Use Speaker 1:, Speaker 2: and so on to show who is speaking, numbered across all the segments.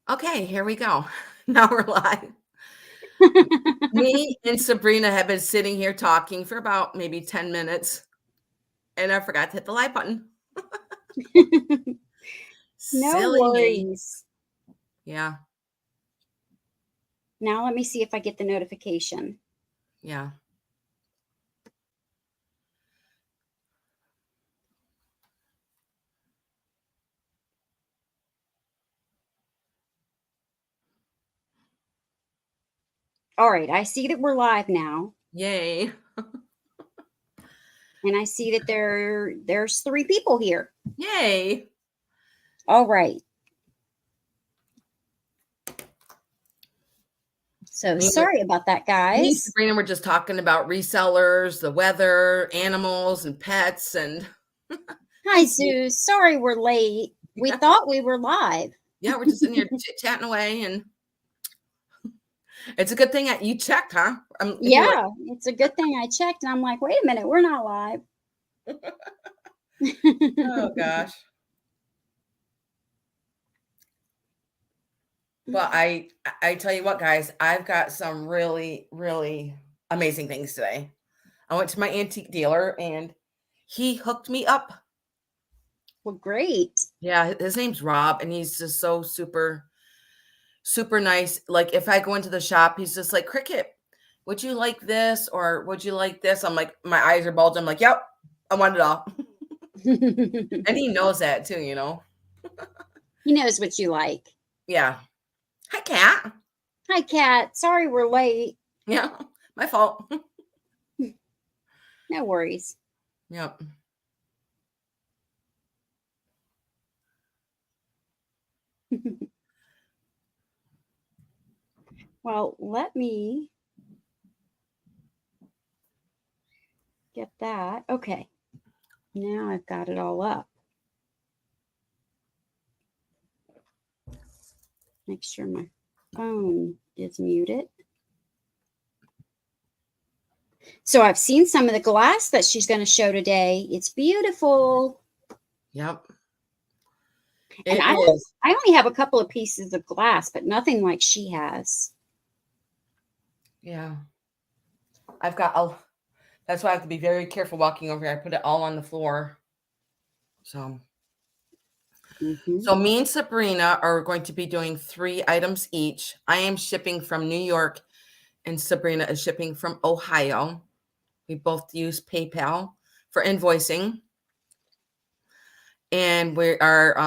Speaker 1: Okay, here we go. Now we're live. Me and Sabrina have been sitting here talking for about maybe 10 minutes, and I forgot to hit the live button.
Speaker 2: No
Speaker 1: Silly me.
Speaker 2: worries.
Speaker 1: Yeah,
Speaker 2: Now let me see if I get the notification.
Speaker 1: yeah.
Speaker 2: All right, I see that we're live now,
Speaker 1: Yay.
Speaker 2: and I see that there's 3 people here.
Speaker 1: Yay.
Speaker 2: All right. So sorry about that,
Speaker 1: Me and
Speaker 2: guys.
Speaker 1: Sabrina were just talking about resellers, the weather, animals, and pets. And
Speaker 2: Hi, Sue. Sorry we're late. We thought we were live.
Speaker 1: yeah, we're just in here chit-chatting away. And it's a good thing that you checked, huh?
Speaker 2: Yeah, it's a good thing I checked, and I'm like, wait a minute, we're not live.
Speaker 1: Oh, gosh. Well, I tell you what, guys, I've got some really, really amazing things today. I went to my antique dealer and he hooked me up.
Speaker 2: Well, great.
Speaker 1: Yeah, his name's Rob, and he's just so super, super nice. Like if I go into the shop, he's just like, Cricket, would you like this or would you like this? I'm like, my eyes are bulging. I'm like, yep, I want it all. And he knows that too, you know.
Speaker 2: He knows what you like.
Speaker 1: Yeah. Hi, Cat.
Speaker 2: Hi, Kat. Sorry we're late.
Speaker 1: Yeah, my fault.
Speaker 2: No worries.
Speaker 1: Yep.
Speaker 2: Well, let me get that. Okay. Now I've got it all up. Make sure my phone is muted. So I've seen some of the glass that she's going to show today. It's beautiful.
Speaker 1: Yep.
Speaker 2: And I only have a couple of pieces of glass, but nothing like she has.
Speaker 1: Yeah. I've got that's why I have to be very careful walking over here. I put it all on the floor. So so me and Sabrina are going to be doing 3 items each. I am shipping from New York and Sabrina is shipping from Ohio. We both use PayPal for invoicing. And we are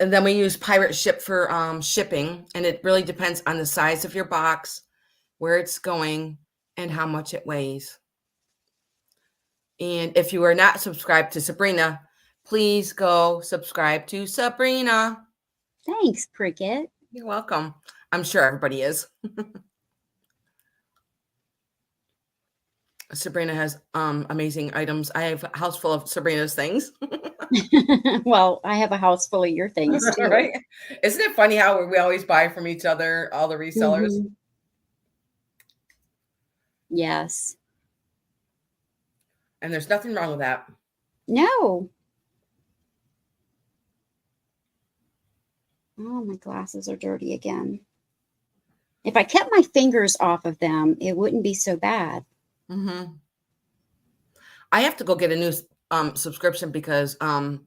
Speaker 1: and then we use Pirate Ship for shipping, and it really depends on the size of your box, where it's going, and how much it weighs. And if you are not subscribed to Sabrina, please go subscribe to Sabrina.
Speaker 2: Thanks, Cricket.
Speaker 1: You're welcome. I'm sure everybody is. Sabrina has amazing items. I have a house full of Sabrina's things.
Speaker 2: Well, I have a house full of your things too.
Speaker 1: Right? Isn't it funny how we always buy from each other, all the resellers?
Speaker 2: Yes.
Speaker 1: And there's nothing wrong with that.
Speaker 2: No. Oh, my glasses are dirty again. If I kept my fingers off of them, it wouldn't be so bad.
Speaker 1: I have to go get a new subscription because mine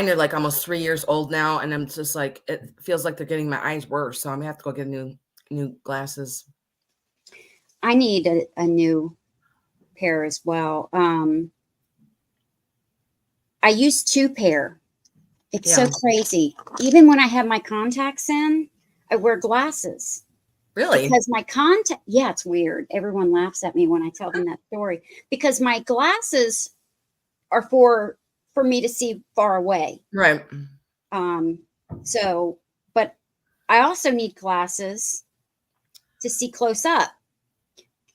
Speaker 1: are like almost 3 years old now, and I'm just like, it feels like they're getting my eyes worse. So I'm gonna have to go get new glasses.
Speaker 2: I need a new pair as well. I use 2 pair. It's so crazy. Even when I have my contacts in, I wear glasses.
Speaker 1: Really?
Speaker 2: Because my yeah, it's weird. Everyone laughs at me when I tell them that story. Because my glasses are for me to see far away.
Speaker 1: Right.
Speaker 2: So, but I also need glasses to see close up.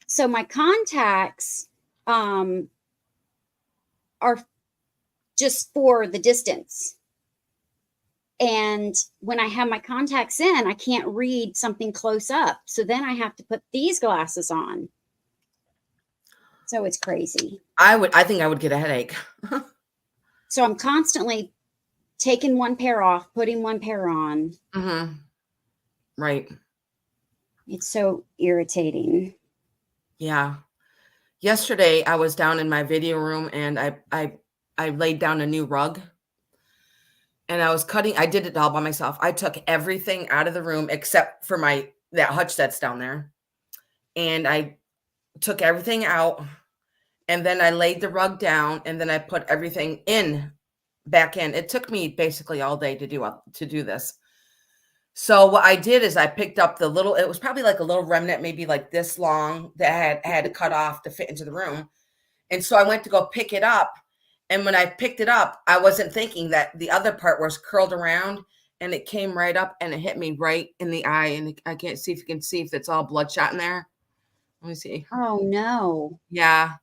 Speaker 2: So my contacts are just for the distance. And when I have my contacts in, I can't read something close up. So then I have to put these glasses on. So it's crazy.
Speaker 1: I think I would get a headache.
Speaker 2: So I'm constantly taking one pair off, putting one pair on.
Speaker 1: Mm-hmm. Right.
Speaker 2: It's so irritating.
Speaker 1: Yeah. Yesterday, I was down in my video room and I laid down a new rug. And I was cutting. I did it all by myself. I took everything out of the room except for that hutch that's down there. And I took everything out. And then I laid the rug down. And then I put everything back in. It took me basically all day to do this. So what I did is I picked up the little. It was probably like a little remnant, maybe like this long, that I had to cut off to fit into the room. And so I went to go pick it up. And when I picked it up, I wasn't thinking that the other part was curled around, and it came right up and it hit me right in the eye. And I can't see if you can see if it's all bloodshot in there. Let me see.
Speaker 2: Oh no.
Speaker 1: Yeah.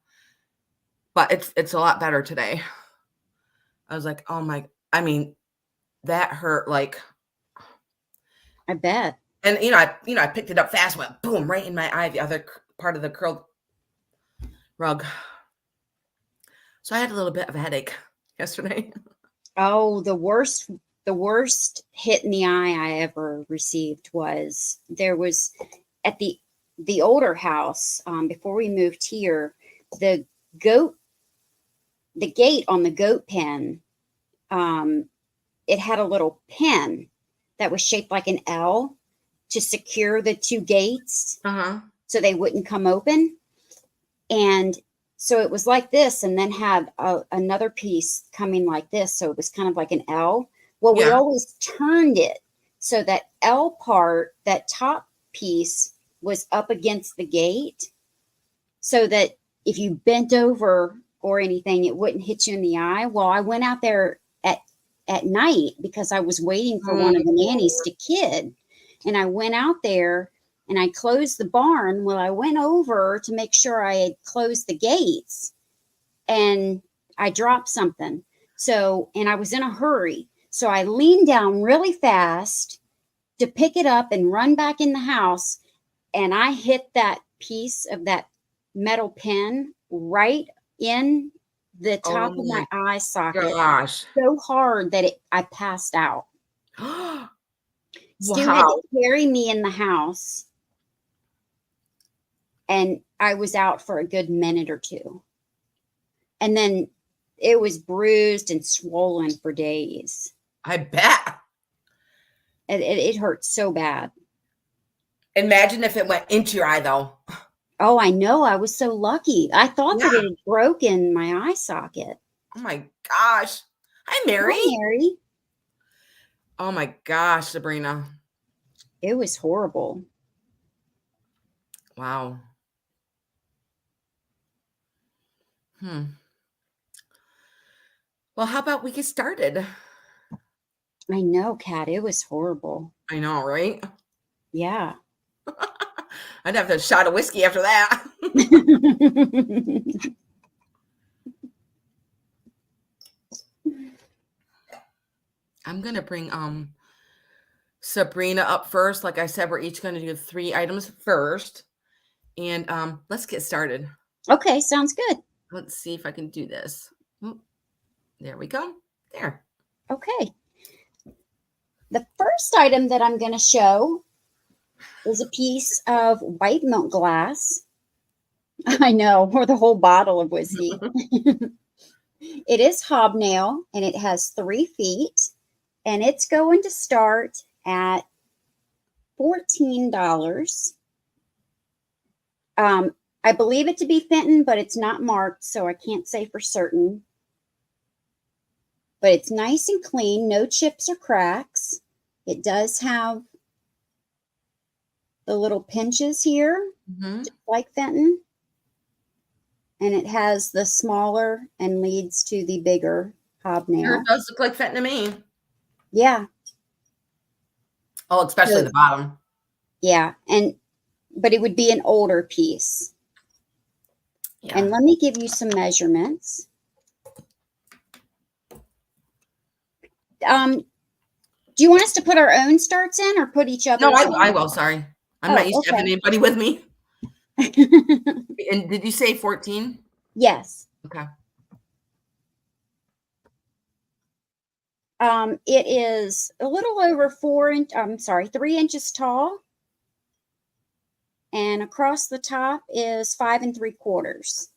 Speaker 1: But it's a lot better today. I was like, oh my, I mean, that hurt like.
Speaker 2: I bet.
Speaker 1: And I picked it up fast, went boom, right in my eye, the other part of the curled rug. So I had a little bit of a headache yesterday.
Speaker 2: Oh, the worst hit in the eye I ever received was there was at the older house before we moved here, the gate on the goat pen, it had a little pin that was shaped like an L to secure the two gates so they wouldn't come open. And so it was like this, and then had another piece coming like this. So it was kind of like an L. Well, we always turned it so that L part, that top piece, was up against the gate so that if you bent over or anything, it wouldn't hit you in the eye. Well, I went out there at night because I was waiting for one of the nannies to kid. And I went out there and I closed the barn. Well, I went over to make sure I had closed the gates and I dropped something. So, and I was in a hurry. So I leaned down really fast to pick it up and run back in the house. And I hit that piece of that metal pin right in the top of my eye socket.
Speaker 1: Gosh.
Speaker 2: So hard that I passed out. Stu had to carry me in the house. And I was out for a good minute or two. And then it was bruised and swollen for days.
Speaker 1: I bet.
Speaker 2: It hurt so bad.
Speaker 1: Imagine if it went into your eye, though.
Speaker 2: Oh, I know. I was so lucky. I thought that it had broken my eye socket.
Speaker 1: Oh, my gosh. Hi, Mary.
Speaker 2: Hi, Mary.
Speaker 1: Oh, my gosh, Sabrina.
Speaker 2: It was horrible.
Speaker 1: Wow. Well, how about we get started?
Speaker 2: I know, Kat. It was horrible.
Speaker 1: I know, right?
Speaker 2: Yeah.
Speaker 1: I'd have to shot of whiskey after that. I'm going to bring Sabrina up first. Like I said, we're each going to do 3 items first. And let's get started.
Speaker 2: Okay, sounds good.
Speaker 1: Let's see if I can do this. There we go. There.
Speaker 2: Okay. The first item that I'm going to show is a piece of white milk glass. I know, or the whole bottle of whiskey. It is hobnail, and it has 3 feet, and it's going to start at $14. I believe it to be Fenton, but it's not marked, so I can't say for certain. But it's nice and clean, no chips or cracks. It does have the little pinches here, just like Fenton. And it has the smaller and leads to the bigger hobnail.
Speaker 1: Sure, it does look like Fenton to me.
Speaker 2: Yeah.
Speaker 1: Oh, especially the bottom.
Speaker 2: Yeah. But it would be an older piece. Yeah. And let me give you some measurements. Do you want us to put our own starts in or put each other's?
Speaker 1: No, I will. Sorry. I'm not used to having anybody with me. And did you say 14?
Speaker 2: Yes.
Speaker 1: Okay.
Speaker 2: It is a little over 3 inches tall. And across the top is 5 3/4.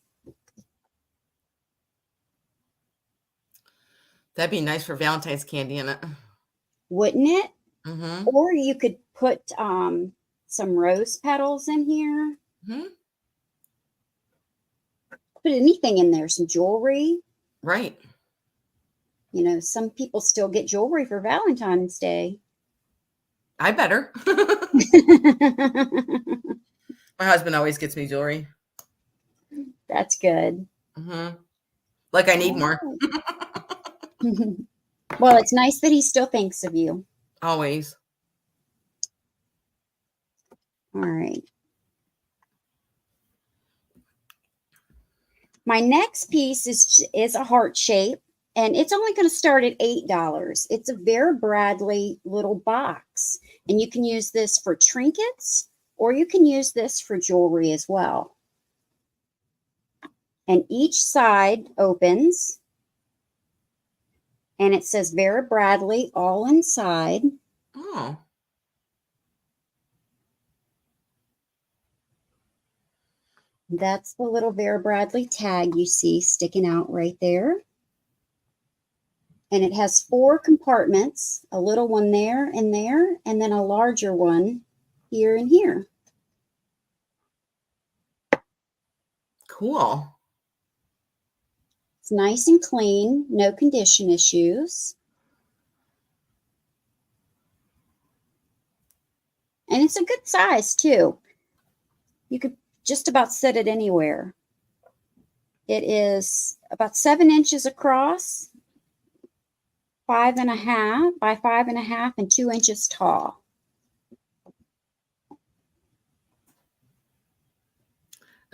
Speaker 1: That'd be nice for Valentine's candy in it.
Speaker 2: Wouldn't it?
Speaker 1: Mm-hmm.
Speaker 2: Or you could put some rose petals in here.
Speaker 1: Mm-hmm.
Speaker 2: Put anything in there, some jewelry.
Speaker 1: Right.
Speaker 2: You know, some people still get jewelry for Valentine's Day.
Speaker 1: I better. My husband always gets me jewelry.
Speaker 2: That's good.
Speaker 1: Mm-hmm. Like I need more.
Speaker 2: Well, it's nice that he still thinks of you.
Speaker 1: Always.
Speaker 2: All right. My next piece is a heart shape, and it's only going to start at $8. It's a Vera Bradley little box, and you can use this for trinkets, or you can use this for jewelry as well. And each side opens, and it says Vera Bradley all inside.
Speaker 1: Oh.
Speaker 2: That's the little Vera Bradley tag you see sticking out right there. And it has 4 compartments, a little one there, and then a larger one here and here.
Speaker 1: Cool.
Speaker 2: It's nice and clean, no condition issues. And it's a good size too. You could just about set it anywhere. It is about 7 inches across, 5 1/2 by 5 1/2, and 2 inches tall.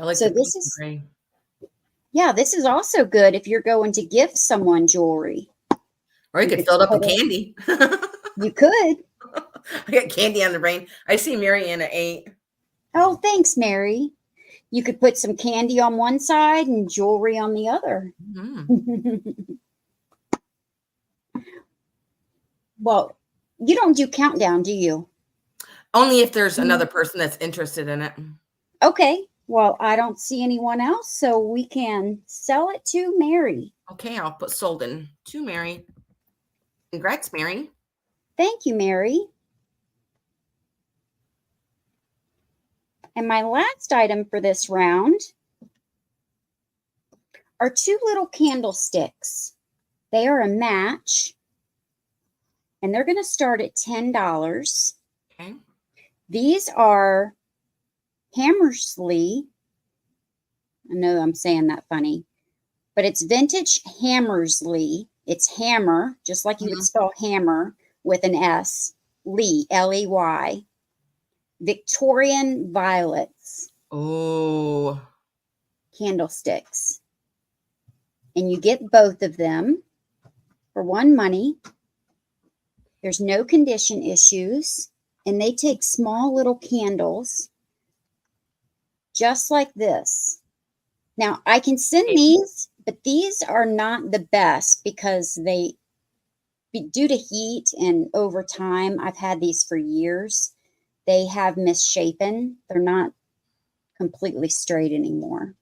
Speaker 1: I like
Speaker 2: So
Speaker 1: the
Speaker 2: this
Speaker 1: pink and
Speaker 2: is,
Speaker 1: gray.
Speaker 2: yeah, this is also good if you're going to gift someone jewelry.
Speaker 1: Or you could fill it up with candy.
Speaker 2: You could.
Speaker 1: I got candy on the brain. I see Mary Ann at 8.
Speaker 2: Oh, thanks, Mary. You could put some candy on one side and jewelry on the other.
Speaker 1: Mm-hmm.
Speaker 2: Well, you don't do countdown, do you?
Speaker 1: Only if there's another person that's interested in it.
Speaker 2: Okay. Well, I don't see anyone else, so we can sell it to Mary.
Speaker 1: Okay, I'll put sold in to Mary. Congrats, Mary.
Speaker 2: Thank you, Mary. And my last item for this round are 2 little candlesticks. They are a match, and they're going to start at $10.
Speaker 1: Okay.
Speaker 2: These are Hammersley. I know I'm saying that funny, but it's vintage Hammersley. It's hammer, just like you would spell hammer with an S. Lee, Ley. Victorian violets.
Speaker 1: Oh.
Speaker 2: Candlesticks. And you get both of them for one money. There's no condition issues. And they take small little candles just like this. Now, I can send these, but these are not the best because due to heat and over time, I've had these for years. They have misshapen. They're not completely straight anymore.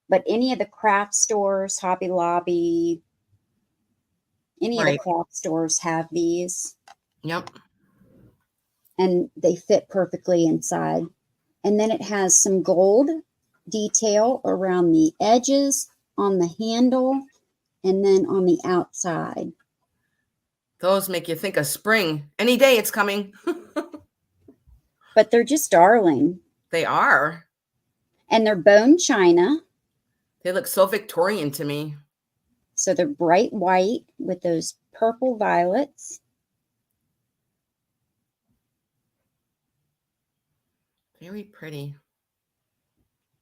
Speaker 2: But any of the craft stores, Hobby Lobby, any of the craft stores have these.
Speaker 1: Yep.
Speaker 2: And they fit perfectly inside. And then it has some gold detail around the edges, on the handle, and then on the outside.
Speaker 1: Those make you think of spring. Any day it's coming.
Speaker 2: But they're just darling.
Speaker 1: They are.
Speaker 2: And they're bone china.
Speaker 1: They look so Victorian to me.
Speaker 2: So they're bright white with those purple violets.
Speaker 1: Very pretty.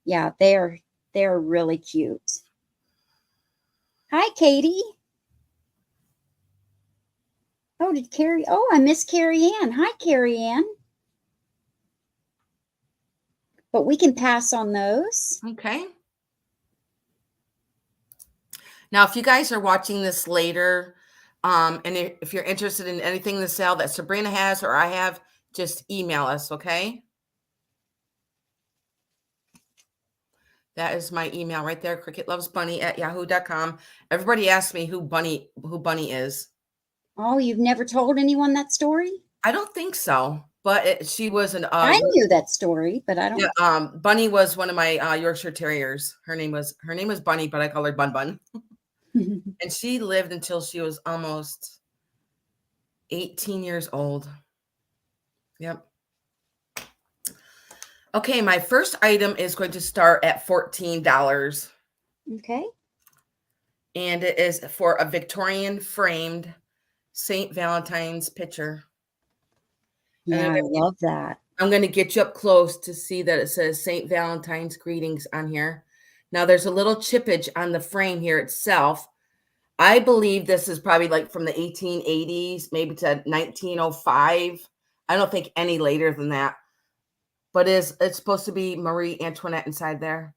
Speaker 2: Yeah, they're really cute. Hi, Katie. Oh, I miss Carrie Ann. Hi, Carrie Ann. But we can pass on those.
Speaker 1: Okay. Now, if you guys are watching this later, And if you're interested in anything in the sale that Sabrina has or I have, just email us, okay? That is my email right there, cricketlovesbunny@yahoo.com. Everybody asks me who Bunny is.
Speaker 2: Oh, you've never told anyone that story?
Speaker 1: I don't think so, but she was an
Speaker 2: I knew that story, but I don't.
Speaker 1: yeah, Bunny was one of my Yorkshire Terriers. Her name was Bunny, but I call her Bun Bun. And she lived until she was almost 18 years old. Yep. Okay, my first item is going to start at $14.
Speaker 2: Okay.
Speaker 1: And it is for a Victorian framed St. Valentine's picture.
Speaker 2: Yeah, I love that.
Speaker 1: I'm going to get you up close to see that it says St. Valentine's greetings on here. Now there's a little chippage on the frame here itself. I believe this is probably like from the 1880s, maybe to 1905. I don't think any later than that. But it's supposed to be Marie Antoinette inside there.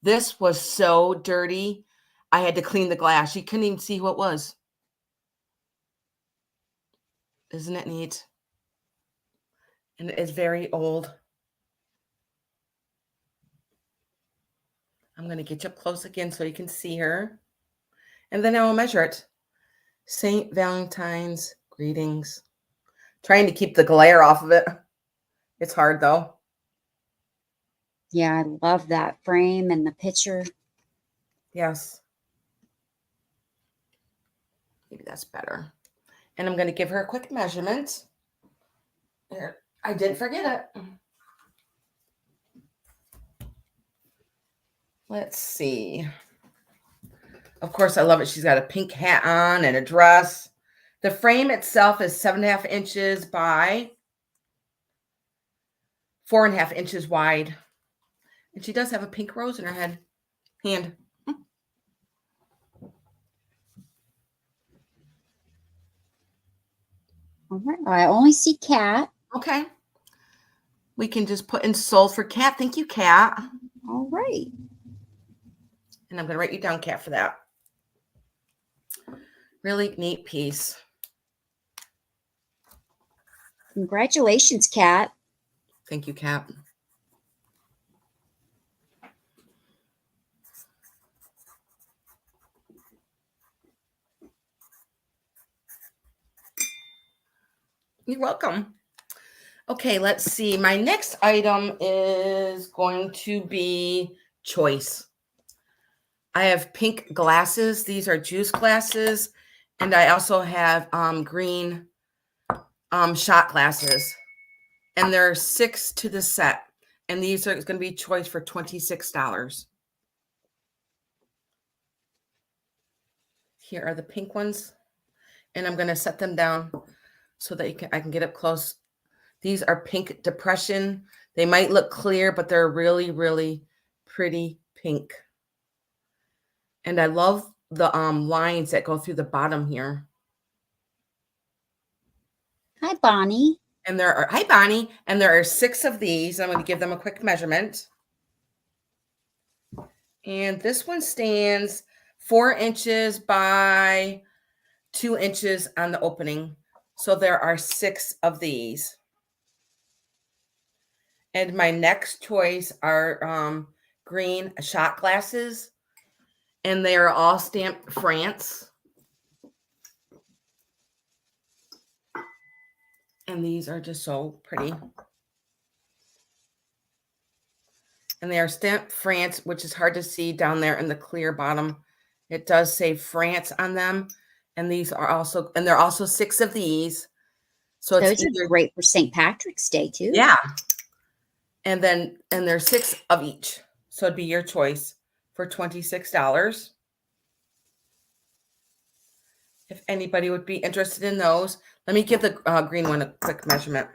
Speaker 1: This was so dirty. I had to clean the glass. You couldn't even see who it was. Isn't it neat? And it is very old. I'm going to get you up close again so you can see her. And then I will measure it. St. Valentine's greetings. Trying to keep the glare off of it. It's hard though.
Speaker 2: Yeah, I love that frame and the picture.
Speaker 1: Yes. Maybe that's better. And I'm going to give her a quick measurement. There, I didn't forget it. Let's see. Of course, I love it. She's got a pink hat on and a dress. The frame itself is 7.5 inches by 4.5 inches wide. And she does have a pink rose in her hand.
Speaker 2: All right. I only see cat.
Speaker 1: Okay. We can just put in sold for cat. Thank you, Cat.
Speaker 2: All right.
Speaker 1: And I'm going to write you down, Cat, for that. Really neat piece.
Speaker 2: Congratulations, Cat.
Speaker 1: Thank you, Cat. You're welcome. Okay, let's see. My next item is going to be choice. I have pink glasses. These are juice glasses. And I also have green shot glasses. And there are 6 to the set. And these are going to be choice for $26. Here are the pink ones. And I'm going to set them down so that I can get up close. These are pink depression. They might look clear, but they're really, really pretty pink. And I love the lines that go through the bottom here.
Speaker 2: Hi, Bonnie.
Speaker 1: And hi, Bonnie. And there are 6 of these. I'm going to give them a quick measurement. And this one stands 4 inches by 2 inches on the opening. So there are 6 of these. And my next choice are green shot glasses. And they are all stamped France. And these are just so pretty. And they are stamped France, which is hard to see down there in the clear bottom. It does say France on them. And these are also, and there are also 6 of these. So
Speaker 2: those are great for St. Patrick's Day too.
Speaker 1: Yeah. And there's 6 of each. So it'd be your choice for $26. If anybody would be interested in those, let me give the green one a quick measurement.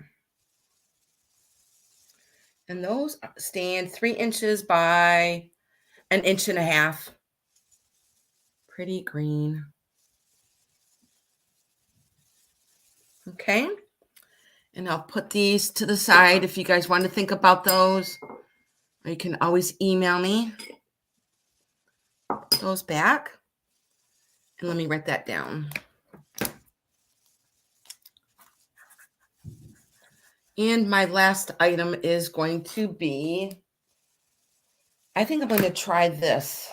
Speaker 1: And those stand 3 inches by 1.5 inches. Pretty green. Okay. And I'll put these to the side if you guys want to think about those. Or you can always email me those back. And let me write that down. And my last item is going to be, I think I'm going to try this.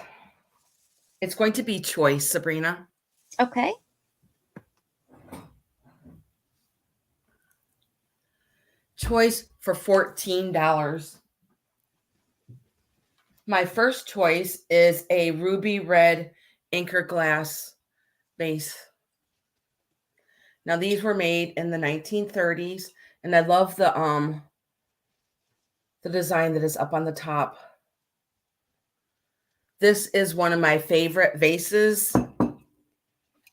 Speaker 1: It's going to be choice, Sabrina.
Speaker 2: Okay.
Speaker 1: Choice for $14. My first choice is a ruby red anchor glass vase. Now these were made in the 1930s, and I love the design that is up on the top. This is one of my favorite vases.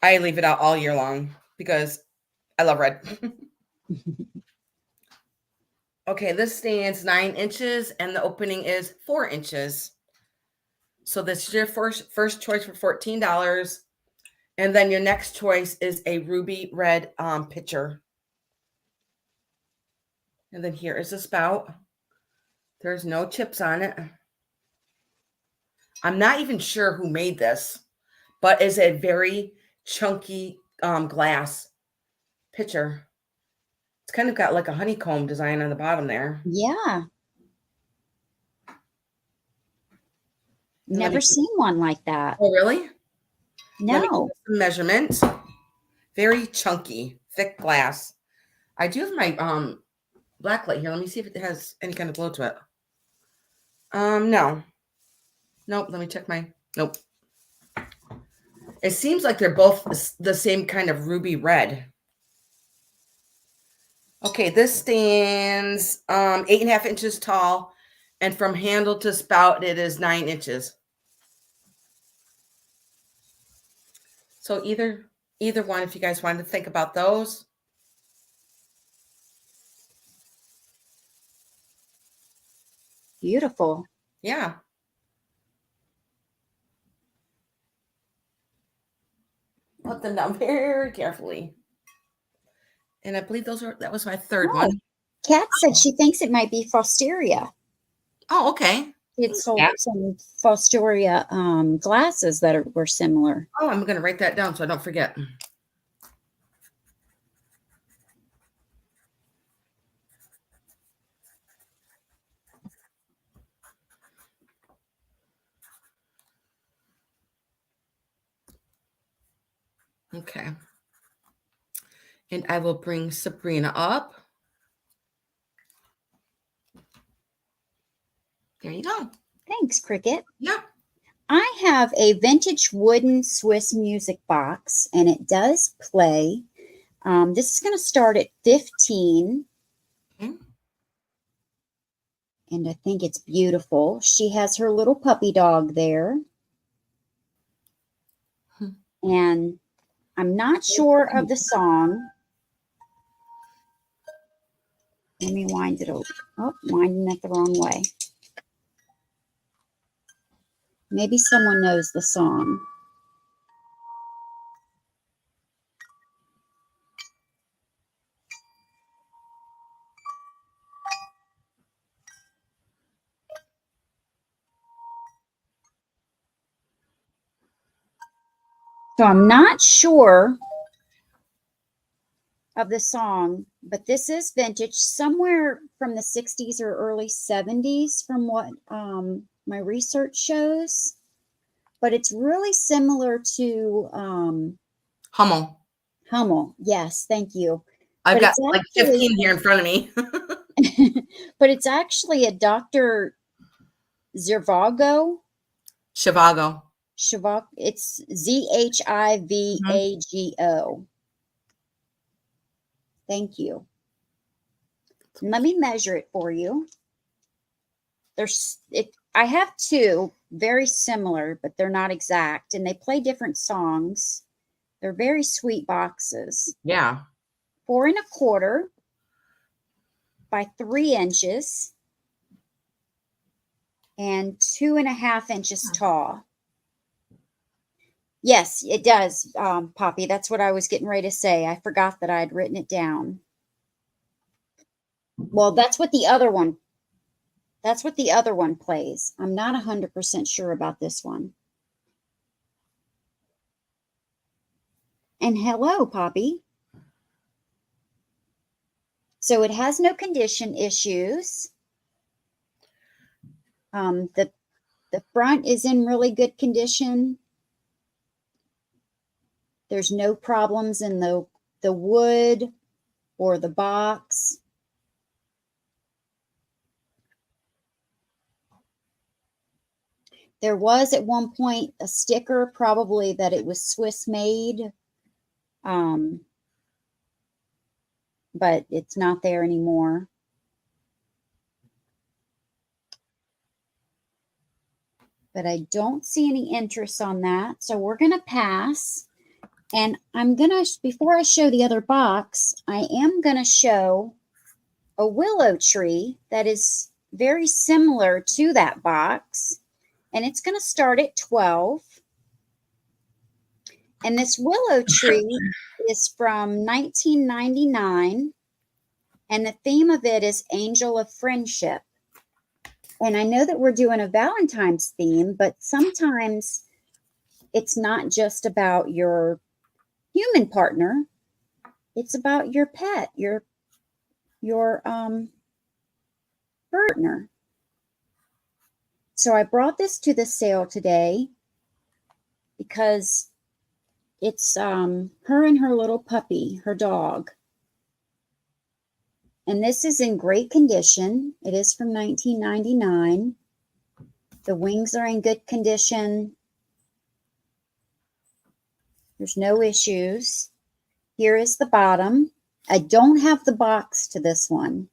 Speaker 1: I leave it out all year long because I love red. Okay, this stands 9 inches and the opening is 4 inches. So this is your first choice for $14. And then your next choice is a ruby red pitcher. And then here is a spout. There's no chips on it. I'm not even sure who made this, but it's a very chunky glass pitcher. It's kind of got like a honeycomb design on the bottom there.
Speaker 2: Yeah. Never seen one like that.
Speaker 1: Oh, really?
Speaker 2: No.
Speaker 1: Measurement. Very chunky, thick glass. I do have my black light here. Let me see if it has any kind of glow to it. No. Nope. Let me check my. Nope. It seems like they're both the same kind of ruby red. Okay, this stands 8.5 inches tall, and from handle to spout, it is 9 inches. So either one, if you guys wanted to think about those.
Speaker 2: Beautiful.
Speaker 1: Yeah. Put them down very carefully. And I believe that was my third one.
Speaker 2: Kat said she thinks it might be Fosteria.
Speaker 1: Oh, okay.
Speaker 2: It's sold some Fosteria glasses that were similar.
Speaker 1: Oh, I'm going to write that down so I don't forget. Okay. And I will bring Sabrina up. There you go.
Speaker 2: Thanks, Cricket.
Speaker 1: Yeah.
Speaker 2: I have a vintage wooden Swiss music box, and it does play. This is going to start at 15.
Speaker 1: Okay.
Speaker 2: And I think it's beautiful. She has her little puppy dog there. And I'm not sure of the song. Let me wind it over. Oh, winding it the wrong way. Maybe someone knows the song. So I'm not sure of the song, but this is vintage, somewhere from the 60s or early 70s from what my research shows. But it's really similar to
Speaker 1: Hummel.
Speaker 2: Hummel. Yes, thank you.
Speaker 1: I've got like 15 here in front of me.
Speaker 2: But it's actually a Dr. Zhivago.
Speaker 1: Shivago.
Speaker 2: It's Zhivago. Thank you. Let me measure it for you. I have two very similar, but they're not exact, and they play different songs. They're very sweet boxes.
Speaker 1: Yeah.
Speaker 2: 4 1/4 by 3 inches and 2.5 inches tall. Yes, it does, Poppy. That's what I was getting ready to say. I forgot that I had written it down. Well, that's what the other one plays. I'm not 100% sure about this one. And hello, Poppy. So it has no condition issues. The front is in really good condition. There's no problems in the wood or the box. There was at one point a sticker, probably that it was Swiss made, but it's not there anymore. But I don't see any interest on that, so we're going to pass. And I'm going to, before I show the other box, I am going to show a willow tree that is very similar to that box. And it's going to start at 12. And this willow tree is from 1999. And the theme of it is Angel of Friendship. And I know that we're doing a Valentine's theme, but sometimes it's not just about your human partner. It's about your pet, your partner. So I brought this to the sale today because it's her and her little puppy, her dog. And this is in great condition. It is from 1999. The wings are in good condition. There's no issues. Here is the bottom. I don't have the box to this one.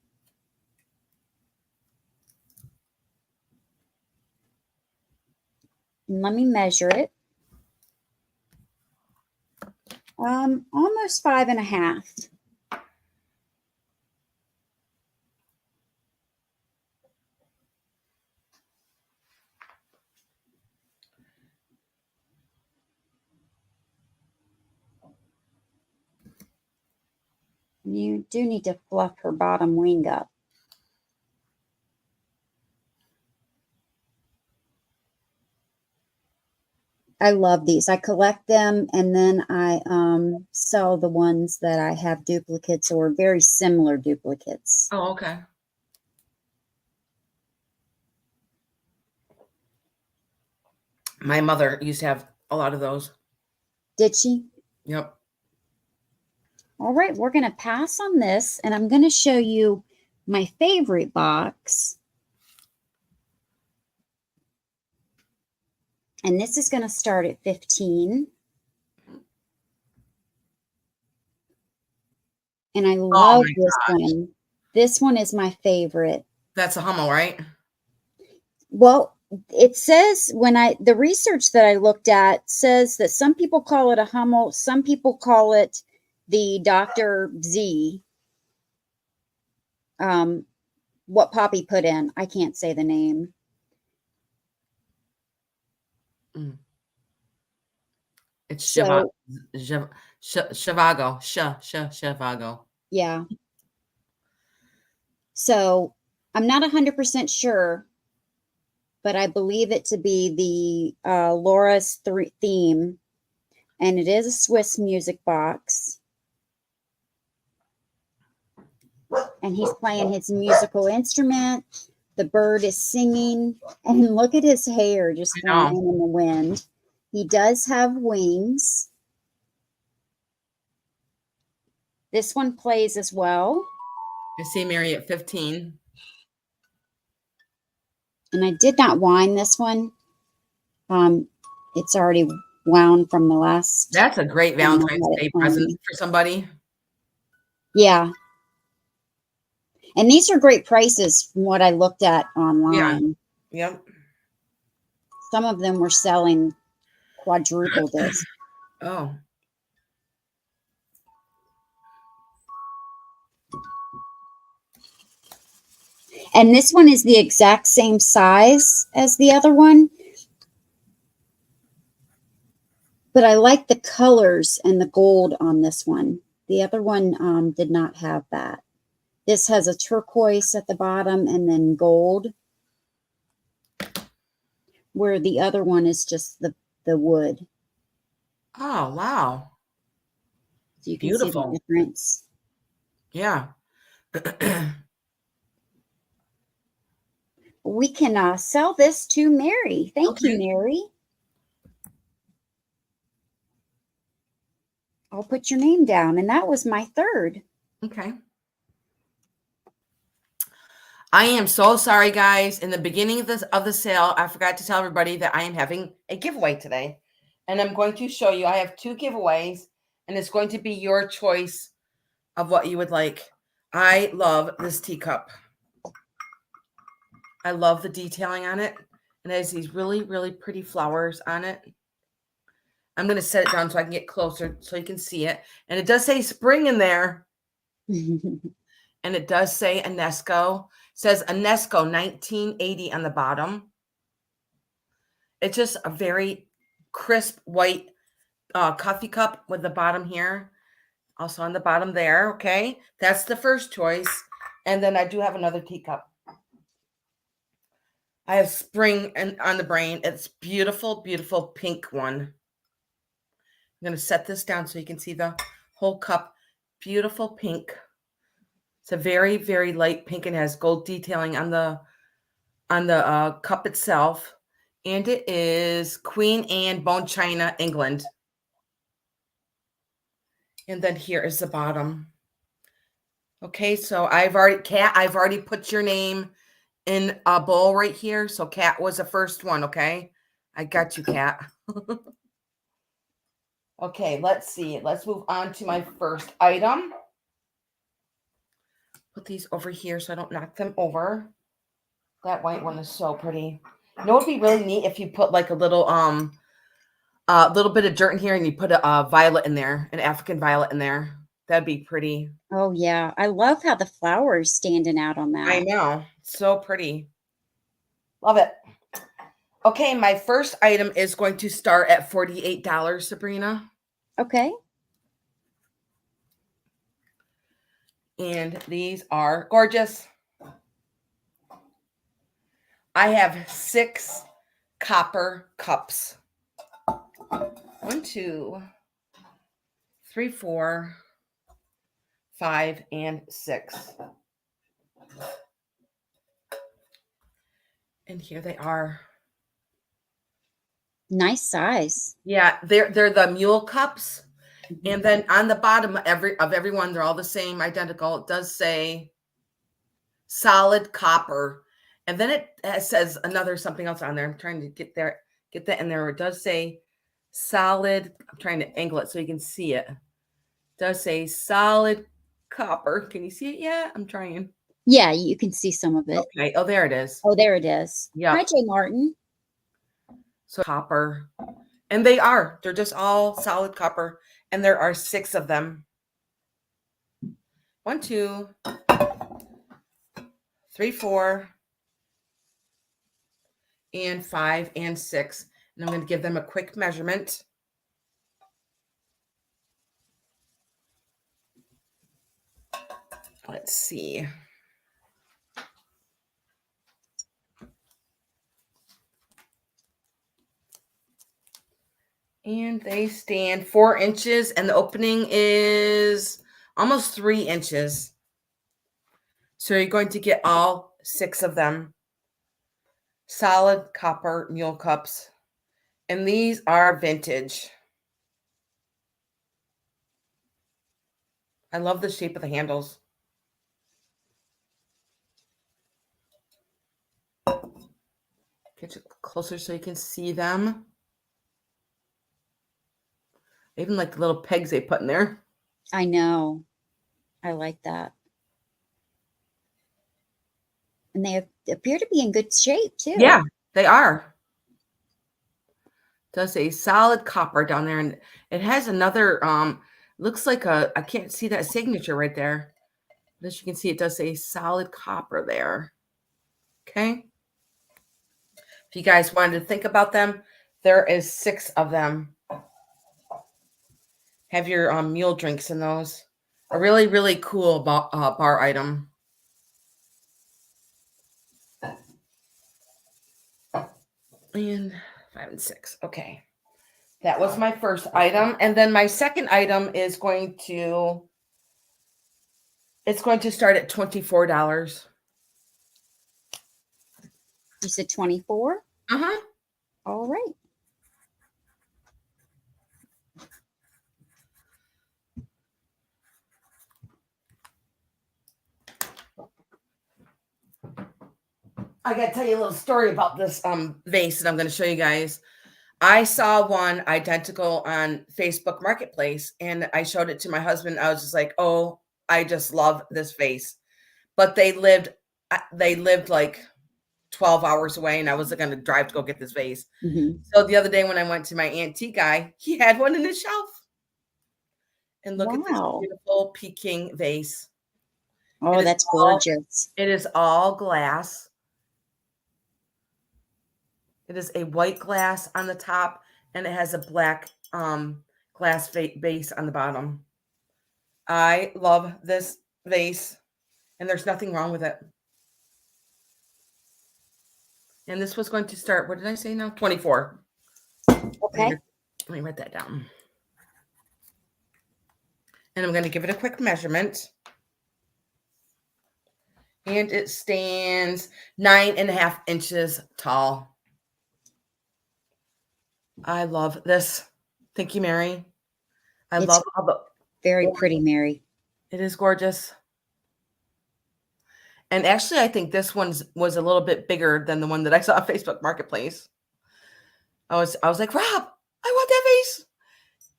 Speaker 2: And let me measure it. Almost 5.5. You do need to fluff her bottom wing up. I love these. I collect them, and then I sell the ones that I have duplicates or very similar duplicates.
Speaker 1: Oh, okay. My mother used to have a lot of those.
Speaker 2: Did she?
Speaker 1: Yep.
Speaker 2: All right, we're going to pass on this, and I'm going to show you my favorite box. And this is going to start at 15. And I love this one. This one is my favorite.
Speaker 1: That's a Hummel, right?
Speaker 2: Well, it says the research that I looked at says that some people call it a Hummel, some people call it the Dr. Z. What Poppy put in, I can't say the name.
Speaker 1: It's Shivago. Shivago.
Speaker 2: Yeah. So I'm not 100% sure, but I believe it to be the Laura's theme, and it is a Swiss music box. And he's playing his musical instrument. The bird is singing, and look at his hair just flying in the wind. He does have wings. This one plays as well.
Speaker 1: I see Mary at 15.
Speaker 2: And I did not wind this one. It's already wound from the last.
Speaker 1: That's a great Valentine's Day present for somebody.
Speaker 2: Yeah. And these are great prices from what I looked at online.
Speaker 1: Yeah. Yep.
Speaker 2: Some of them were selling quadruple this.
Speaker 1: Oh.
Speaker 2: And this one is the exact same size as the other one. But I like the colors and the gold on this one. The other one did not have that. This has a turquoise at the bottom and then gold, where the other one is just the wood.
Speaker 1: Oh, wow.
Speaker 2: So you can see the difference.
Speaker 1: Yeah.
Speaker 2: We can sell this to Mary. Thank you,
Speaker 1: Okay.
Speaker 2: Mary. I'll put your name down. And that was my third.
Speaker 1: Okay. I am so sorry, guys. In the beginning of the sale, I forgot to tell everybody that I am having a giveaway today. And I'm going to show you. I have 2 giveaways, and it's going to be your choice of what you would like. I love this teacup. I love the detailing on it. And it has these really, really pretty flowers on it. I'm going to set it down so I can get closer so you can see it. And it does say spring in there. And it does say UNESCO. It says UNESCO 1980 on the bottom. It's just a very crisp white coffee cup with the bottom here. Also on the bottom there, okay? That's the first choice. And then I do have another teacup. I have spring on the brain. It's beautiful, beautiful pink one. I'm going to set this down so you can see the whole cup. Beautiful pink. It's a very, very light pink and has gold detailing on the cup itself. And it is Queen Anne Bone China, England. And then here is the bottom. Okay, so I've already put your name in a bowl right here. So Kat was the first one, okay? I got you, Kat. Okay, let's see. Let's move on to my first item. Put these over here so I don't knock them over. That white one is so pretty. You know what would be really neat if you put like a little bit of dirt in here and you put a violet in there, an African violet in there. That'd be pretty.
Speaker 2: Oh, yeah. I love how the flowers standing out on that.
Speaker 1: I know. So pretty. Love it. Okay, my first item is going to start at $48, Sabrina.
Speaker 2: Okay.
Speaker 1: And these are gorgeous. I have 6 copper cups. 1, 2, 3, 4, 5, and 6. And here they are.
Speaker 2: Nice size.
Speaker 1: Yeah, they're the Mule Cups. And then on the bottom of every one, they're all the same, identical. It does say solid copper. And then it says another something else on there. I'm trying to get that in there. It does say solid. I'm trying to angle it so you can see it. It does say solid copper. Can you see it yet? I'm trying.
Speaker 2: Yeah, you can see some of it.
Speaker 1: Okay. Oh, there it is.
Speaker 2: Oh, there it is.
Speaker 1: Yeah.
Speaker 2: Hi, Jay Martin.
Speaker 1: So copper. And they're just all solid copper. And there are 6 of them. 1, 2, 3, 4, and 5, and 6. And I'm going to give them a quick measurement. Let's see. And they stand 4 inches, and the opening is almost 3 inches. So you're going to get all 6 of them. Solid copper Mule Cups. And these are vintage. I love the shape of the handles. Get you closer so you can see them. Even like the little pegs they put in there.
Speaker 2: I know. I like that. And they appear to be in good shape, too.
Speaker 1: Yeah, they are. Does a solid copper down there, and it has another looks like I can't see that signature right there, but as you can see, it does say solid copper there. Okay, if you guys wanted to think about them, there is 6 of them. Have your mule drinks in those. A really, really cool bar item. And 5 and 6. Okay. That was my first item. And then my second item is It's going to start at $24.
Speaker 2: You said 24?
Speaker 1: Uh-huh.
Speaker 2: All right.
Speaker 1: I got to tell you a little story about this vase that I'm going to show you guys. I saw one identical on Facebook Marketplace, and I showed it to my husband. I was just like, oh, I just love this vase. But they lived like 12 hours away, and I was going to drive to go get this vase. So the other day when I went to my antique guy, he had one in his shelf. And look at this beautiful Peking vase.
Speaker 2: Oh, that's gorgeous.
Speaker 1: It is all glass. It is a white glass on the top, and it has a black glass base on the bottom. I love this vase, and there's nothing wrong with it. And this was going to start, what did I say now? 24.
Speaker 2: Okay.
Speaker 1: Let me write that down. And I'm going to give it a quick measurement. And it stands 9.5 inches tall. I love this. Thank you, Mary. I love all the
Speaker 2: very pretty, Mary.
Speaker 1: It is gorgeous. And actually, I think this one was a little bit bigger than the one that I saw on Facebook Marketplace. I was like, Rob, I want that vase.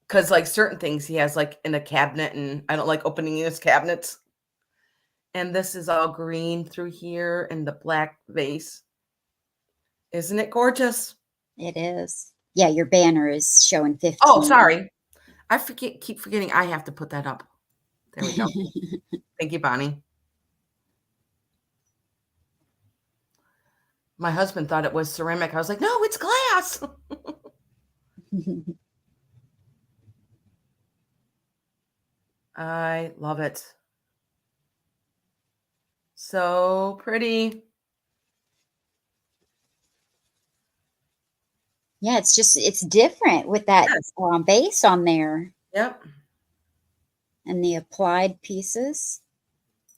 Speaker 1: Because like certain things he has like in a cabinet, and I don't like opening his cabinets. And this is all green through here in the black vase. Isn't it gorgeous?
Speaker 2: It is. Yeah, your banner is showing 15.
Speaker 1: Oh, sorry. I keep forgetting I have to put that up. There we go. Thank you, Bonnie. My husband thought it was ceramic. I was like, no, it's glass. I love it. So pretty.
Speaker 2: Yeah, it's different with that base on there.
Speaker 1: Yep.
Speaker 2: And the applied pieces.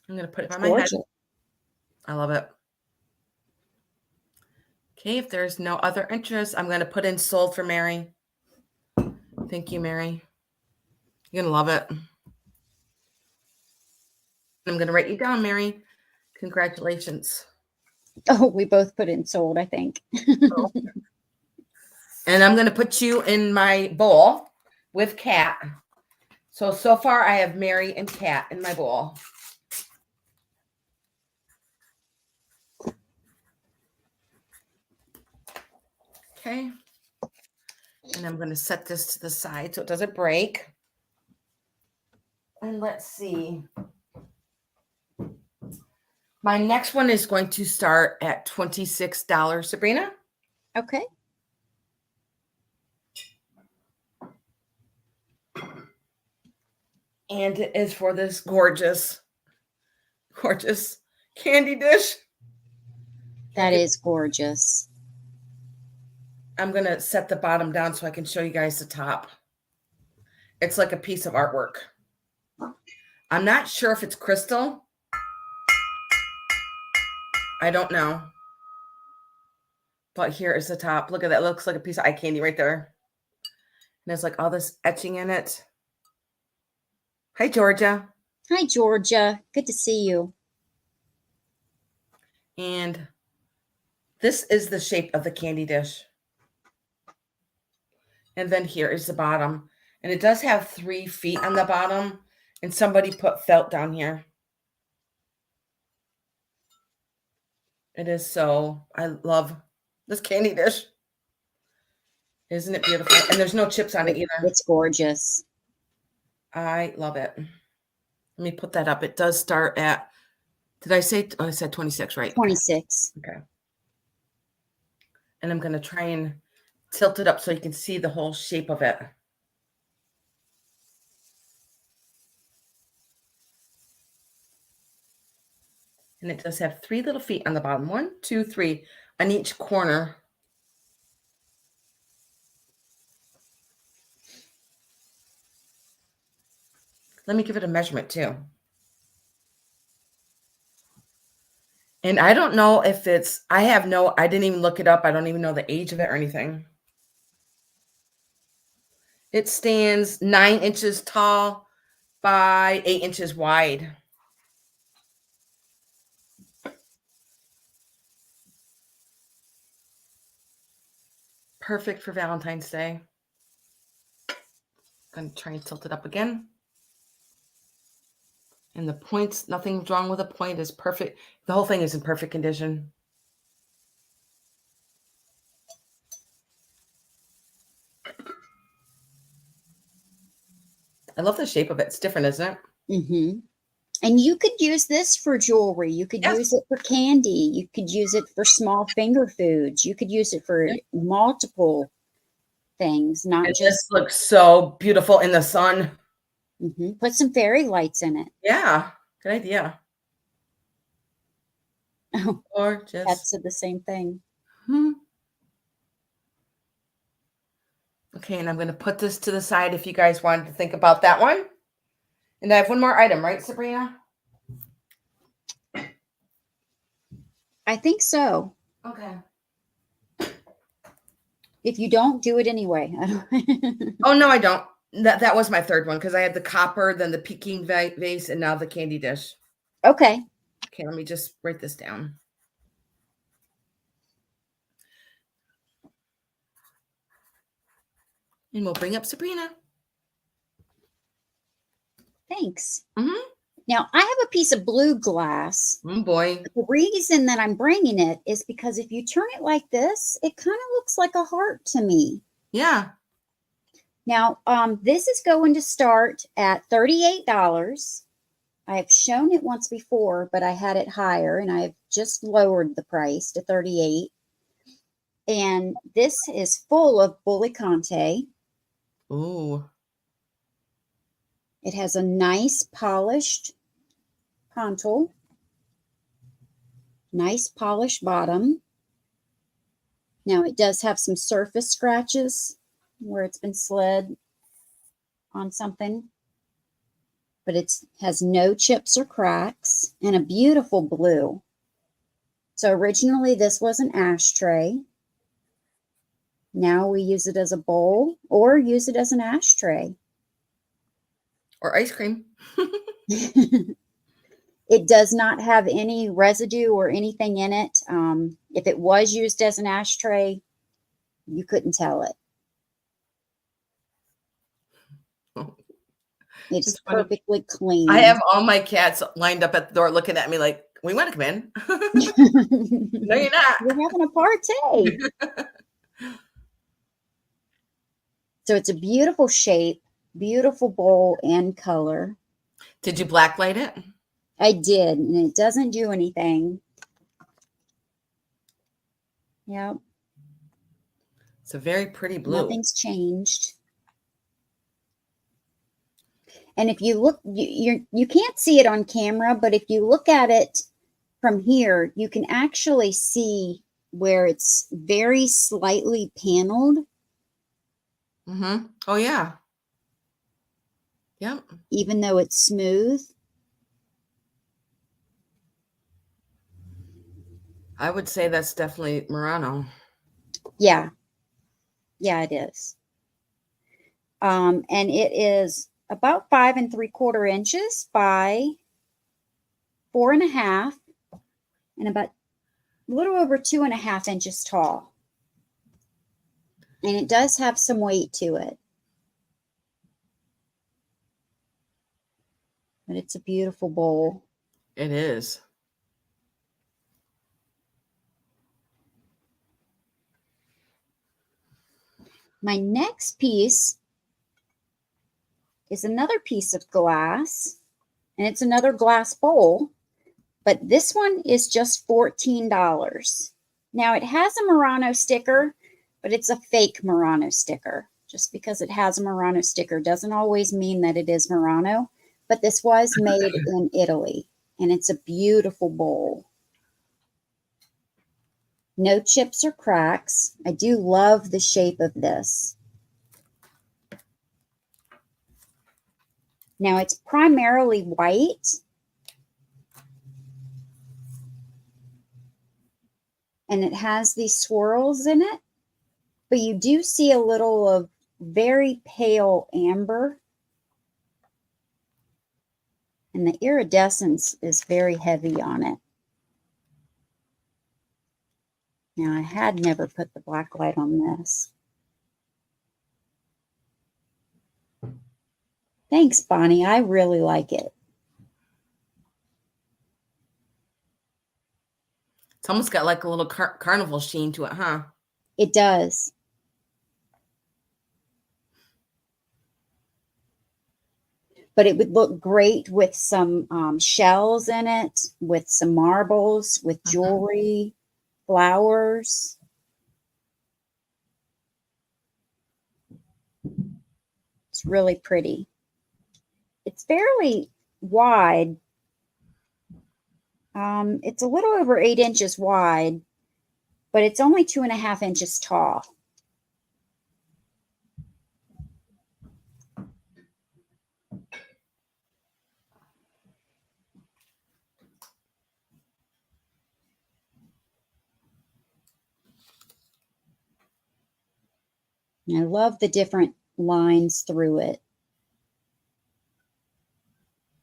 Speaker 1: I'm going to put it on my head. I love it. Okay, if there's no other interest, I'm going to put in sold for Mary. Thank you, Mary. You're going to love it. I'm going to write you down, Mary. Congratulations.
Speaker 2: Oh, we both put in sold, I think.
Speaker 1: Oh. And I'm going to put you in my bowl with Cat. So far I have Mary and Cat in my bowl. Okay. And I'm going to set this to the side so it doesn't break. And let's see. My next one is going to start at $26, Sabrina.
Speaker 2: Okay.
Speaker 1: And it is for this gorgeous, gorgeous candy dish.
Speaker 2: That is gorgeous.
Speaker 1: I'm going to set the bottom down so I can show you guys the top. It's like a piece of artwork. I'm not sure if it's crystal. I don't know. But here is the top. Look at that. It looks like a piece of eye candy right there. And there's like all this etching in it. Hi, Georgia.
Speaker 2: Hi, Georgia. Good to see you.
Speaker 1: And this is the shape of the candy dish. And then here is the bottom. And it does have 3 feet on the bottom. And somebody put felt down here. It is so, I love this candy dish. Isn't it beautiful? And there's no chips on it either.
Speaker 2: It's gorgeous.
Speaker 1: I love it. Let me put that up. It does start at, did I say, oh, I said 26, right?
Speaker 2: 26.
Speaker 1: Okay. And I'm going to try and tilt it up so you can see the whole shape of it. And it does have 3 little feet on the bottom. 1, 2, 3 on each corner. Let me give it a measurement too. And I don't know if it's, I didn't even look it up. I don't even know the age of it or anything. It stands 9 inches tall by 8 inches wide. Perfect for Valentine's Day. I'm going to try and tilt it up again. And the points, nothing's wrong with the point, is perfect. The whole thing is in perfect condition. I love the shape of it. It's different, isn't it?
Speaker 2: Mm-hmm. And you could use this for jewelry. You could use it for candy. You could use it for small finger foods. You could use it for multiple things, not
Speaker 1: And
Speaker 2: just.
Speaker 1: this looks so beautiful in the sun.
Speaker 2: Mm-hmm. Put some fairy lights in it.
Speaker 1: Yeah, good idea.
Speaker 2: Oh,
Speaker 1: gorgeous.
Speaker 2: Kat said the same thing.
Speaker 1: Okay, and I'm going to put this to the side if you guys wanted to think about that one. And I have one more item, right, Sabrina?
Speaker 2: I think so.
Speaker 1: Okay.
Speaker 2: If you don't, do it anyway.
Speaker 1: Oh, no, I don't. That was my third one because I had the copper, then the Peking vase, and now the candy dish.
Speaker 2: Okay.
Speaker 1: Okay, let me just write this down. And we'll bring up Sabrina.
Speaker 2: Thanks.
Speaker 1: Mm-hmm.
Speaker 2: Now, I have a piece of blue glass.
Speaker 1: Oh, boy.
Speaker 2: The reason that I'm bringing it is because if you turn it like this, it kind of looks like a heart to me.
Speaker 1: Yeah.
Speaker 2: Now, this is going to start at $38. I have shown it once before, but I had it higher, and I've just lowered the price to $38. And this is full of Bulicante.
Speaker 1: Ooh.
Speaker 2: It has a nice polished pontal, nice polished bottom. Now it does have some surface scratches where it's been slid on something, but it has no chips or cracks, and a beautiful blue. So originally this was an ashtray. Now we use it as a bowl or use it as an ashtray.
Speaker 1: Or ice cream.
Speaker 2: It does not have any residue or anything in it. If it was used as an ashtray, you couldn't tell it.
Speaker 1: Oh,
Speaker 2: it's perfectly clean.
Speaker 1: I have all my cats lined up at the door looking at me like, we want to come in. No, you're not.
Speaker 2: We're having a party. So it's a beautiful shape, beautiful bowl and color.
Speaker 1: Did you blacklight it?
Speaker 2: I did, and it doesn't do anything. Yep.
Speaker 1: It's a very pretty blue.
Speaker 2: Nothing's changed. And if you look, you can't see it on camera, but if you look at it from here, you can actually see where it's very slightly paneled.
Speaker 1: Mm-hmm. Oh, yeah. Yep.
Speaker 2: Even though it's smooth.
Speaker 1: I would say that's definitely Murano.
Speaker 2: Yeah. Yeah, it is. And it is about 5 3/4 inches by 4 1/2, and about a little over 2 1/2 inches tall. And it does have some weight to it. But it's a beautiful bowl.
Speaker 1: It is.
Speaker 2: My next piece is another piece of glass, and it's another glass bowl, but this one is just $14. Now it has a Murano sticker, but it's a fake Murano sticker. Just because it has a Murano sticker doesn't always mean that it is Murano, but this was made in Italy, and it's a beautiful bowl. No chips or cracks. I do love the shape of this. Now it's primarily white. and it has these swirls in it, but you do see a little of very pale amber. And the iridescence is very heavy on it. Now, I had never put the black light on this. Thanks, Bonnie. I really like it.
Speaker 1: It's almost got like a little carnival sheen to it, huh?
Speaker 2: It does. But it would look great with some shells in it, with some marbles, with jewelry, flowers. It's really pretty. It's fairly wide. It's a little over 8 inches wide, but it's only 2.5 inches tall. And I love the different lines through it.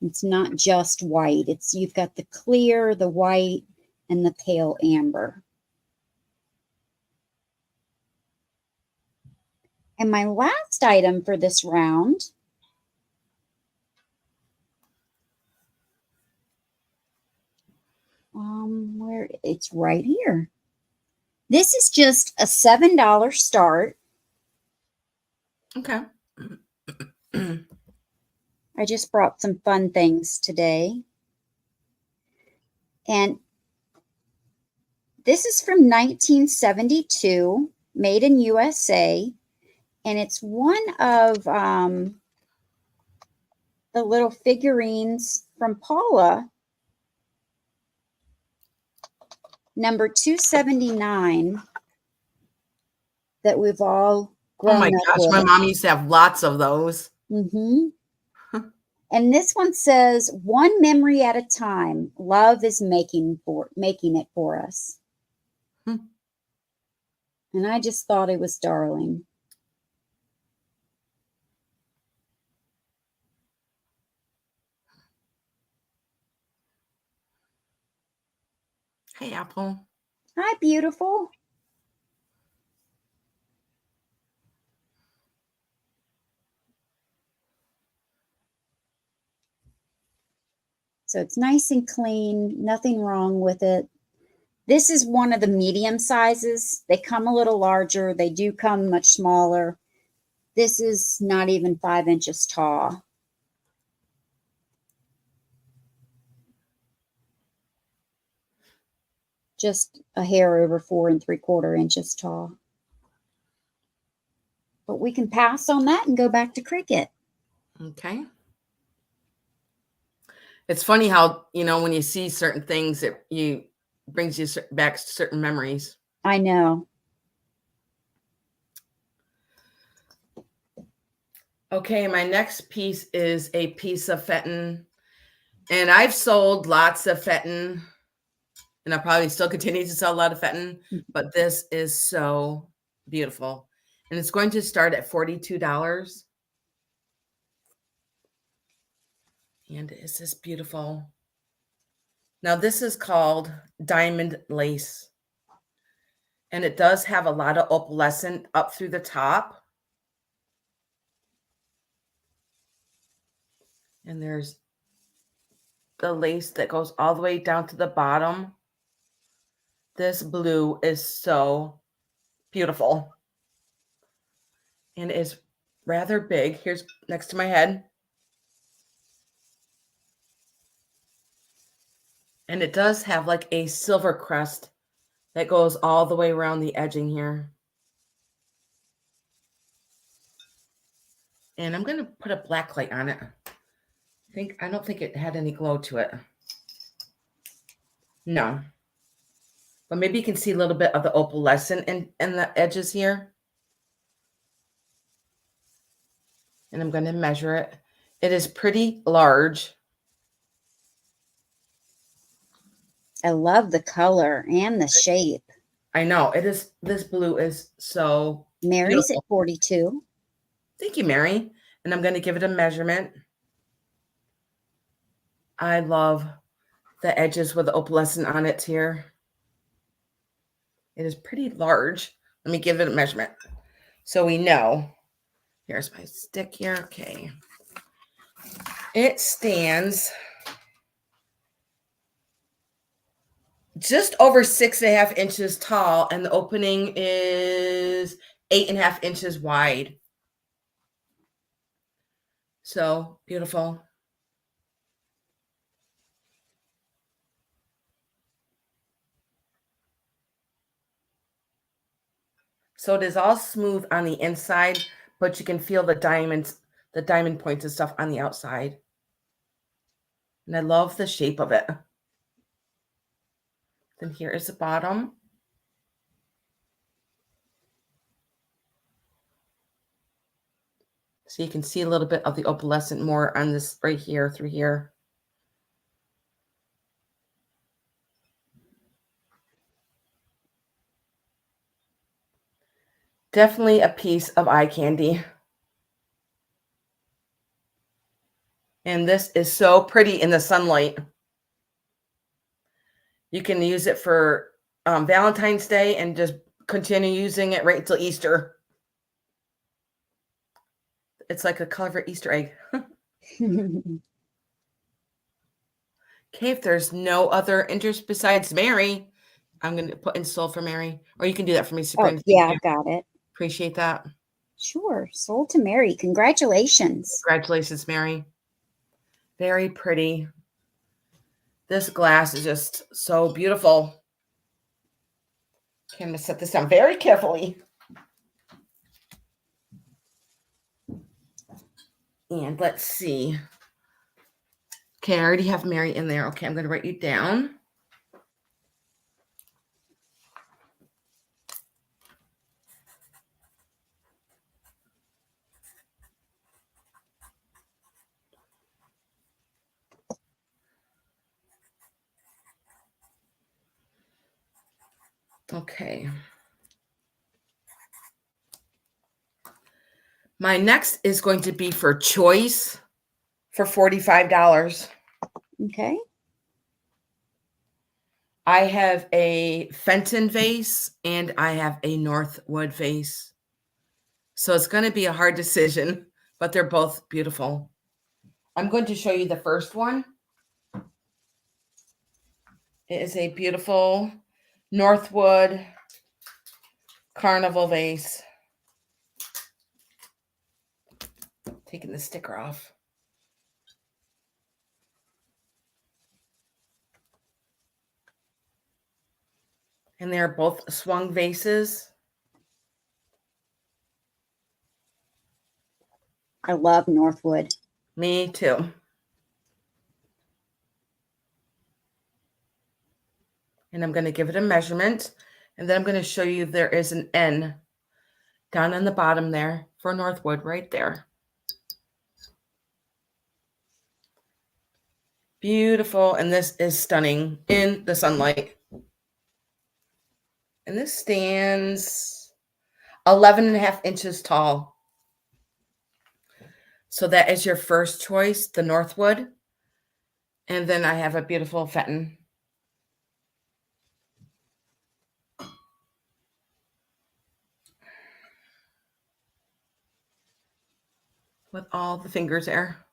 Speaker 2: It's not just white. You've got the clear, the white, and the pale amber. And my last item for this round where it's right here. This is just a $7 start.
Speaker 1: Okay.
Speaker 2: I just brought some fun things today. And this is from 1972, made in USA. And it's one of the little figurines from Paula, number 279, that we've all grown up with.
Speaker 1: Oh my gosh, my mom used to have lots of those.
Speaker 2: Mm-hmm. And this one says, "One memory at a time. Love is making it for us." And I just thought it was darling.
Speaker 1: Hey, Apple.
Speaker 2: Hi, beautiful. So it's nice and clean, nothing wrong with it. This is one of the medium sizes. They come a little larger. They do come much smaller. This is not even 5 inches tall. Just a hair over 4 3/4 inches tall. But we can pass on that and go back to Cricut.
Speaker 1: Okay. It's funny how, when you see certain things, it brings you back to certain memories.
Speaker 2: I know.
Speaker 1: Okay, my next piece is a piece of FENTON. And I've sold lots of FENTON. And I'll probably still continue to sell a lot of FENTON. But this is so beautiful. And it's going to start at $42. And is this beautiful? Now, this is called Diamond Lace. And it does have a lot of opalescent up through the top. And there's the lace that goes all the way down to the bottom. This blue is so beautiful. And is rather big. Here's next to my head. And it does have like a silver crest that goes all the way around the edging here. And I'm going to put a black light on it. I don't think it had any glow to it. No. But maybe you can see a little bit of the opalescent in the edges here. And I'm going to measure it. It is pretty large.
Speaker 2: I love the color and the shape.
Speaker 1: I know it is. This blue is so
Speaker 2: Mary's at
Speaker 1: beautiful.
Speaker 2: 42.
Speaker 1: Thank you, Mary. And I'm going to give it a measurement. I love the edges with the opalescent on it here. It is pretty large. Let me give it a measurement so we know. Here's my stick here. Okay. It stands just over 6.5 inches tall, and the opening is 8.5 inches wide. So beautiful. So it is all smooth on the inside, but you can feel the diamonds, the diamond points and stuff on the outside. And I love the shape of it. Then here is the bottom. So you can see a little bit of the opalescent more on this right here through here. Definitely a piece of eye candy. And this is so pretty in the sunlight. You can use it for Valentine's Day and just continue using it right until Easter. It's like a clever Easter egg. Okay, if there's no other interest besides Mary, I'm going to put in sold for Mary. Or you can do that for me, Sabrina.
Speaker 2: Oh, yeah, I've got it.
Speaker 1: Appreciate that.
Speaker 2: Sure. Sold to Mary. Congratulations.
Speaker 1: Congratulations, Mary. Very pretty. This glass is just so beautiful. Okay, I'm going to set this down very carefully. And let's see. Okay, I already have Mary in there. Okay, I'm going to write you down. Okay. My next is going to be for choice for $45.
Speaker 2: Okay.
Speaker 1: I have a FENTON vase and I have a NORTHWOOD vase. So it's going to be a hard decision, but they're both beautiful. I'm going to show you the first one. It is a beautiful NORTHWOOD carnival vase. Taking the sticker off. And they're both swung vases.
Speaker 2: I love NORTHWOOD.
Speaker 1: Me too. And I'm going to give it a measurement. And then I'm going to show you there is an N down on the bottom there for NORTHWOOD right there. Beautiful. And this is stunning in the sunlight. And this stands 11.5 inches tall. So that is your first choice, the NORTHWOOD. And then I have a beautiful FENTON. With all the fingers there.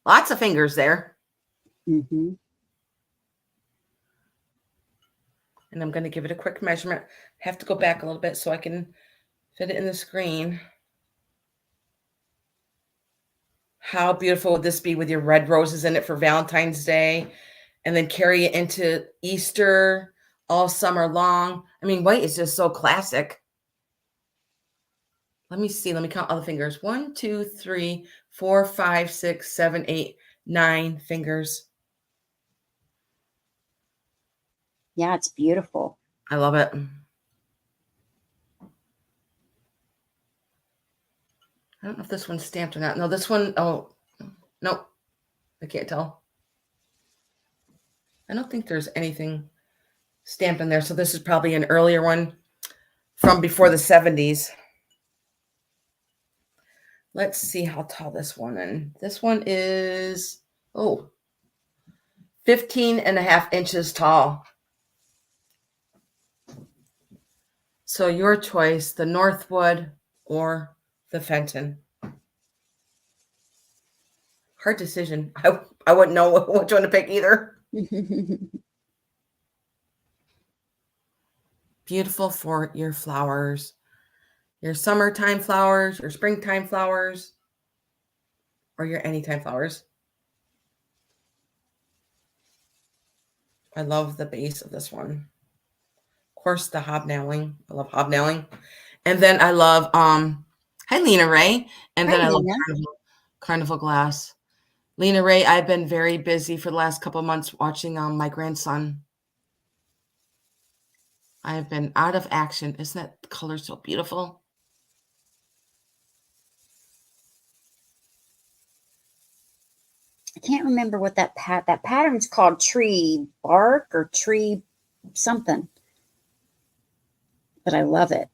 Speaker 1: Lots of fingers there.
Speaker 2: Mm-hmm.
Speaker 1: And I'm going to give it a quick measurement. I have to go back a little bit so I can fit it in the screen. How beautiful would this be with your red roses in it for Valentine's Day and then carry it into Easter all summer long? I mean, white is just so classic. Let me see. Let me count all the fingers. 1, 2, 3, 4, 5, 6, 7, 8, 9 fingers.
Speaker 2: Yeah, it's beautiful.
Speaker 1: I love it. I don't know if this one's stamped or not. No, this one, oh, nope. I can't tell. I don't think there's anything stamped in there. So this is probably an earlier one from before the 70s. Let's see how tall this one is. This one is, 15.5 inches tall. So your choice, the Northwood or the Fenton. Hard decision. I wouldn't know which one to pick either. Beautiful for your flowers, your summertime flowers, your springtime flowers, or your anytime flowers. I love the base of this one. Of course, the hobnailing. I love hobnailing. And then I love, hi, Lena Ray. And then I love carnival glass. Lena Ray, I've been very busy for the last couple of months watching my grandson. I've been out of action. Isn't that color so beautiful?
Speaker 2: I can't remember what that pattern's called. Tree bark or tree something. But I love it.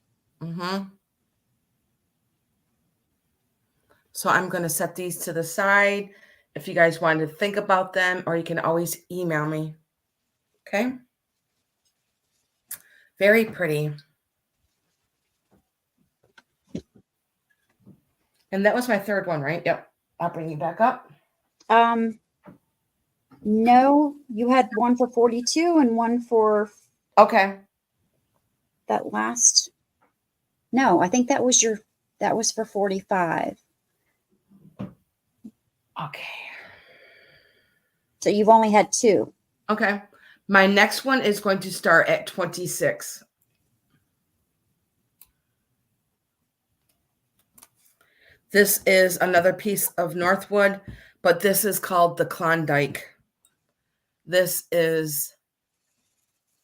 Speaker 1: So I'm going to set these to the side if you guys want to think about them, or you can always email me. Okay. Very pretty. And that was my third one, right? Yep. I'll bring you back up.
Speaker 2: No, you had one for 42 and one for
Speaker 1: okay.
Speaker 2: That last. No, I think that was for 45.
Speaker 1: Okay.
Speaker 2: So you've only had 2.
Speaker 1: Okay. My next one is going to start at 26. This is another piece of Northwood, but this is called the Clondike. This is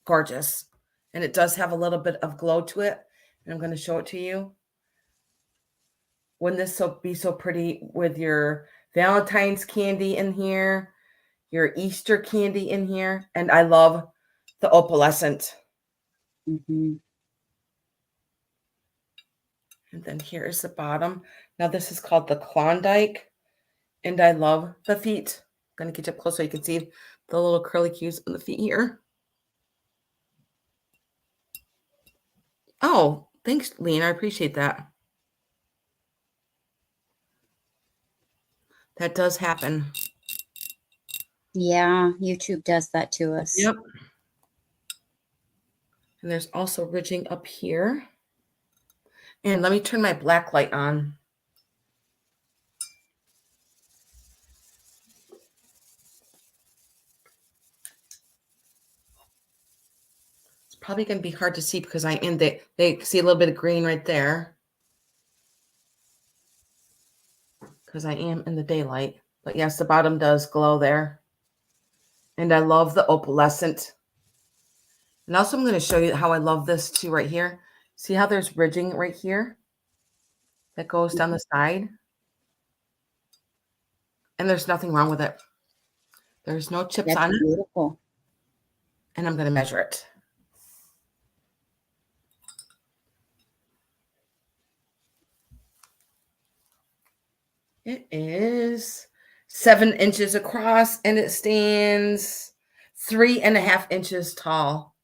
Speaker 1: gorgeous. And it does have a little bit of glow to it. And I'm going to show it to you. Wouldn't this be so pretty with your Valentine's candy in here, your Easter candy in here? And I love the opalescent. And then here is the bottom. Now this is called the Klondike. And I love the feet. I'm going to get you up close so you can see the little curly cues on the feet here. Oh, thanks, Lena. I appreciate that. That does happen.
Speaker 2: Yeah, YouTube does that to us.
Speaker 1: Yep. And there's also ridging up here. And let me turn my black light on. It's probably going to be hard to see because I am they see a little bit of green right there. Because I am in the daylight. But yes, the bottom does glow there. And I love the opalescent. And also I'm going to show you how I love this too right here. See how there's ridging right here that goes down the side? And there's nothing wrong with it. There's no chips on it.
Speaker 2: Beautiful.
Speaker 1: And I'm going to measure it. It is 7 inches across and it stands 3.5 inches tall.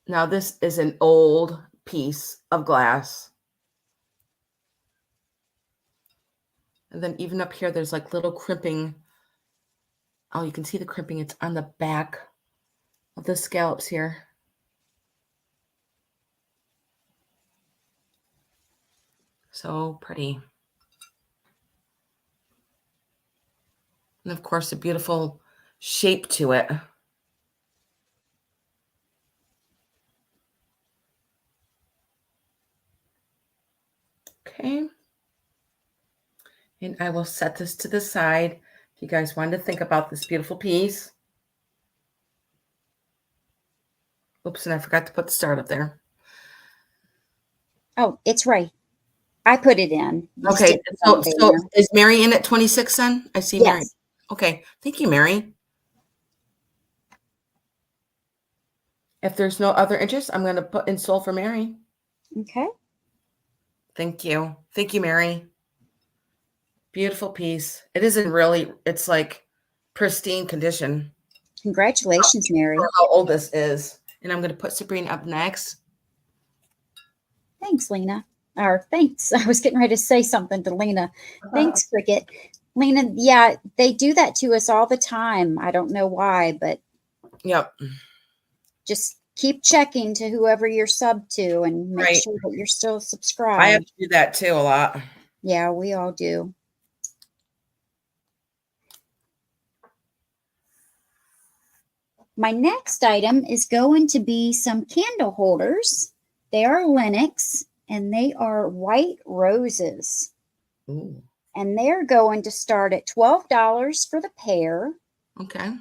Speaker 1: Now this is an old piece of glass. And then even up here, there's like little crimping. Oh, you can see the crimping. It's on the back of the scallops here. So pretty. And of course, a beautiful shape to it. Okay. And I will set this to the side if you guys wanted to think about this beautiful piece. Oops, and I forgot to put the start up there.
Speaker 2: Oh, it's right. I put it in. You
Speaker 1: Okay,
Speaker 2: stick the
Speaker 1: so
Speaker 2: container.
Speaker 1: is Mary in at 26 then? I see Mary.
Speaker 2: Yes.
Speaker 1: Okay, thank you, Mary. If there's no other interest, I'm going to put in sold for Mary.
Speaker 2: Okay.
Speaker 1: Thank you. Thank you, Mary. Beautiful piece. It isn't really, it's like pristine condition
Speaker 2: Congratulations, Mary.
Speaker 1: for how old this is. And I'm going to put Sabrina up next.
Speaker 2: Thanks, Lena. Or thanks. I was getting ready to say something to Lena. Thanks, Cricket. Lena, yeah, they do that to us all the time. I don't know why, but
Speaker 1: Yep.
Speaker 2: just keep checking to whoever you're sub to and make
Speaker 1: Right.
Speaker 2: sure that you're still
Speaker 1: I have
Speaker 2: subscribed.
Speaker 1: to do that too a lot.
Speaker 2: Yeah, we all do. My next item is going to be some candle holders. They are Lenox and they are white roses.
Speaker 1: Ooh.
Speaker 2: And they're going to start at $12 for the pair.
Speaker 1: Okay.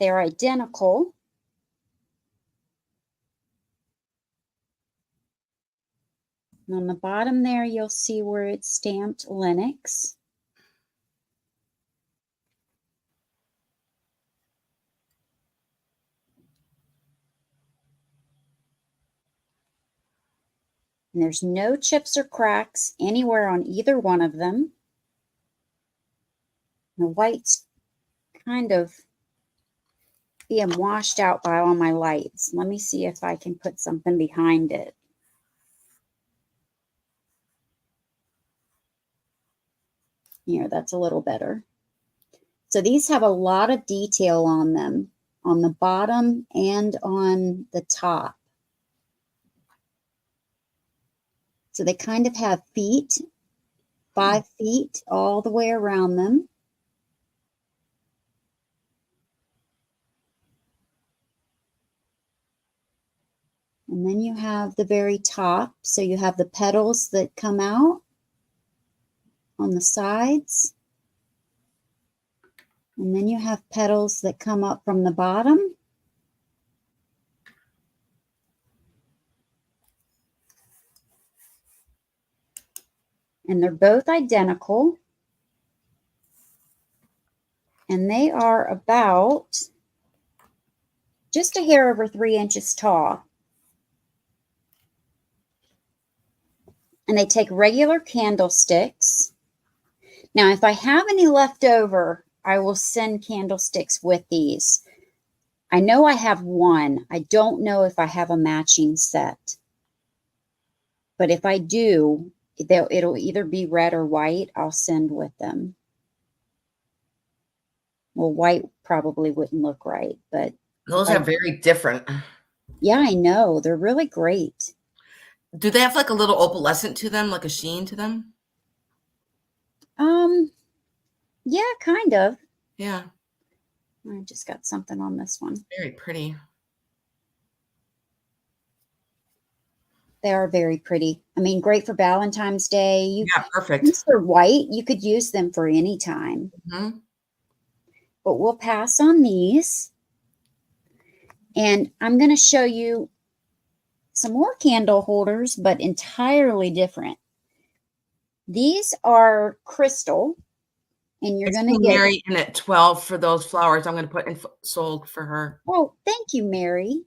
Speaker 2: They're identical. And on the bottom there, you'll see where it's stamped Lenox. And there's no chips or cracks anywhere on either one of them. The white's kind of being washed out by all my lights. Let me see if I can put something behind it. Here, that's a little better. So these have a lot of detail on them, on the bottom and on the top. So they kind of have feet, 5 feet all the way around them. And then you have the very top. So you have the petals that come out on the sides. And then you have petals that come up from the bottom. And they're both identical. And they are about just a hair over 3 inches tall. And they take regular candlesticks. Now, if I have any left over, I will send candlesticks with these. I know I have one. I don't know if I have a matching set. But if I do, it'll either be red or white. I'll send with them. Well, white probably wouldn't look right, but
Speaker 1: Those are very different.
Speaker 2: Yeah, I know. They're really great.
Speaker 1: Do they have like a little opalescent to them, like a sheen to them?
Speaker 2: Yeah, kind of.
Speaker 1: Yeah.
Speaker 2: I just got something on this one.
Speaker 1: Very pretty.
Speaker 2: They are very pretty. I mean, great for Valentine's Day.
Speaker 1: Yeah, perfect.
Speaker 2: These are white. You could use them for any time.
Speaker 1: Mm-hmm.
Speaker 2: But we'll pass on these. And I'm going to show you some more candle holders, but entirely different. These are crystal. And you're going to get
Speaker 1: Mary in at 12 for those flowers. I'm going to put in sold for her.
Speaker 2: Oh, thank you, Mary.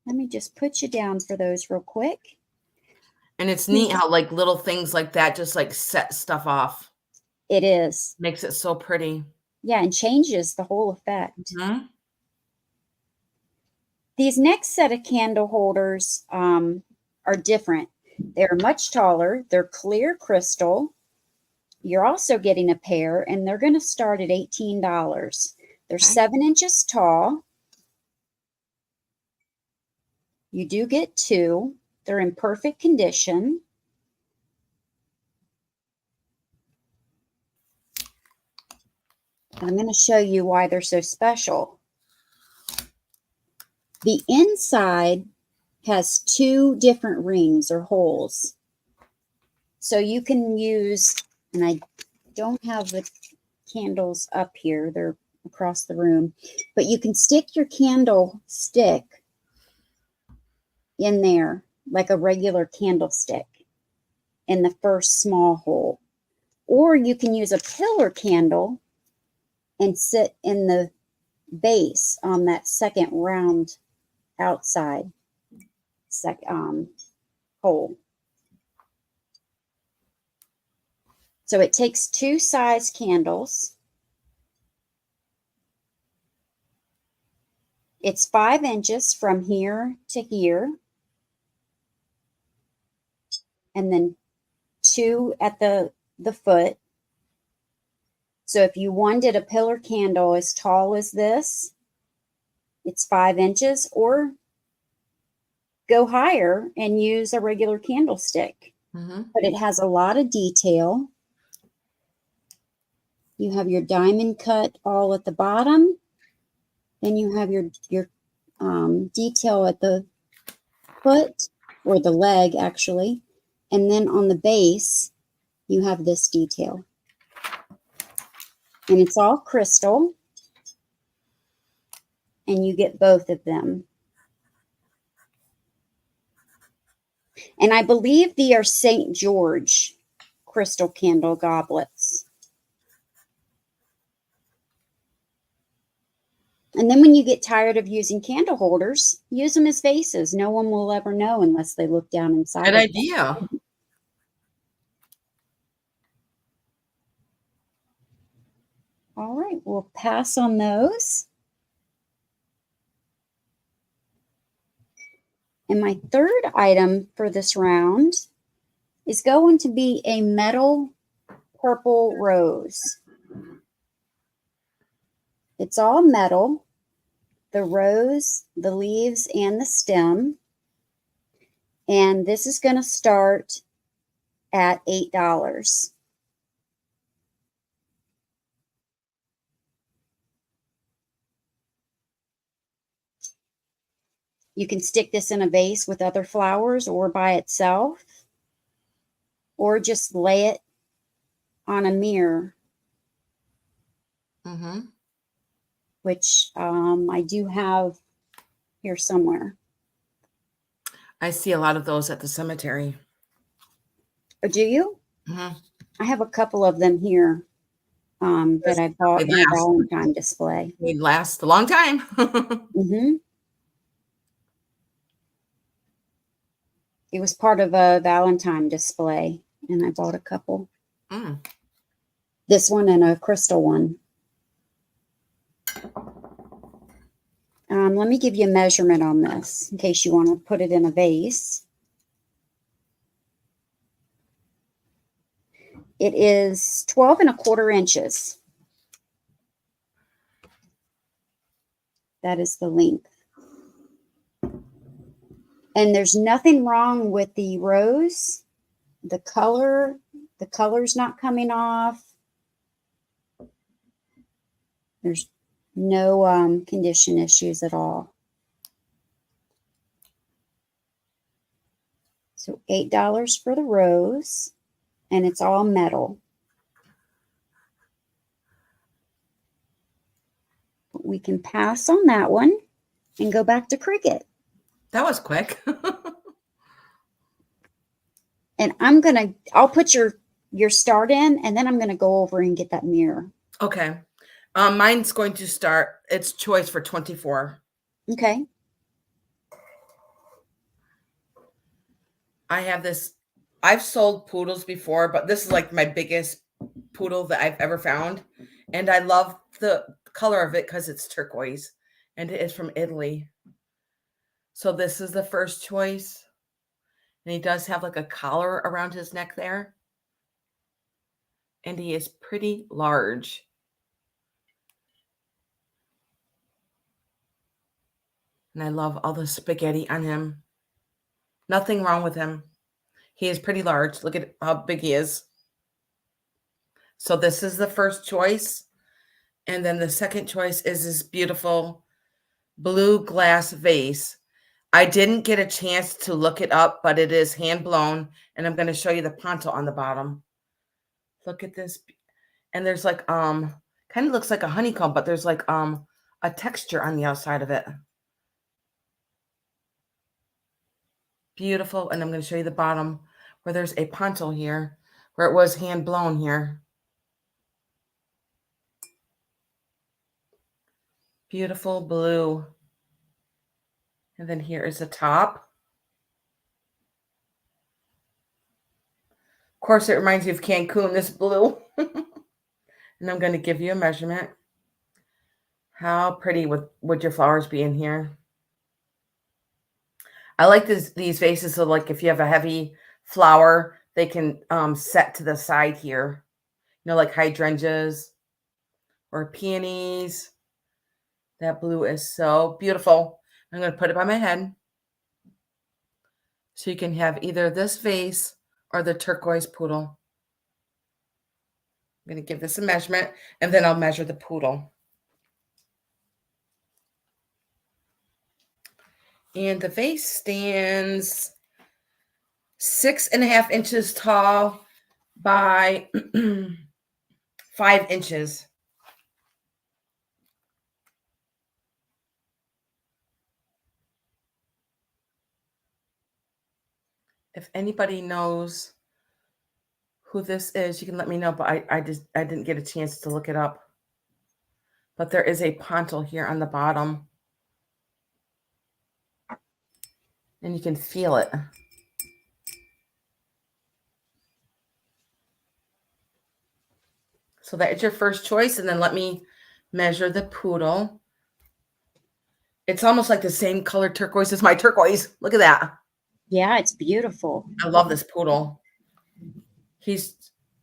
Speaker 2: Let me just put you down for those real quick.
Speaker 1: And it's neat how like little things like that just like set stuff off.
Speaker 2: It is.
Speaker 1: Makes it so pretty.
Speaker 2: Yeah, and changes the whole effect.
Speaker 1: Mm-hmm.
Speaker 2: These next set of candle holders are different. They're much taller. They're clear crystal. You're also getting a pair, and they're going to start at $18. They're 7 inches tall. You do get 2. They're in perfect condition. And I'm going to show you why they're so special. The inside has 2 different rings or holes. So you can use, and I don't have the candles up here, they're across the room, but you can stick your candle stick in there like a regular candlestick in the first small hole. Or you can use a pillar candle and sit in the base on that second round outside hole. So it takes 2 size candles. It's 5 inches from here to here. And then 2 at the foot. So if you wanted a pillar candle as tall as this, it's 5 inches, or go higher and use a regular candlestick. But it has a lot of detail. You have your diamond cut all at the bottom. Then you have your detail at the foot, or the leg actually. And then on the base, you have this detail. And it's all crystal. And you get both of them. And I believe they are St. George crystal candle goblets. And then when you get tired of using candle holders, use them as vases. No one will ever know unless they look down inside.
Speaker 1: Good idea.
Speaker 2: All right, we'll pass on those. And my third item for this round is going to be a metal purple rose. It's all metal, the rose, the leaves, and the stem. And this is going to start at $8. You can stick this in a vase with other flowers or by itself, or just lay it on a mirror, which I do have here somewhere.
Speaker 1: I see a lot of those at the cemetery.
Speaker 2: Oh, do you? I have a couple of them here that I bought in a Valentine display.
Speaker 1: They last a long time.
Speaker 2: It was part of a Valentine display, and I bought a couple. This one and a crystal one. Let me give you a measurement on this in case you want to put it in a vase. It is 12 1/4 inches. That is the length. And there's nothing wrong with the rose. The color's not coming off. There's no condition issues at all. So $8 for the rose, and it's all metal. We can pass on that one and go back to Cricut.
Speaker 1: That was quick.
Speaker 2: And I'll put your start in, and then I'm going to go over and get that mirror.
Speaker 1: Okay. Mine's going to start, it's choice for 24.
Speaker 2: Okay.
Speaker 1: I have this, I've sold poodles before, but this is like my biggest poodle that I've ever found. And I love the color of it because it's turquoise and it is from Italy. So this is the first choice. And he does have like a collar around his neck there. And he is pretty large. And I love all the spaghetti on him. Nothing wrong with him. He is pretty large. Look at how big he is. So this is the first choice. And then the second choice is this beautiful blue glass vase. I didn't get a chance to look it up, but it is hand blown. And I'm going to show you the ponto on the bottom. Look at this. And there's like, kind of looks like a honeycomb, but there's like a texture on the outside of it. Beautiful. And I'm going to show you the bottom where there's a poncho here, where it was hand blown here. Beautiful blue. And then here is the top. Of course, it reminds you of Cancun, this blue. And I'm going to give you a measurement. How pretty would your flowers be in here? I like these vases, so like if you have a heavy flower, they can set to the side here. You know, like hydrangeas or peonies. That blue is so beautiful. I'm going to put it by my head. So you can have either this vase or the turquoise poodle. I'm going to give this a measurement, and then I'll measure the poodle. And the vase stands 6.5 inches tall by 5 inches. If anybody knows who this is, you can let me know, but I didn't get a chance to look it up. But there is a poncho here on the bottom. And you can feel it. So that is your first choice. And then let me measure the poodle. It's almost like the same color turquoise as my turquoise. Look at that.
Speaker 2: Yeah, it's beautiful.
Speaker 1: I love this poodle.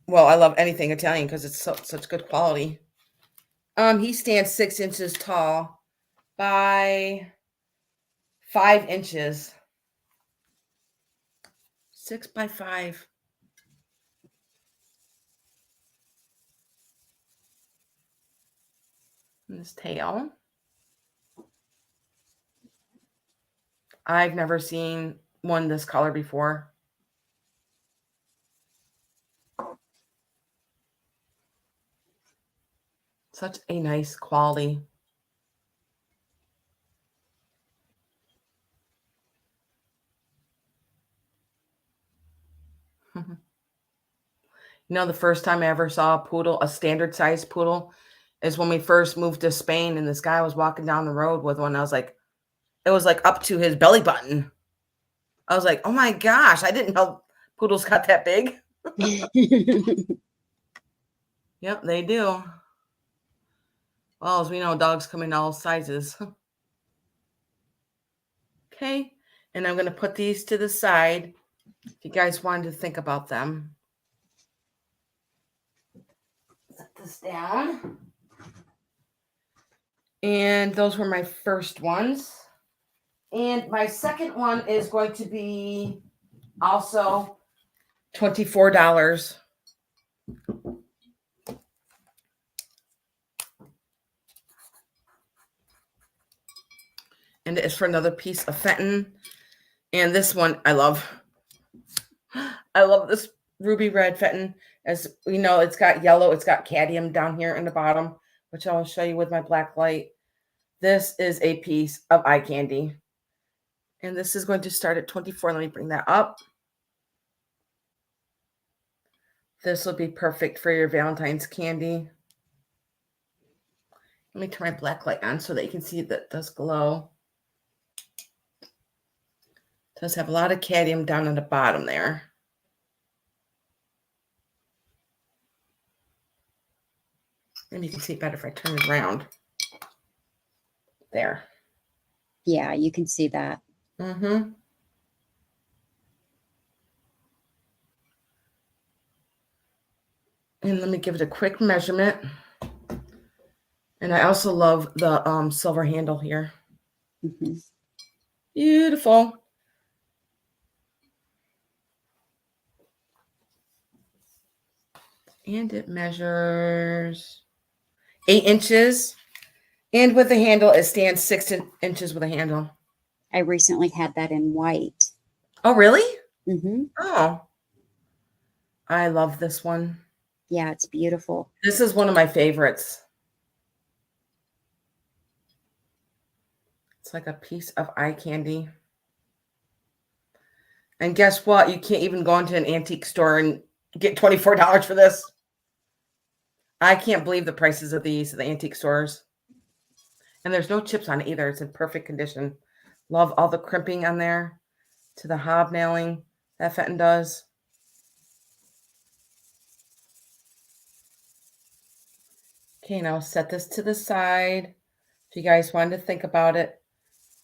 Speaker 1: Well, I love anything Italian because it's such good quality. He stands 6 inches tall by 5 inches. 6 by 5. And his tail. I've never seen one this color before. Such a nice quality. You know, the first time I ever saw a poodle, a standard size poodle, is when we first moved to Spain, and this guy was walking down the road with one. I was like, it was like up to his belly button. I was like, oh my gosh, I didn't know poodles got that big. Yep, they do. Well, as we know, dogs come in all sizes. Okay, and I'm going to put these to the side if you guys wanted to think about them. Set this down. And those were my first ones. And my second one is going to be also $24. And it's for another piece of FENTON. And this one I love. I love this ruby red FENTON. As you know, it's got yellow. It's got cadmium down here in the bottom, which I'll show you with my black light. This is a piece of eye candy. And this is going to start at 24. Let me bring that up. This will be perfect for your Valentine's candy. Let me turn my black light on so that you can see that it does glow. It does have a lot of cadmium down on the bottom there. Maybe you can see it better if I turn it around. There.
Speaker 2: Yeah, you can see that.
Speaker 1: Mm-hmm. And let me give it a quick measurement. And I also love the silver handle here.
Speaker 2: Mm-hmm.
Speaker 1: Beautiful. And it measures 8 inches. And with the handle, it stands 6 inches with a handle.
Speaker 2: I recently had that in white.
Speaker 1: Oh, really?
Speaker 2: Mm-hmm.
Speaker 1: Oh. I love this one.
Speaker 2: Yeah, it's beautiful.
Speaker 1: This is one of my favorites. It's like a piece of eye candy. And guess what? You can't even go into an antique store and get $24 for this. I can't believe the prices of these at the antique stores. And there's no chips on it either. It's in perfect condition. Love all the crimping on there to the hobnailing that Fenton does. Okay, now set this to the side if you guys wanted to think about it.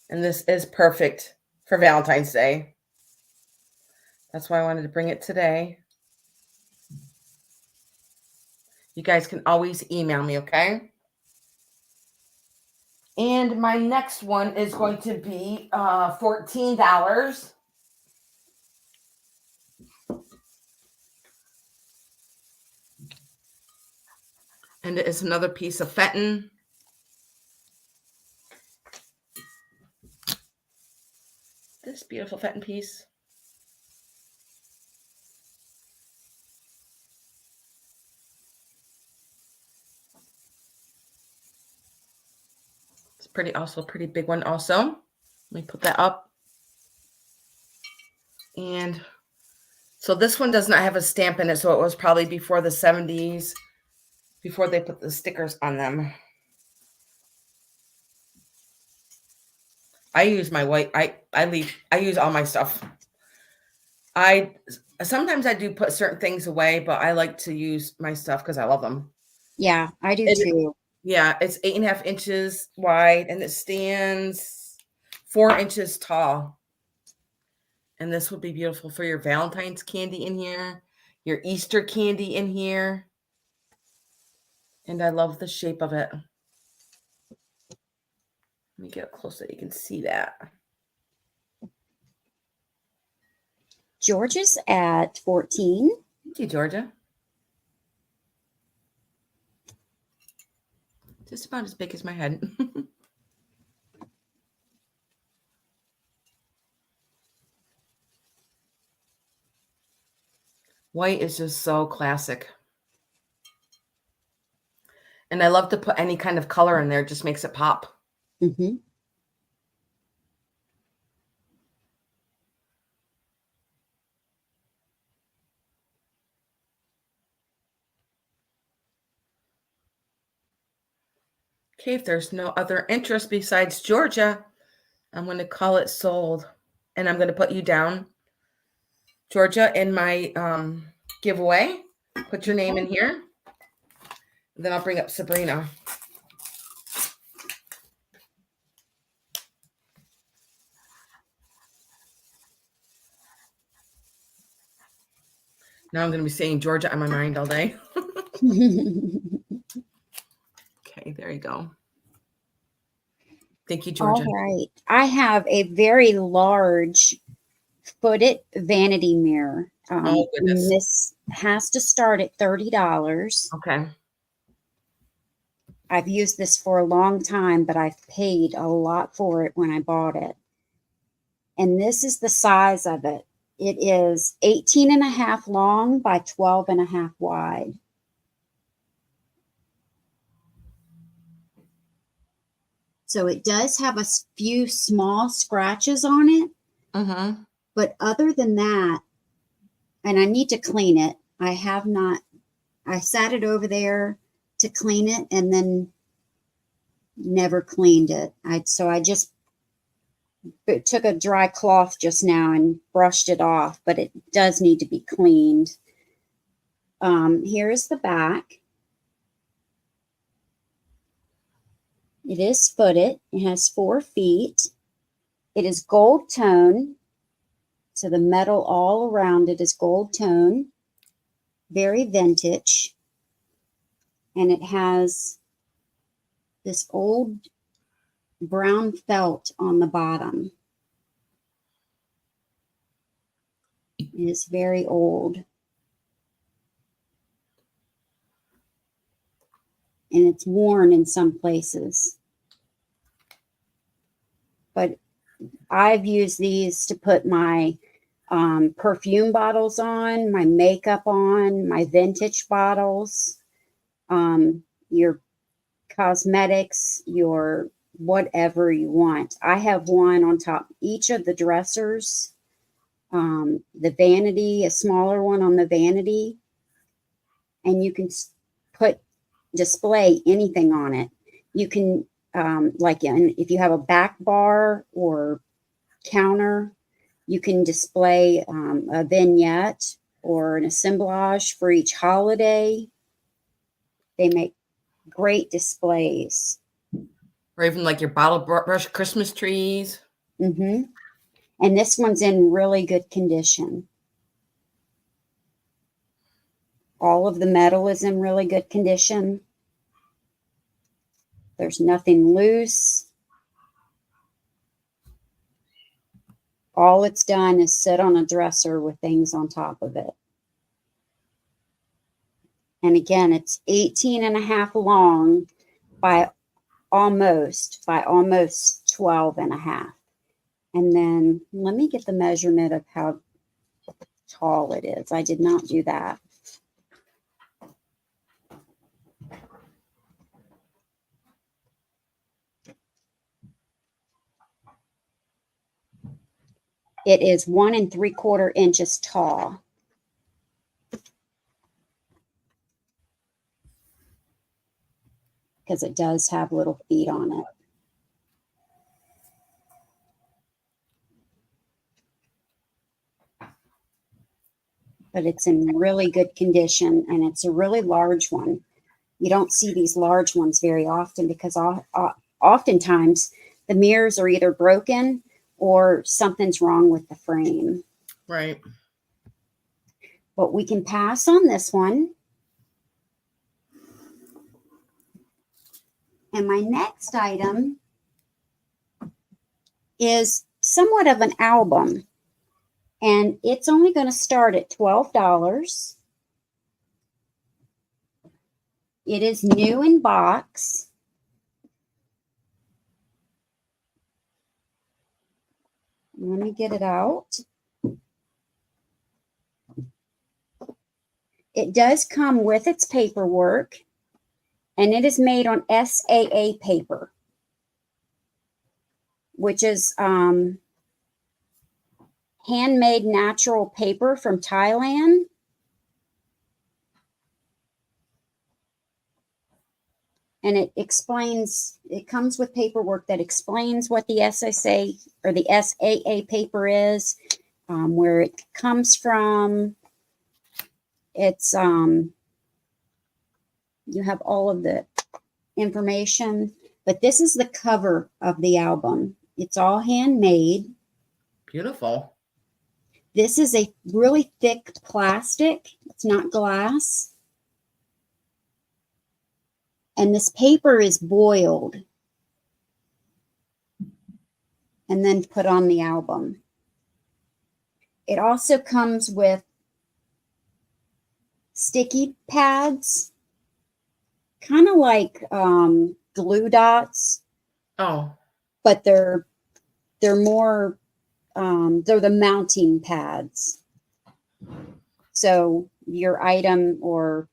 Speaker 1: And this is perfect for Valentine's Day. That's why I wanted to bring it today. You guys can always email me, okay? And my next one is going to be $14. And it is another piece of Fenton. This beautiful Fenton piece. It's pretty, also a pretty big one also. Let me put that up. And so this one does not have a stamp in it, so it was probably before the 70s, before they put the stickers on them. I use my white, I use all my stuff. Sometimes I do put certain things away, but I like to use my stuff because I love them.
Speaker 2: Yeah, I do too.
Speaker 1: Yeah, it's 8.5 inches wide and it stands 4 inches tall. And this would be beautiful for your Valentine's candy in here, your Easter candy in here. And I love the shape of it. Let me get up close so you can see that.
Speaker 2: Georgia's at 14.
Speaker 1: Thank you, Georgia. Just about as big as my head. White is just so classic. And I love to put any kind of color in there. It just makes it pop.
Speaker 2: Mm-hmm.
Speaker 1: Okay, if there's no other interest besides Georgia, I'm going to call it sold. And I'm going to put you down, Georgia, in my giveaway. Put your name in here. Then I'll bring up Sabrina. Now I'm going to be saying Georgia on my mind all day. Okay, there you go. Thank you, Georgia.
Speaker 2: All right. I have a very large footed vanity mirror.
Speaker 1: Oh, goodness.
Speaker 2: This has to start at $30.
Speaker 1: Okay.
Speaker 2: I've used this for a long time, but I've paid a lot for it when I bought it. And this is the size of it. It is 18.5 long by 12.5 wide. So it does have a few small scratches on it.
Speaker 1: Mm-hmm.
Speaker 2: But other than that, and I need to clean it. I have not, I sat it over there to clean it and then never cleaned it. So I just took a dry cloth just now and brushed it off, but it does need to be cleaned. Here is the back. It is footed. It has 4 feet. It is gold tone. So the metal all around it is gold tone. Very vintage. And it has this old brown felt on the bottom. It is very old. And it's worn in some places. But I've used these to put my perfume bottles on, my makeup on, my vintage bottles, your cosmetics, your whatever you want. I have one on top each of the dressers the vanity, a smaller one on the vanity, and you can display anything on it. You can, if you have a back bar or counter, you can display a vignette or an assemblage for each holiday. They make great displays.
Speaker 1: Or even like your bottle brush Christmas trees.
Speaker 2: Mm-hmm. And this one's in really good condition. All of the metal is in really good condition. There's nothing loose. All it's done is sit on a dresser with things on top of it. And again, it's 18.5 long by almost 12.5. And then let me get the measurement of how tall it is. I did not do that. It is 1 3/4 inches tall. Because it does have little feet on it. But it's in really good condition, and it's a really large one. You don't see these large ones very often because oftentimes the mirrors are either broken or something's wrong with the frame.
Speaker 1: Right.
Speaker 2: But we can pass on this one. And my next item is somewhat of an album. And it's only going to start at $12. It is new in box. Let me get it out. It does come with its paperwork, and it is made on SAA paper, which is handmade natural paper from Thailand. And it comes with paperwork that explains what the SSA or the SAA paper is, where it comes from. It's, you have all of the information, but this is the cover of the album. It's all handmade.
Speaker 1: Beautiful.
Speaker 2: This is a really thick plastic. It's not glass. And this paper is boiled and then put on the album. It also comes with sticky pads, kind of like glue dots.
Speaker 1: Oh.
Speaker 2: But they're more, they're the mounting pads. So your item or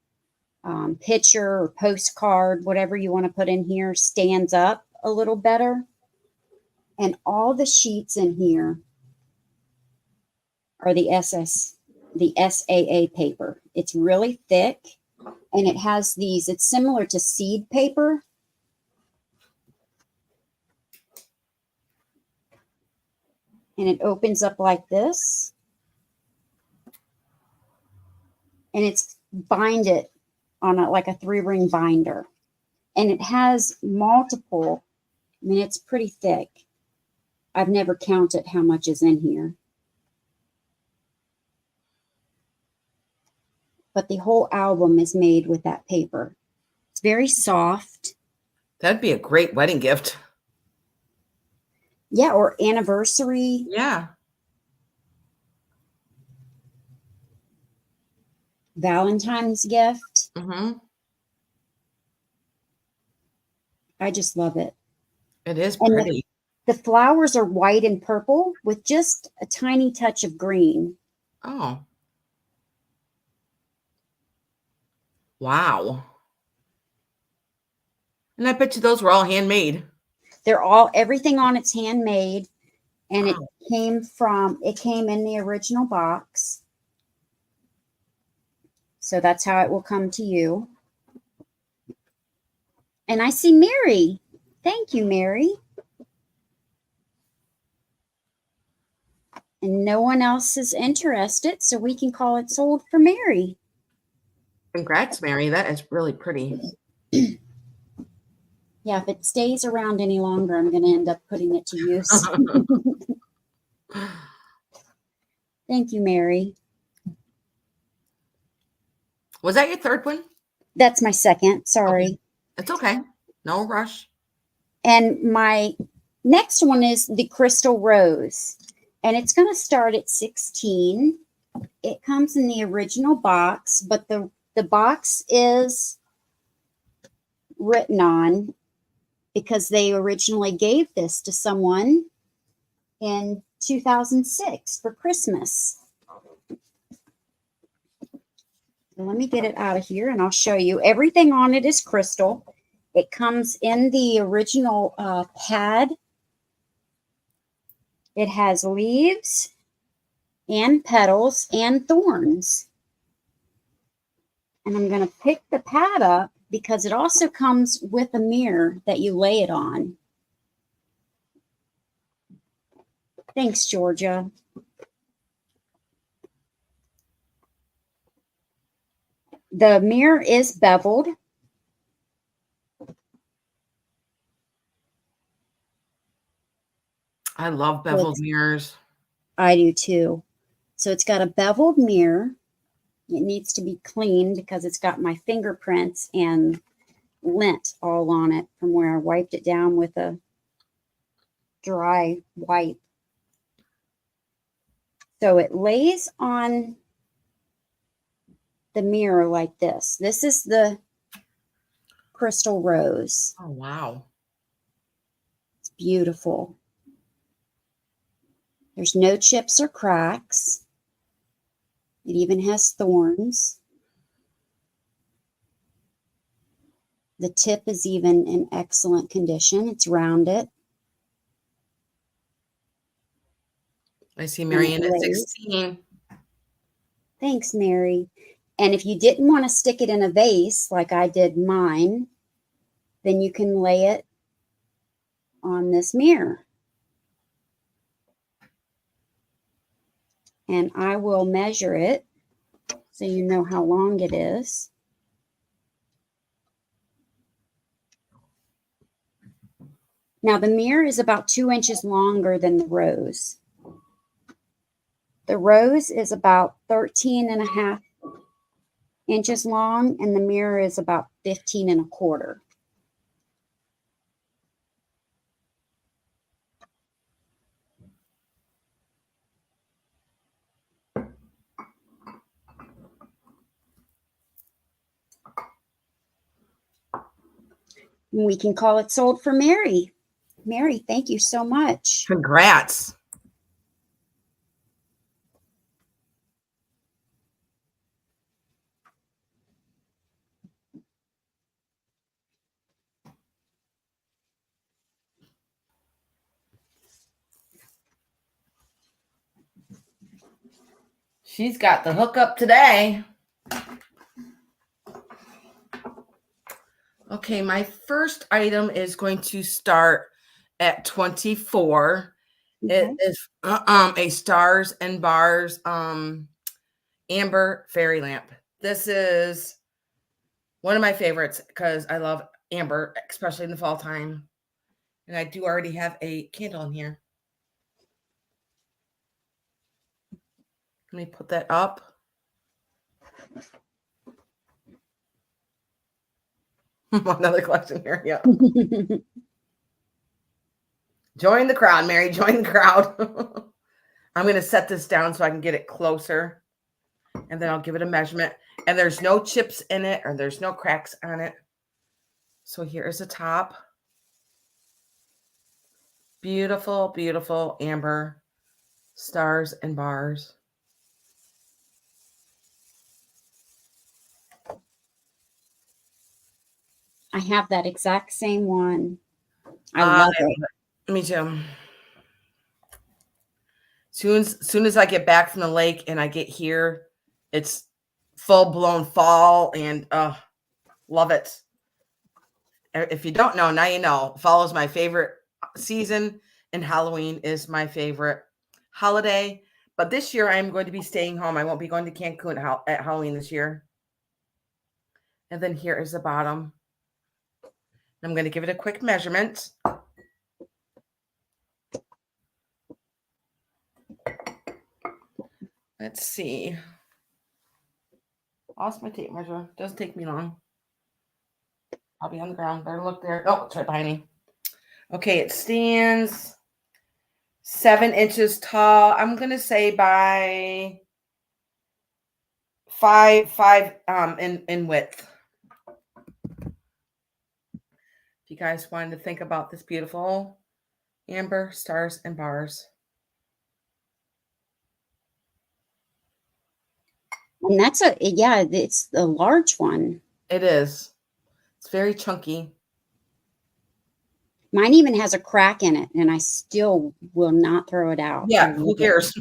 Speaker 2: picture or postcard, whatever you want to put in here, stands up a little better. And all the sheets in here are the SAA paper. It's really thick, and it has these, it's similar to seed paper. And it opens up like this. And it's binded on like a 3-ring binder. And it has multiple, I mean, it's pretty thick. I've never counted how much is in here. But the whole album is made with that paper. It's very soft.
Speaker 1: That'd be a great wedding gift.
Speaker 2: Yeah, or anniversary.
Speaker 1: Yeah.
Speaker 2: Valentine's gift.
Speaker 1: Mm-hmm.
Speaker 2: I just love it.
Speaker 1: It is
Speaker 2: And
Speaker 1: pretty.
Speaker 2: the flowers are white and purple with just a tiny touch of green.
Speaker 1: Oh. Wow. And I bet you those were all handmade.
Speaker 2: Everything on it's handmade. And it came in the original box. So that's how it will come to you. And I see Mary. Thank you, Mary. And no one else is interested, so we can call it sold for Mary.
Speaker 1: Congrats, Mary. That is really pretty.
Speaker 2: Yeah, if it stays around any longer, I'm going to end up putting it to use. Thank you, Mary.
Speaker 1: Was that your third one?
Speaker 2: That's my second. Sorry.
Speaker 1: Okay. It's okay. No rush.
Speaker 2: And my next one is the Crystal Rose. And it's going to start at 16. It comes in the original box, but the box is written on because they originally gave this to someone in 2006 for Christmas. Let me get it out of here and I'll show you. Everything on it is crystal. It comes in the original pad. It has leaves and petals and thorns. And I'm going to pick the pad up because it also comes with a mirror that you lay it on. Thanks, Georgia. The mirror is beveled.
Speaker 1: I love beveled mirrors.
Speaker 2: I do too. So it's got a beveled mirror. It needs to be cleaned because it's got my fingerprints and lint all on it from where I wiped it down with a dry wipe. So it lays on the mirror like this. This is the Crystal Rose.
Speaker 1: Oh, wow.
Speaker 2: It's beautiful. There's no chips or cracks. It even has thorns. The tip is even in excellent condition. It's rounded.
Speaker 1: I see Marianne at 16.
Speaker 2: Thanks, Mary. And if you didn't want to stick it in a vase like I did mine, then you can lay it on this mirror. And I will measure it so you know how long it is. Now the mirror is about 2 inches longer than the rose. The rose is about 13.5 inches long and the mirror is about 15.25. We can call it sold for Mary. Mary, thank you so much.
Speaker 1: Congrats. She's got the hookup today. Okay, my first item is going to start at 24. Okay. It is a Stars and Bars amber fairy lamp. This is one of my favorites because I love amber, especially in the fall time. And I do already have a candle in here. Let me put that up. Another question here. Yeah. Join the crowd, Mary. Join the crowd. I'm going to set this down so I can get it closer. And then I'll give it a measurement. And there's no chips in it or there's no cracks on it. So here is the top. Beautiful, beautiful amber stars and bars.
Speaker 2: I have that exact same one. I love it.
Speaker 1: Me too. Soon as I get back from the lake and I get here, it's full blown fall and love it. If you don't know, now you know. Fall is my favorite season and Halloween is my favorite holiday. But this year I'm going to be staying home. I won't be going to Cancun at Halloween this year. And then here is the bottom. I'm going to give it a quick measurement. Let's see. Lost my tape measure. Doesn't take me long. I'll be on the ground. Better look there. Oh, it's right behind me. Okay, it stands 7 inches tall. I'm gonna say by 5 in width. If you guys wanted to think about this beautiful amber stars and bars.
Speaker 2: And that's it's the large one.
Speaker 1: It is. It's very chunky.
Speaker 2: Mine even has a crack in it, and I still will not throw it out.
Speaker 1: Yeah, who cares?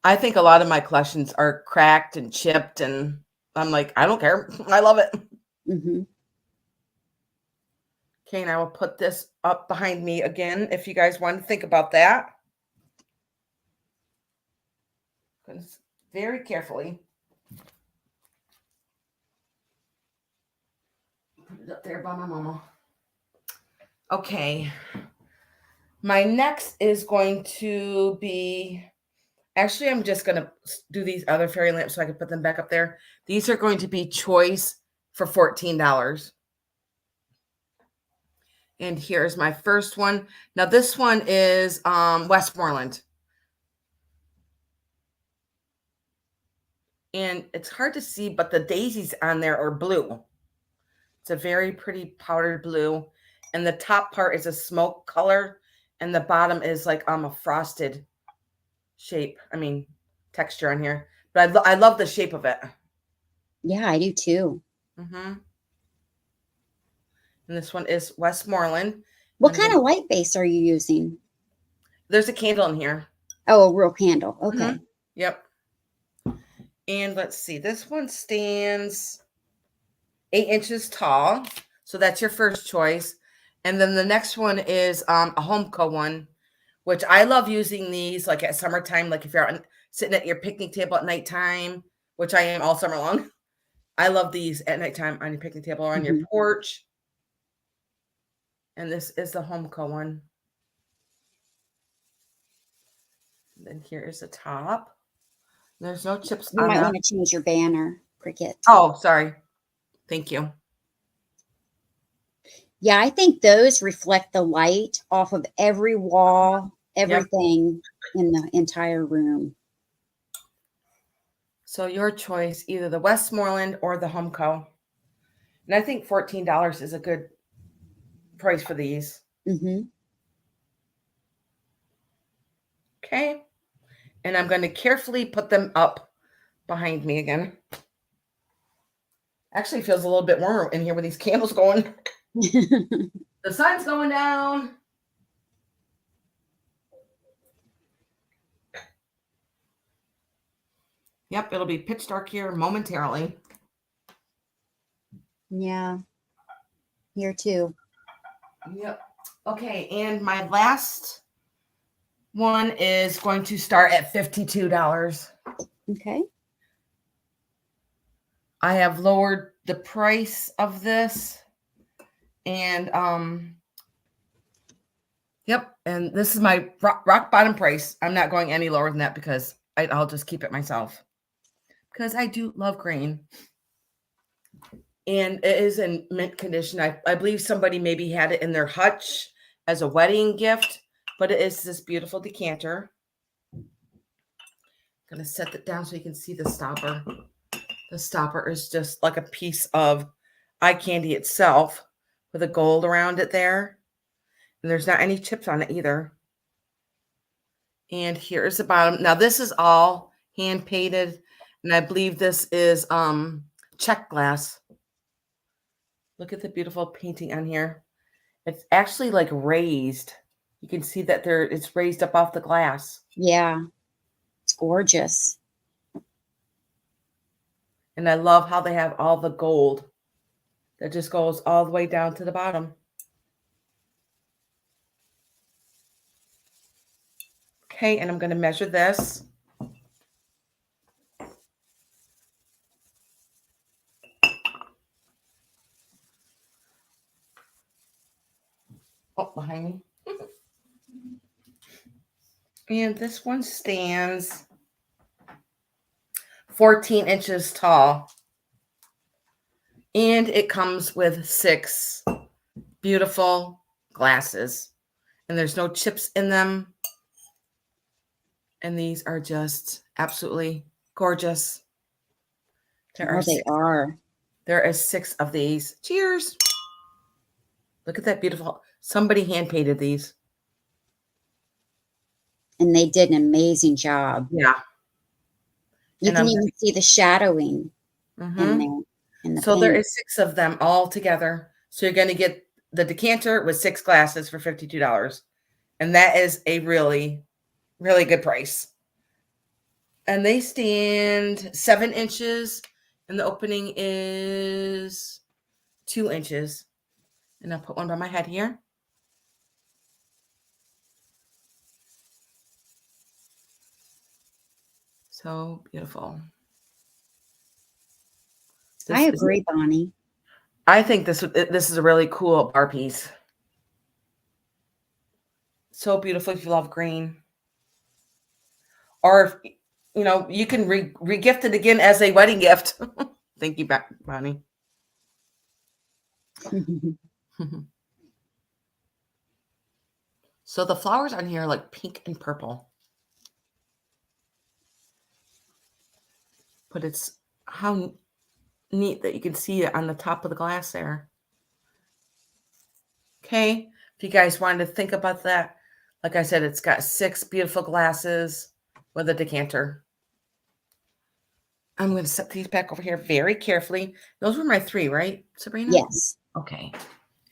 Speaker 1: I think a lot of my collections are cracked and chipped, and I'm like, I don't care. I love it.
Speaker 2: Mm-hmm.
Speaker 1: Okay, and I will put this up behind me again if you guys want to think about that. Very carefully. Put it up there by my mama. Okay. My next is going to be, actually, I'm just going to do these other fairy lamps so I can put them back up there. These are going to be choice for $14. And here's my first one. Now this one is Westmoreland. And it's hard to see, but the daisies on there are blue. It's a very pretty powdered blue. And the top part is a smoke color. And the bottom is like a frosted shape. I mean, texture on here. But I love the shape of it.
Speaker 2: Yeah, I do too.
Speaker 1: Mm-hmm. And this one is Westmoreland.
Speaker 2: What kind of light base are you using?
Speaker 1: There's a candle in here.
Speaker 2: Oh, a real candle. Okay.
Speaker 1: Mm-hmm. Yep. And let's see. This one stands 8 inches tall. So that's your first choice. And then the next one is a Homeco one, which I love using these like at summertime. Like if you're out sitting at your picnic table at nighttime, which I am all summer long. I love these at nighttime on your picnic table or on your porch. And this is the Homeco one. And then here is the top. There's no chips
Speaker 2: You
Speaker 1: on
Speaker 2: might
Speaker 1: that.
Speaker 2: want to change your banner, Cricket.
Speaker 1: Oh, sorry. Thank you.
Speaker 2: Yeah, I think those reflect the light off of every wall, everything in the entire room.
Speaker 1: So your choice, either the Westmoreland or the Homeco. And I think $14 is a good price for these.
Speaker 2: Mm-hmm.
Speaker 1: Okay. And I'm going to carefully put them up behind me again. Actually feels a little bit warmer in here with these candles going. The sun's going down. Yep, it'll be pitch dark here momentarily.
Speaker 2: Yeah. Here too.
Speaker 1: Yep. Okay, and my last one is going to start at $52.
Speaker 2: Okay.
Speaker 1: I have lowered the price of this. And yep, and this is my rock bottom price. I'm not going any lower than that because I'll just keep it myself. Because I do love green. And it is in mint condition. I believe somebody maybe had it in their hutch as a wedding gift, but it is this beautiful decanter. I'm going to set it down so you can see the stopper. The stopper is just like a piece of eye candy itself with a gold around it there. And there's not any chips on it either. And here's the bottom. Now this is all hand painted. And I believe this is check glass. Look at the beautiful painting on here. It's actually like raised. You can see that it's raised up off the glass.
Speaker 2: Yeah. It's gorgeous.
Speaker 1: And I love how they have all the gold that just goes all the way down to the bottom. Okay, and I'm going to measure this. Oh, behind me. And this one stands 14 inches tall. And it comes with 6 beautiful glasses. And there's no chips in them. And these are just absolutely gorgeous.
Speaker 2: They are.
Speaker 1: There are 6 of these. Cheers. Look at that beautiful. Somebody hand painted these.
Speaker 2: And they did an amazing job.
Speaker 1: Yeah.
Speaker 2: You can even see the shadowing in there.
Speaker 1: So there is 6 of them all together. So you're going to get the decanter with 6 glasses for $52. And that is a really, really good price. And they stand 7 inches. And the opening is 2 inches. And I'll put one by my head here. So beautiful.
Speaker 2: I agree, Bonnie.
Speaker 1: I think this is a really cool bar piece. So beautiful if you love green. Or, you know, you can re-gift it again as a wedding gift. Thank you, Bonnie. So the flowers on here are like pink and purple. But it's how neat that you can see it on the top of the glass there. Okay, if you guys wanted to think about that, like I said, it's got 6 beautiful glasses with a decanter. I'm going to set these back over here very carefully. Those were my 3, right, Sabrina?
Speaker 2: Yes.
Speaker 1: Okay.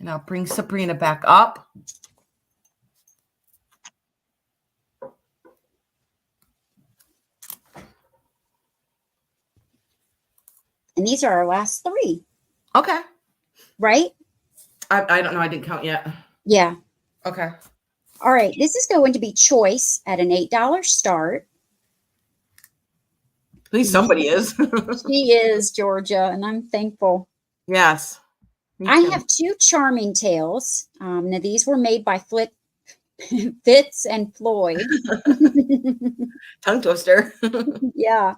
Speaker 1: And I'll bring Sabrina back up.
Speaker 2: And these are our last 3.
Speaker 1: Okay.
Speaker 2: Right?
Speaker 1: I don't know. I didn't count yet.
Speaker 2: Yeah.
Speaker 1: Okay.
Speaker 2: All right. This is going to be choice at an $8 start.
Speaker 1: At least somebody is.
Speaker 2: She is, Georgia, and I'm thankful.
Speaker 1: Yes.
Speaker 2: I have 2 charming tails. Now, these were made by Fitz and Floyd.
Speaker 1: Tongue twister.
Speaker 2: Yeah.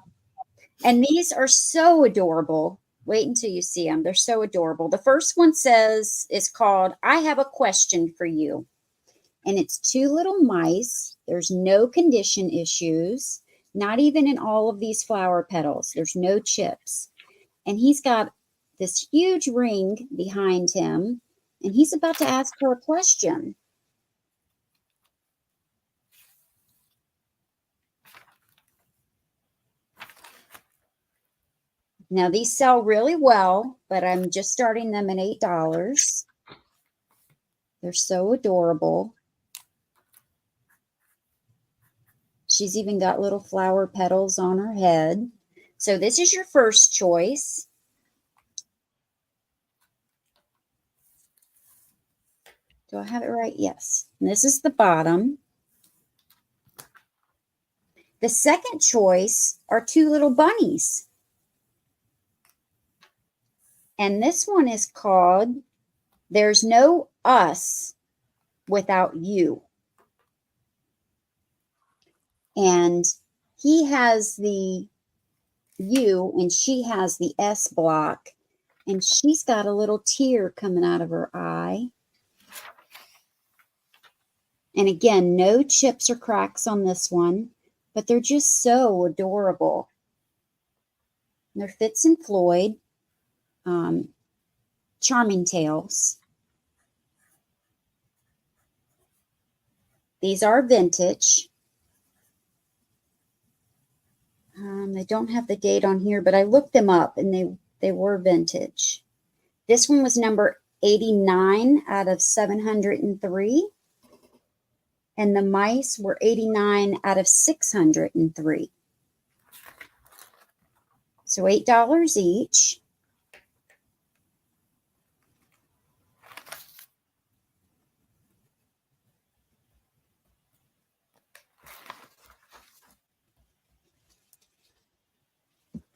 Speaker 2: And these are so adorable. Wait until you see them. They're so adorable. The first one is called, I Have a Question for You. And it's 2 little mice. There's no condition issues, not even in all of these flower petals. There's no chips. And he's got this huge ring behind him, and he's about to ask her a question. Now, these sell really well, but I'm just starting them at $8. They're so adorable. She's even got little flower petals on her head. So this is your first choice. Do I have it right? Yes. And this is the bottom. The second choice are 2 little bunnies. And this one is called, There's No Us Without You. And he has the U and she has the S block. And she's got a little tear coming out of her eye. And again, no chips or cracks on this one, but they're just so adorable. And they're Fitz and Floyd, charming tails. These are vintage. They don't have the date on here, but I looked them up and they were vintage. This one was number 89 out of 703. and the mice were 89 out of 603. So $8 each.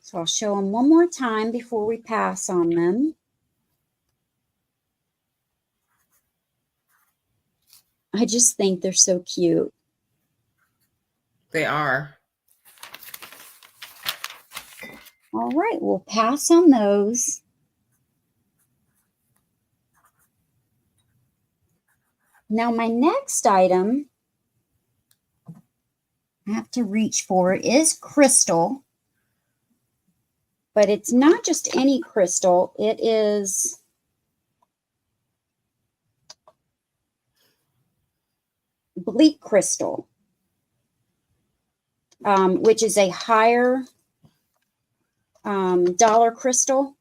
Speaker 2: So I'll show them one more time before we pass on them. I just think they're so cute.
Speaker 1: They are.
Speaker 2: All right, we'll pass on those. Now my next item, I have to reach for, is crystal. But it's not just any crystal. It is bleak crystal, which is a higher dollar crystal.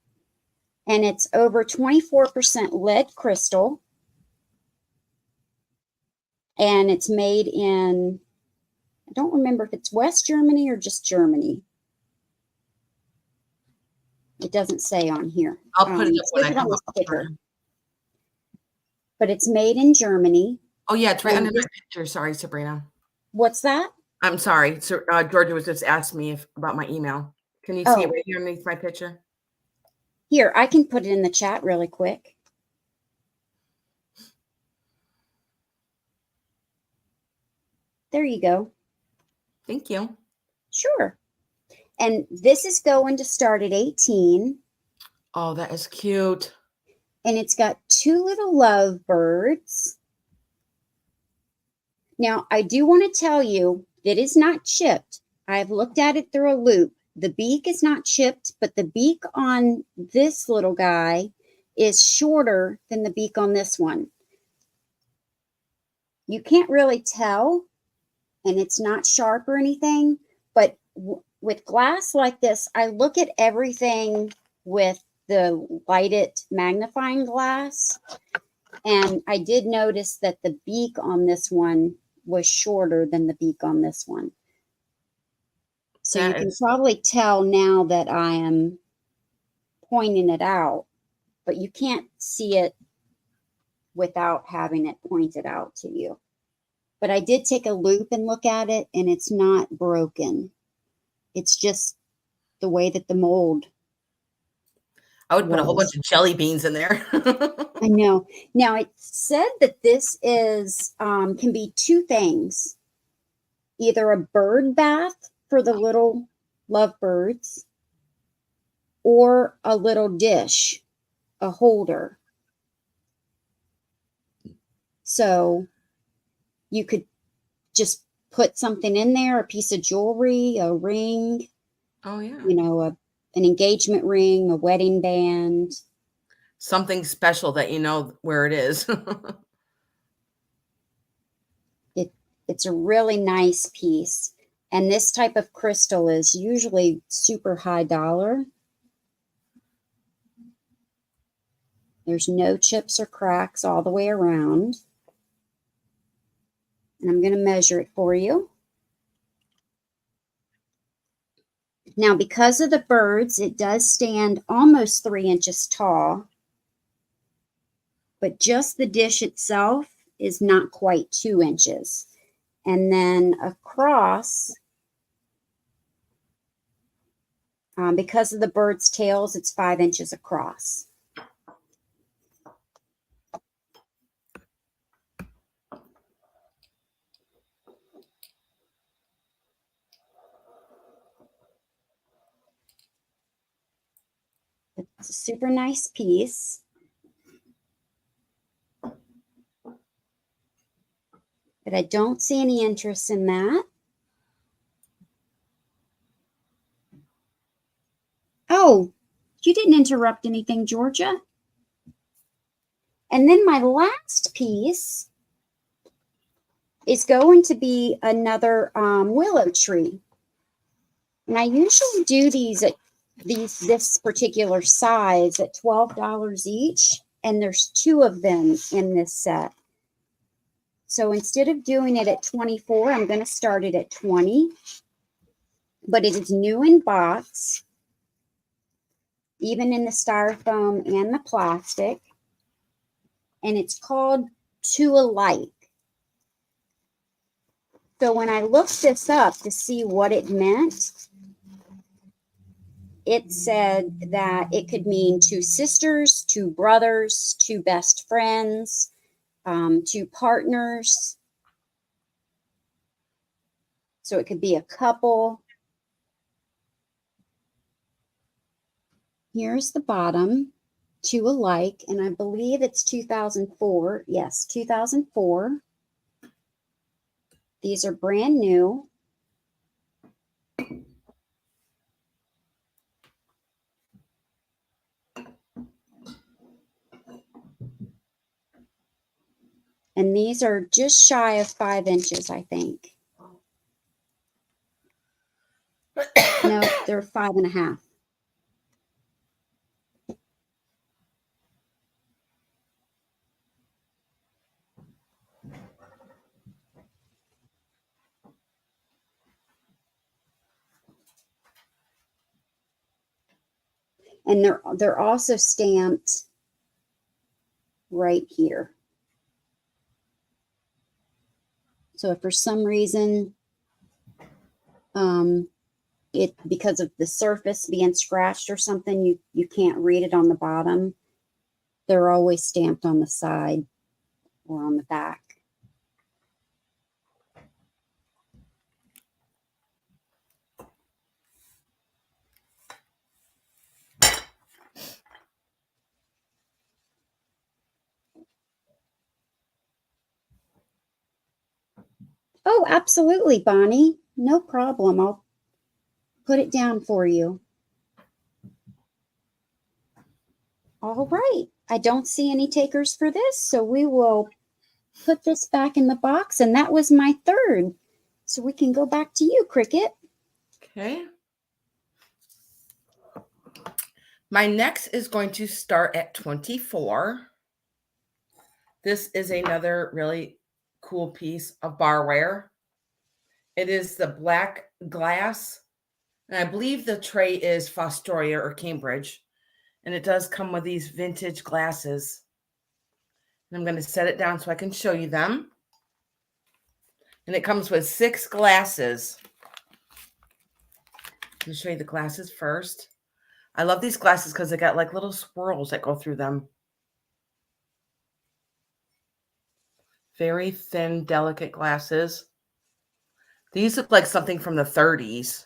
Speaker 2: And it's over 24% lead crystal. And it's made in, I don't remember if it's West Germany or just Germany. It doesn't say on here.
Speaker 1: I'll put it up when I
Speaker 2: on
Speaker 1: come
Speaker 2: the
Speaker 1: up.
Speaker 2: sticker. But it's made in Germany.
Speaker 1: Oh, yeah, it's right under my picture. Sorry, Sabrina.
Speaker 2: What's that?
Speaker 1: I'm sorry. So, Georgia was just asking me about my email. Can you see it right here underneath my picture?
Speaker 2: Here, I can put it in the chat really quick. There you go.
Speaker 1: Thank you.
Speaker 2: Sure. And this is going to start at 18.
Speaker 1: Oh, that is cute.
Speaker 2: And it's got 2 little lovebirds. Now, I do want to tell you that it's not chipped. I've looked at it through a loop. The beak is not chipped, but the beak on this little guy is shorter than the beak on this one. You can't really tell, and it's not sharp or anything, but with glass like this, I look at everything with the lighted magnifying glass, and I did notice that the beak on this one was shorter than the beak on this one. So you can probably tell now that I am pointing it out, but you can't see it without having it pointed out to you. But I did take a loop and look at it, and it's not broken. It's just the way that the mold.
Speaker 1: I would put a whole bunch of jelly beans in there.
Speaker 2: I know. Now, it said that this is can be 2 things. Either a bird bath for the little lovebirds or a little dish, a holder. So you could just put something in there, a piece of jewelry, a ring.
Speaker 1: Oh, yeah.
Speaker 2: You know, an engagement ring, a wedding band.
Speaker 1: Something special that you know where it is.
Speaker 2: It's a really nice piece. And this type of crystal is usually super high dollar. There's no chips or cracks all the way around. And I'm going to measure it for you. Now, because of the birds, it does stand almost 3 inches tall. But just the dish itself is not quite 2 inches. And then across, because of the bird's tails, it's 5 inches across. It's a super nice piece. But I don't see any interest in that. Oh, you didn't interrupt anything, Georgia. And then my last piece is going to be another willow tree. And I usually do these at this particular size at $12 each. And there's 2 of them in this set. So instead of doing it at 24, I'm going to start it at 20. But it is new in box, even in the styrofoam and the plastic. And it's called To Alike. So when I looked this up to see what it meant, it said that it could mean two sisters, two brothers, two best friends, two partners. So it could be a couple. Here's the bottom, To Alike, and I believe it's 2004. Yes, 2004. These are brand new. And these are just shy of 5 inches, I think. No, they're 5.5. And they're also stamped right here. So if for some reason, because of the surface being scratched or something, you can't read it on the bottom, they're always stamped on the side or on the back. Oh, absolutely, Bonnie. No problem. I'll put it down for you. All right. I don't see any takers for this, so we will put this back in the box. And that was my third. So we can go back to you, Cricket.
Speaker 1: Okay. My next is going to start at 24. This is another really cool piece of barware. It is the black glass, and I believe the tray is Fostoria or Cambridge, and it does come with these vintage glasses. And I'm going to set it down so I can show you them. And it comes with 6 glasses. I'm going to show you the glasses first. I love these glasses because they got like little swirls that go through them. Very thin, delicate glasses. These look like something from the 30s.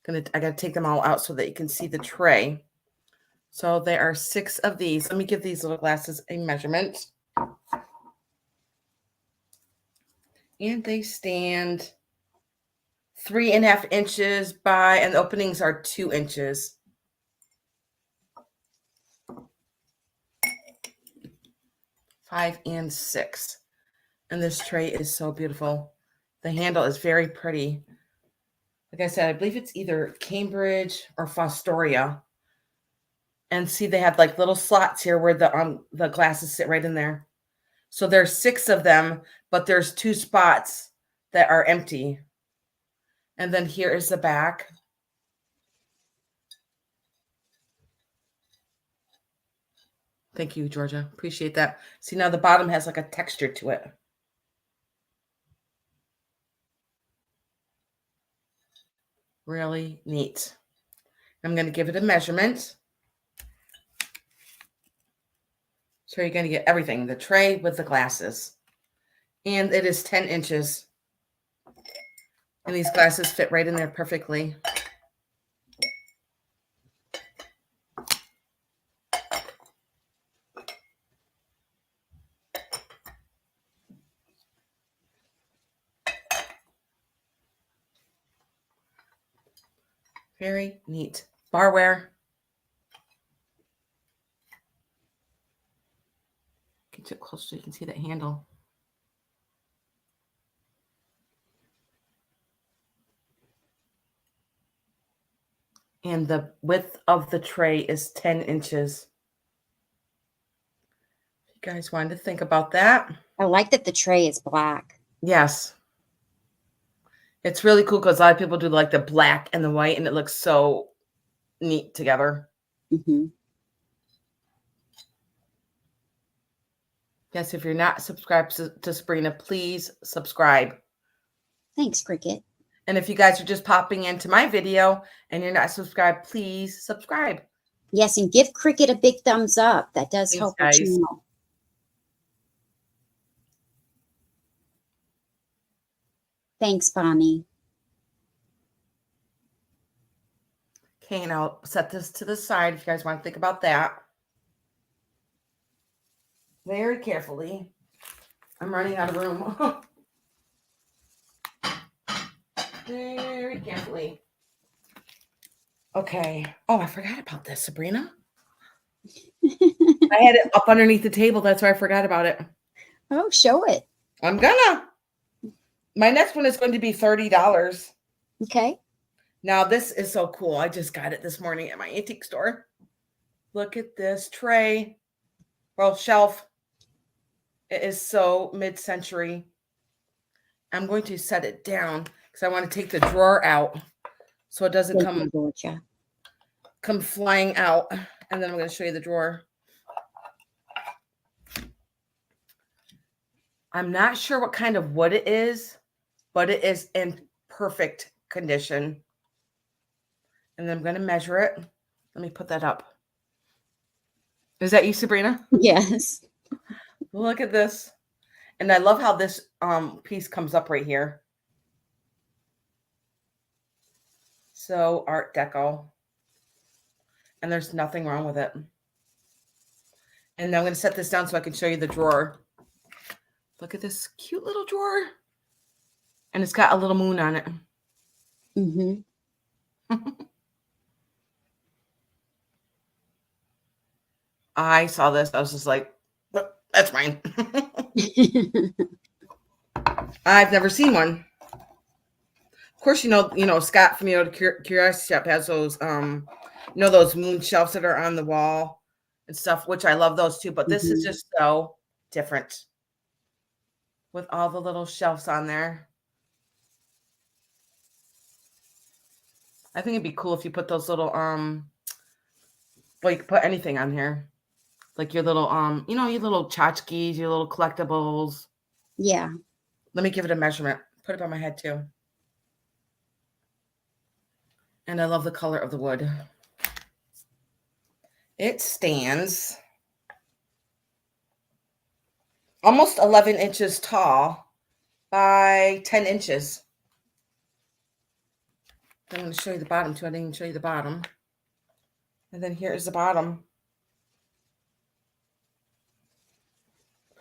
Speaker 1: I got to take them all out so that you can see the tray. So there are 6 of these. Let me give these little glasses a measurement. And they stand 3.5 inches by, and the openings are 2 inches. Five and 6. And this tray is so beautiful. The handle is very pretty. Like I said, I believe it's either Cambridge or Fostoria. And see, they have like little slots here where the glasses sit right in there. So there's 6 of them, but there's 2 spots that are empty. And then here is the back. Thank you, Georgia. Appreciate that. See, now the bottom has like a texture to it. Really neat. I'm going to give it a measurement. So you're going to get everything, the tray with the glasses. And it is 10 inches. And these glasses fit right in there perfectly. Very neat. Barware. Get it close so you can see that handle. And the width of the tray is 10 inches. You guys wanted to think about that.
Speaker 2: I like that the tray is black.
Speaker 1: Yes. It's really cool because a lot of people do like the black and the white, and it looks so neat together.
Speaker 2: Mm-hmm.
Speaker 1: Yes, if you're not subscribed to Sabrina, please subscribe.
Speaker 2: Thanks, Cricket.
Speaker 1: And if you guys are just popping into my video and you're not subscribed, please subscribe.
Speaker 2: Yes, and give Cricket a big thumbs up. That does
Speaker 1: Thanks,
Speaker 2: help our
Speaker 1: guys.
Speaker 2: channel. Thanks, Bonnie.
Speaker 1: Okay, and I'll set this to the side if you guys want to think about that. Very carefully. I'm running out of room. Very carefully. Okay. Oh, I forgot about this, Sabrina. I had it up underneath the table. That's why I forgot about it.
Speaker 2: Oh, show it.
Speaker 1: I'm gonna. My next one is going to be $30.
Speaker 2: Okay.
Speaker 1: Now, this is so cool. I just got it this morning at my antique store. Look at this tray. Well, shelf. It is so mid-century. I'm going to set it down because I want to take the drawer out so it doesn't come flying out. And then I'm going to show you the drawer. I'm not sure what kind of wood it is, but it is in perfect condition. And then I'm going to measure it. Let me put that up. Is that you, Sabrina?
Speaker 2: Yes.
Speaker 1: Look at this. And I love how this piece comes up right here. So Art Deco. And there's nothing wrong with it. And I'm going to set this down so I can show you the drawer. Look at this cute little drawer. And it's got a little moon on it.
Speaker 2: Mm-hmm.
Speaker 1: I saw this. I was just like, that's mine. I've never seen one. Of course, you know, Scott from Curiosity Shop has those, those moon shelves that are on the wall and stuff, which I love those too. But this is just so different with all the little shelves on there. I think it'd be cool if you put those little, well, you could put anything on here. Like your little, your little tchotchkes, your little collectibles.
Speaker 2: Yeah.
Speaker 1: Let me give it a measurement. Put it on my head too. And I love the color of the wood. It stands almost 11 inches tall by 10 inches. I'm going to show you the bottom too. I didn't even show you the bottom. And then here's the bottom.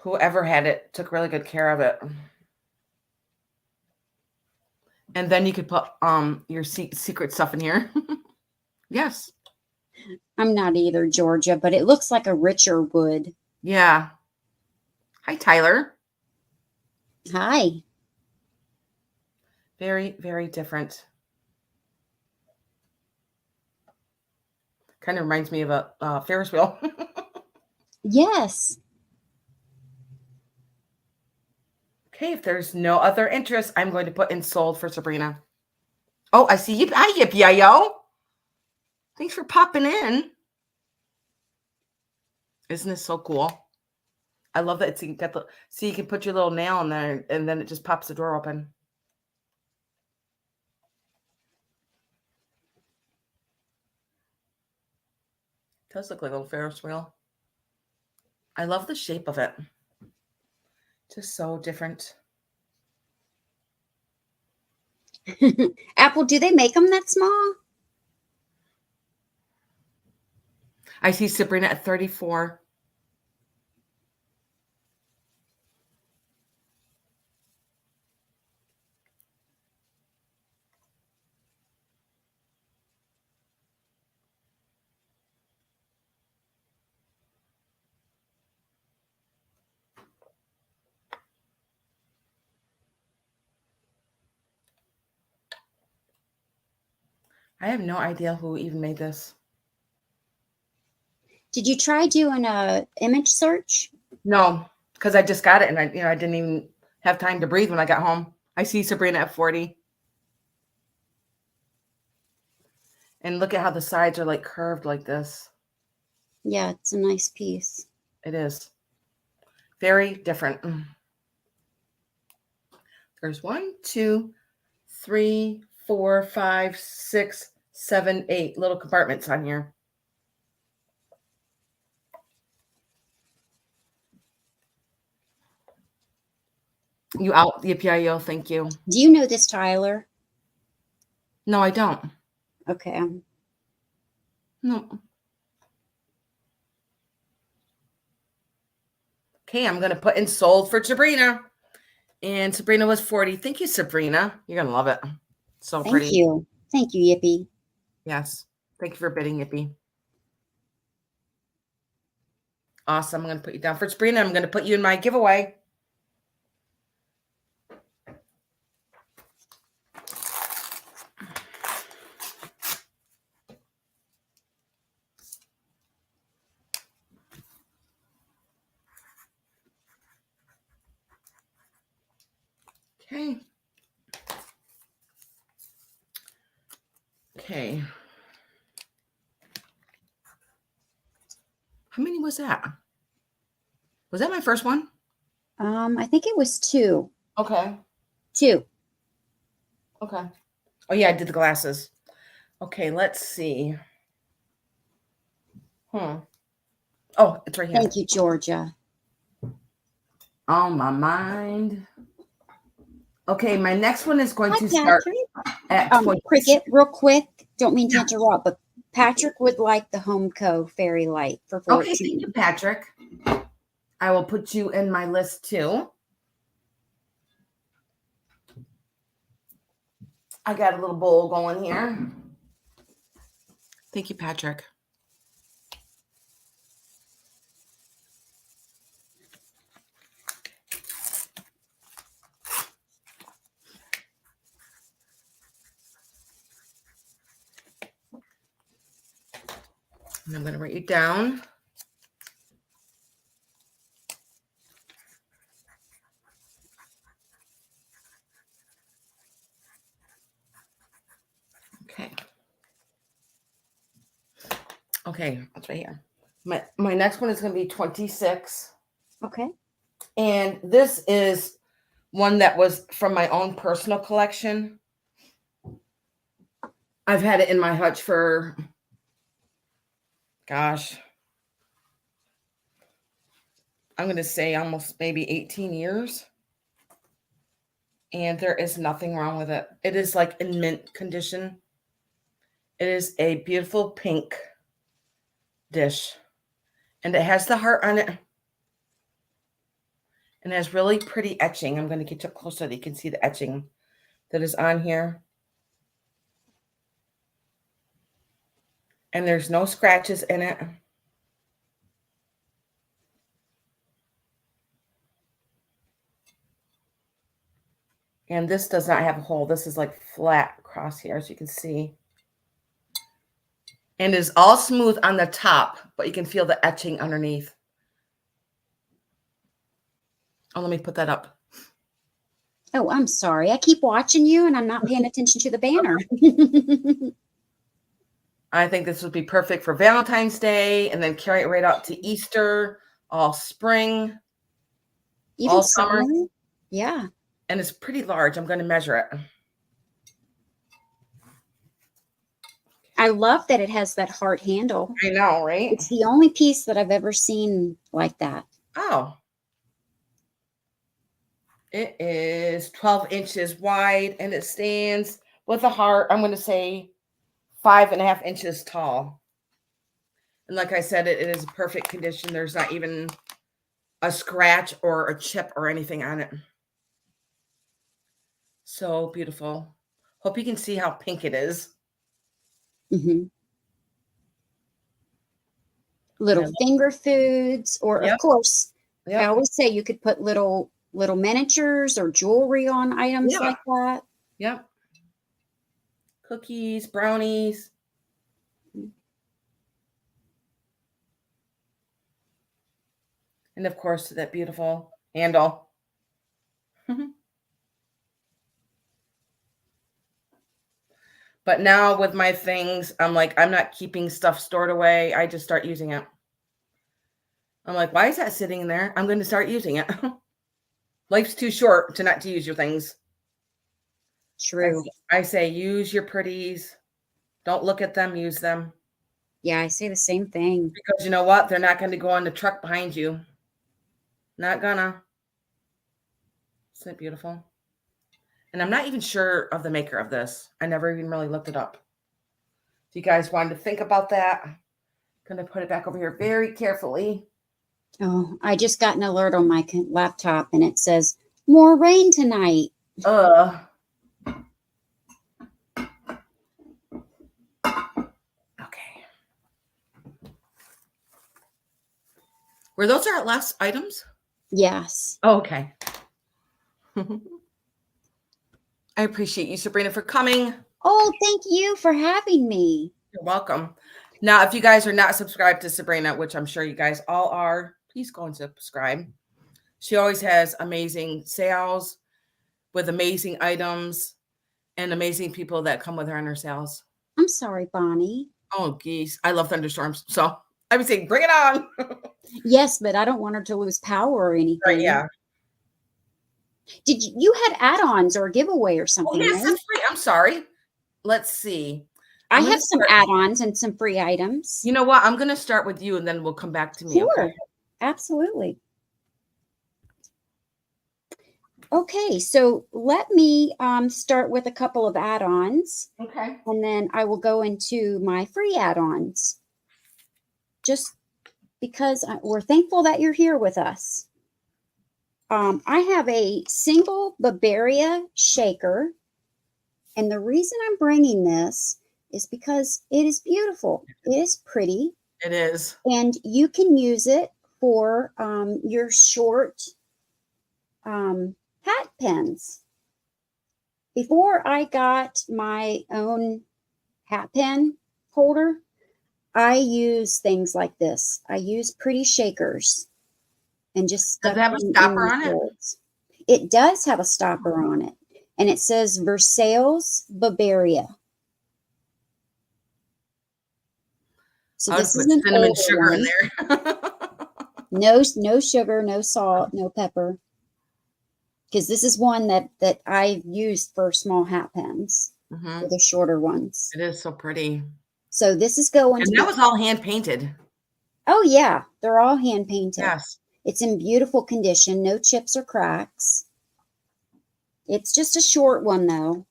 Speaker 1: Whoever had it took really good care of it. And then you could put your secret stuff in here. Yes.
Speaker 2: I'm not either, Georgia, but it looks like a richer wood.
Speaker 1: Yeah. Hi, Tyler.
Speaker 2: Hi.
Speaker 1: Very, very different. Kind of reminds me of a Ferris wheel.
Speaker 2: Yes.
Speaker 1: Okay, if there's no other interest, I'm going to put in sold for Sabrina. Oh, I see you. Hi, Yippee-yo. Thanks for popping in. Isn't this so cool? I love that. You can put your little nail in there, and then it just pops the drawer open. It does look like a little Ferris wheel. I love the shape of it. Just so different.
Speaker 2: Apple, do they make them that small?
Speaker 1: I see Sabrina at 34. I have no idea who even made this.
Speaker 2: Did you try doing a image search?
Speaker 1: No, because I just got it and I didn't even have time to breathe when I got home. I see Sabrina at 40. And look at how the sides are like curved like this.
Speaker 2: Yeah, it's a nice piece.
Speaker 1: It is. Very different. There's 1, 2, 3, 4, 5, 6, 7, 8 little compartments on here. You out, Yippee-yi-yo, thank you.
Speaker 2: Do you know this, Tyler?
Speaker 1: No, I don't.
Speaker 2: Okay.
Speaker 1: No. Okay, I'm going to put in sold for Sabrina. And Sabrina was 40. Thank you, Sabrina. You're going to love it. So
Speaker 2: Thank
Speaker 1: pretty.
Speaker 2: you. Thank you, Yippee.
Speaker 1: Yes. Thank you for bidding, Yippee. Awesome. I'm going to put you down for Sabrina. I'm going to put you in my giveaway. Okay. Okay. How many was that? Was that my first one?
Speaker 2: I think it was 2.
Speaker 1: Okay.
Speaker 2: 2.
Speaker 1: Okay. Oh, yeah, I did the glasses. Okay, let's see. Oh, it's right here.
Speaker 2: Thank you, Georgia.
Speaker 1: On my mind. Okay, my next one is going
Speaker 2: Hi,
Speaker 1: to start at 20.
Speaker 2: Cricket, real quick. Don't mean to interrupt, but Patrick would like the Homeco Fairy Light for 14.
Speaker 1: Okay, thank you, Patrick. I will put you in my list too. I got a little bowl going here. Thank you, Patrick. And I'm going to write you down. Okay. Okay, that's right here. My next one is going to be 26.
Speaker 2: Okay.
Speaker 1: And this is one that was from my own personal collection. I've had it in my hutch for, gosh, I'm going to say almost maybe 18 years. And there is nothing wrong with it. It is like in mint condition. It is a beautiful pink dish. And it has the heart on it. And it has really pretty etching. I'm going to get you up close so that you can see the etching that is on here. And there's no scratches in it. And this does not have a hole. This is like flat across here, as you can see. And it's all smooth on the top, but you can feel the etching underneath. Oh, let me put that up.
Speaker 2: Oh, I'm sorry. I keep watching you and I'm not paying attention to the banner.
Speaker 1: I think this would be perfect for Valentine's Day and then carry it right out to Easter, all spring,
Speaker 2: Even
Speaker 1: all summer.
Speaker 2: Yeah.
Speaker 1: And it's pretty large. I'm going to measure it.
Speaker 2: I love that it has that heart handle.
Speaker 1: I know, right?
Speaker 2: It's the only piece that I've ever seen like that.
Speaker 1: Oh. It is 12 inches wide and it stands with a heart, I'm going to say 5.5 inches tall. And like I said, it is perfect condition. There's not even a scratch or a chip or anything on it. So beautiful. Hope you can see how pink it is.
Speaker 2: Mm-hmm. Little finger foods, or of course, I always say you could put little miniatures or jewelry on items like that.
Speaker 1: Yep. Cookies, brownies. And of course, that beautiful handle. But now with my things, I'm like, I'm not keeping stuff stored away. I just start using it. I'm like, why is that sitting there? I'm going to start using it. Life's too short to not to use your things.
Speaker 2: True.
Speaker 1: I say use your pretties. Don't look at them, use them.
Speaker 2: Yeah, I say the same thing.
Speaker 1: Because you know what? They're not going to go on the truck behind you. Not gonna. Isn't it beautiful? And I'm not even sure of the maker of this. I never even really looked it up. If you guys wanted to think about that, I'm going to put it back over here very carefully.
Speaker 2: Oh, I just got an alert on my laptop and it says more rain tonight.
Speaker 1: Okay. Were those our last items?
Speaker 2: Yes.
Speaker 1: Oh, okay. I appreciate you, Sabrina, for coming.
Speaker 2: Oh, thank you for having me.
Speaker 1: You're welcome. Now, if you guys are not subscribed to Sabrina, which I'm sure you guys all are, please go and subscribe. She always has amazing sales with amazing items and amazing people that come with her on her sales.
Speaker 2: I'm sorry, Bonnie.
Speaker 1: Oh, geez. I love thunderstorms. So I would say, bring it on.
Speaker 2: Yes, but I don't want her to lose power or anything.
Speaker 1: Right, yeah.
Speaker 2: Did you had add-ons or a giveaway or something?
Speaker 1: Oh, yes,
Speaker 2: right?
Speaker 1: that's free. I'm sorry. Let's see.
Speaker 2: I have some add-ons and some free items.
Speaker 1: You know what? I'm going to start with you and then we'll come back to me.
Speaker 2: Sure.
Speaker 1: Okay?
Speaker 2: Absolutely. Okay, so let me start with a couple of add-ons.
Speaker 1: Okay.
Speaker 2: And then I will go into my free add-ons. Just because we're thankful that you're here with us. I have a single Bavaria shaker. And the reason I'm bringing this is because it is beautiful. It is pretty.
Speaker 1: It is.
Speaker 2: And you can use it for your short hat pins. Before I got my own hat pin holder, I use things like this. I use pretty shakers and just stuff.
Speaker 1: Does it have a stopper on it?
Speaker 2: It does have a stopper on it. And it says Versailles Bavaria. So this is an
Speaker 1: cinnamon
Speaker 2: older
Speaker 1: sugar
Speaker 2: one.
Speaker 1: in there.
Speaker 2: No sugar, no salt, no pepper. Because this is one that I've used for small hat pins, for the shorter ones.
Speaker 1: It is so pretty.
Speaker 2: So this is going
Speaker 1: and
Speaker 2: to
Speaker 1: that was all hand painted.
Speaker 2: Oh, yeah. They're all hand painted.
Speaker 1: Yes.
Speaker 2: It's in beautiful condition. No chips or cracks. It's just a short one, though.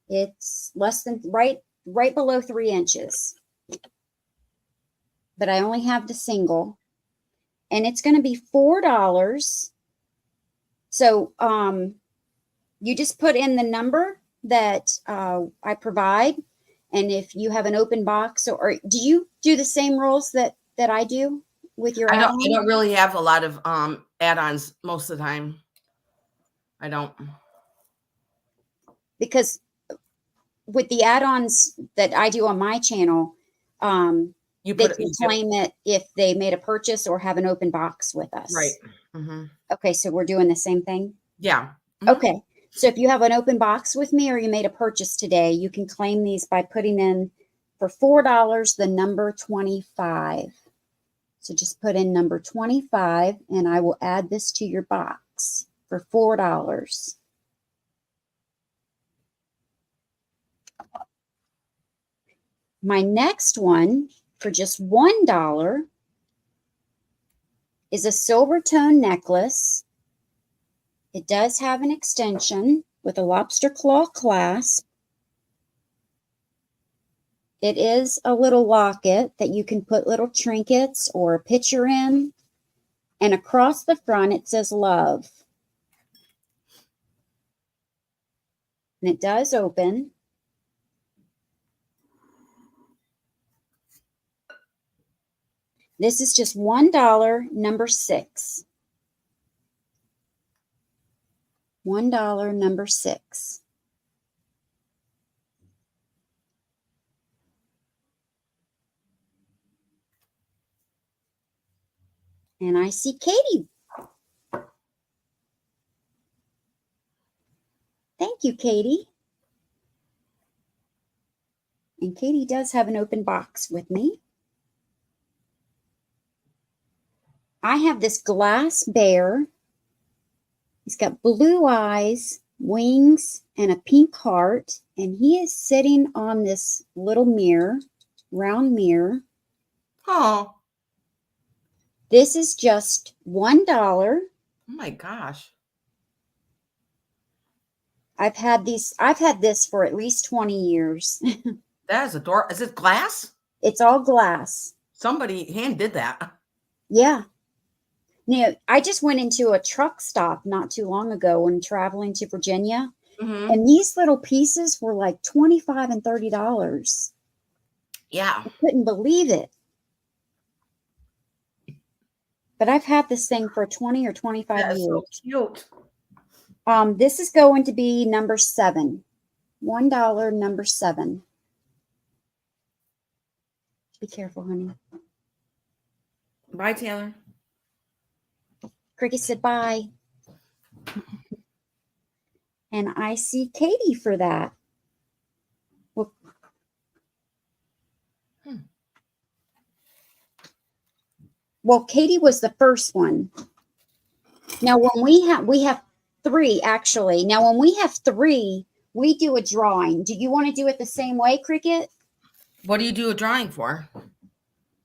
Speaker 2: It's less than right below 3 inches. But I only have the single. And it's going to be $4. So you just put in the number that I provide. And if you have an open box, or do you do the same rules that I do with your add-ons?
Speaker 1: I don't really have a lot of add-ons most of the time. I don't.
Speaker 2: Because with the add-ons that I do on my channel, they can claim it if they made a purchase or have an open box with us.
Speaker 1: Right. Mm-hmm.
Speaker 2: Okay, so we're doing the same thing?
Speaker 1: Yeah. Mm-hmm.
Speaker 2: Okay, so if you have an open box with me or you made a purchase today, you can claim these by putting in for $4 the number 25. So just put in number 25 and I will add this to your box for $4. My next one for just $1 is a silver tone necklace. It does have an extension with a lobster claw clasp. It is a little locket that you can put little trinkets or a picture in. And across the front, it says love. And it does open. This is just $1, number 6. $1, number 6. And I see Katie. Thank you, Katie. And Katie does have an open box with me. I have this glass bear. He's got blue eyes, wings, and a pink heart. And he is sitting on this little mirror, round mirror.
Speaker 1: Oh.
Speaker 2: This is just $1.
Speaker 1: Oh my gosh.
Speaker 2: I've had this for at least 20 years.
Speaker 1: That is adorable. Is it glass?
Speaker 2: It's all glass.
Speaker 1: Somebody hand did that.
Speaker 2: Yeah. Now, I just went into a truck stop not too long ago when traveling to Virginia.
Speaker 1: Mm-hmm.
Speaker 2: And these little pieces were like $25 and $30.
Speaker 1: Yeah.
Speaker 2: I couldn't believe it. But I've had this thing for 20 or 25
Speaker 1: That is
Speaker 2: years.
Speaker 1: so cute.
Speaker 2: This is going to be number 7. $1, number 7. Be careful, honey.
Speaker 1: Bye, Taylor.
Speaker 2: Cricket said bye. And I see Katie for that. Well, Katie was the first one. Now, when we have 3 actually. Now, when we have 3, we do a drawing. Do you want to do it the same way, Cricket?
Speaker 1: What do you do a drawing for?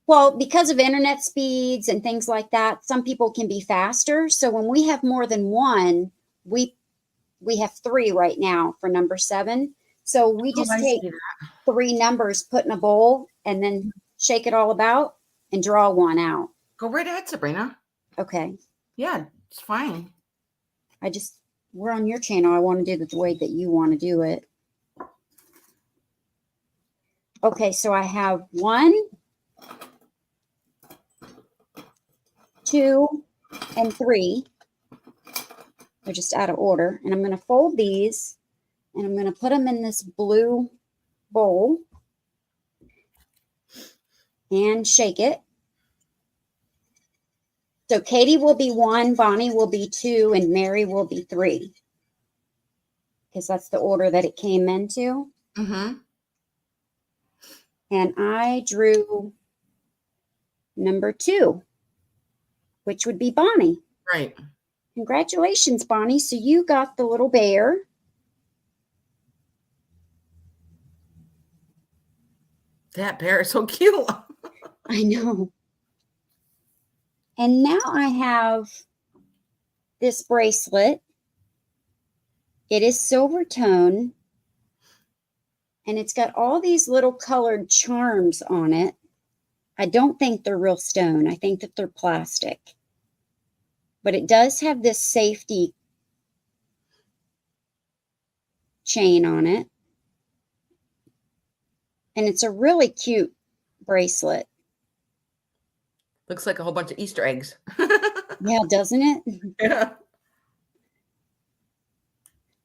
Speaker 2: Well, because of internet speeds and things like that, some people can be faster. So when we have more than one, we have 3 right now for number 7. So we just take 3 numbers, put in a bowl, and then shake it all about and draw one out.
Speaker 1: Go right ahead, Sabrina.
Speaker 2: Okay.
Speaker 1: Yeah, it's fine.
Speaker 2: We're on your channel. I want to do it the way that you want to do it. Okay, so I have 1, 2, and 3. They're just out of order. And I'm going to fold these, and I'm going to put them in this blue bowl and shake it. So Katie will be 1, Bonnie will be 2, and Mary will be 3. Because that's the order that it came into.
Speaker 1: Mm-hmm.
Speaker 2: And I drew number 2, which would be Bonnie.
Speaker 1: Right.
Speaker 2: Congratulations, Bonnie. So you got the little bear.
Speaker 1: That bear is so cute.
Speaker 2: I know. And now I have this bracelet. It is silver tone. And it's got all these little colored charms on it. I don't think they're real stone. I think that they're plastic. But it does have this safety chain on it. And it's a really cute bracelet.
Speaker 1: Looks like a whole bunch of Easter eggs.
Speaker 2: Yeah, doesn't it?
Speaker 1: Yeah.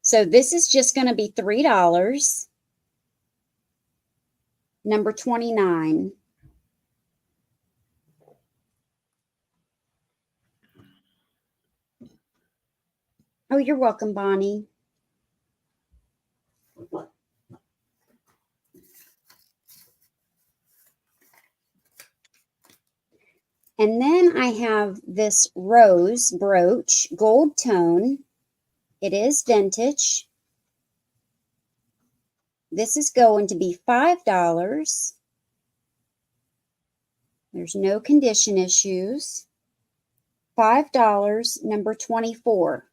Speaker 2: So this is just going to be $3. Number 29. Oh, you're welcome, Bonnie. And then I have this rose brooch, gold tone. It is vintage. This is going to be $5. There's no condition issues. $5, number 24.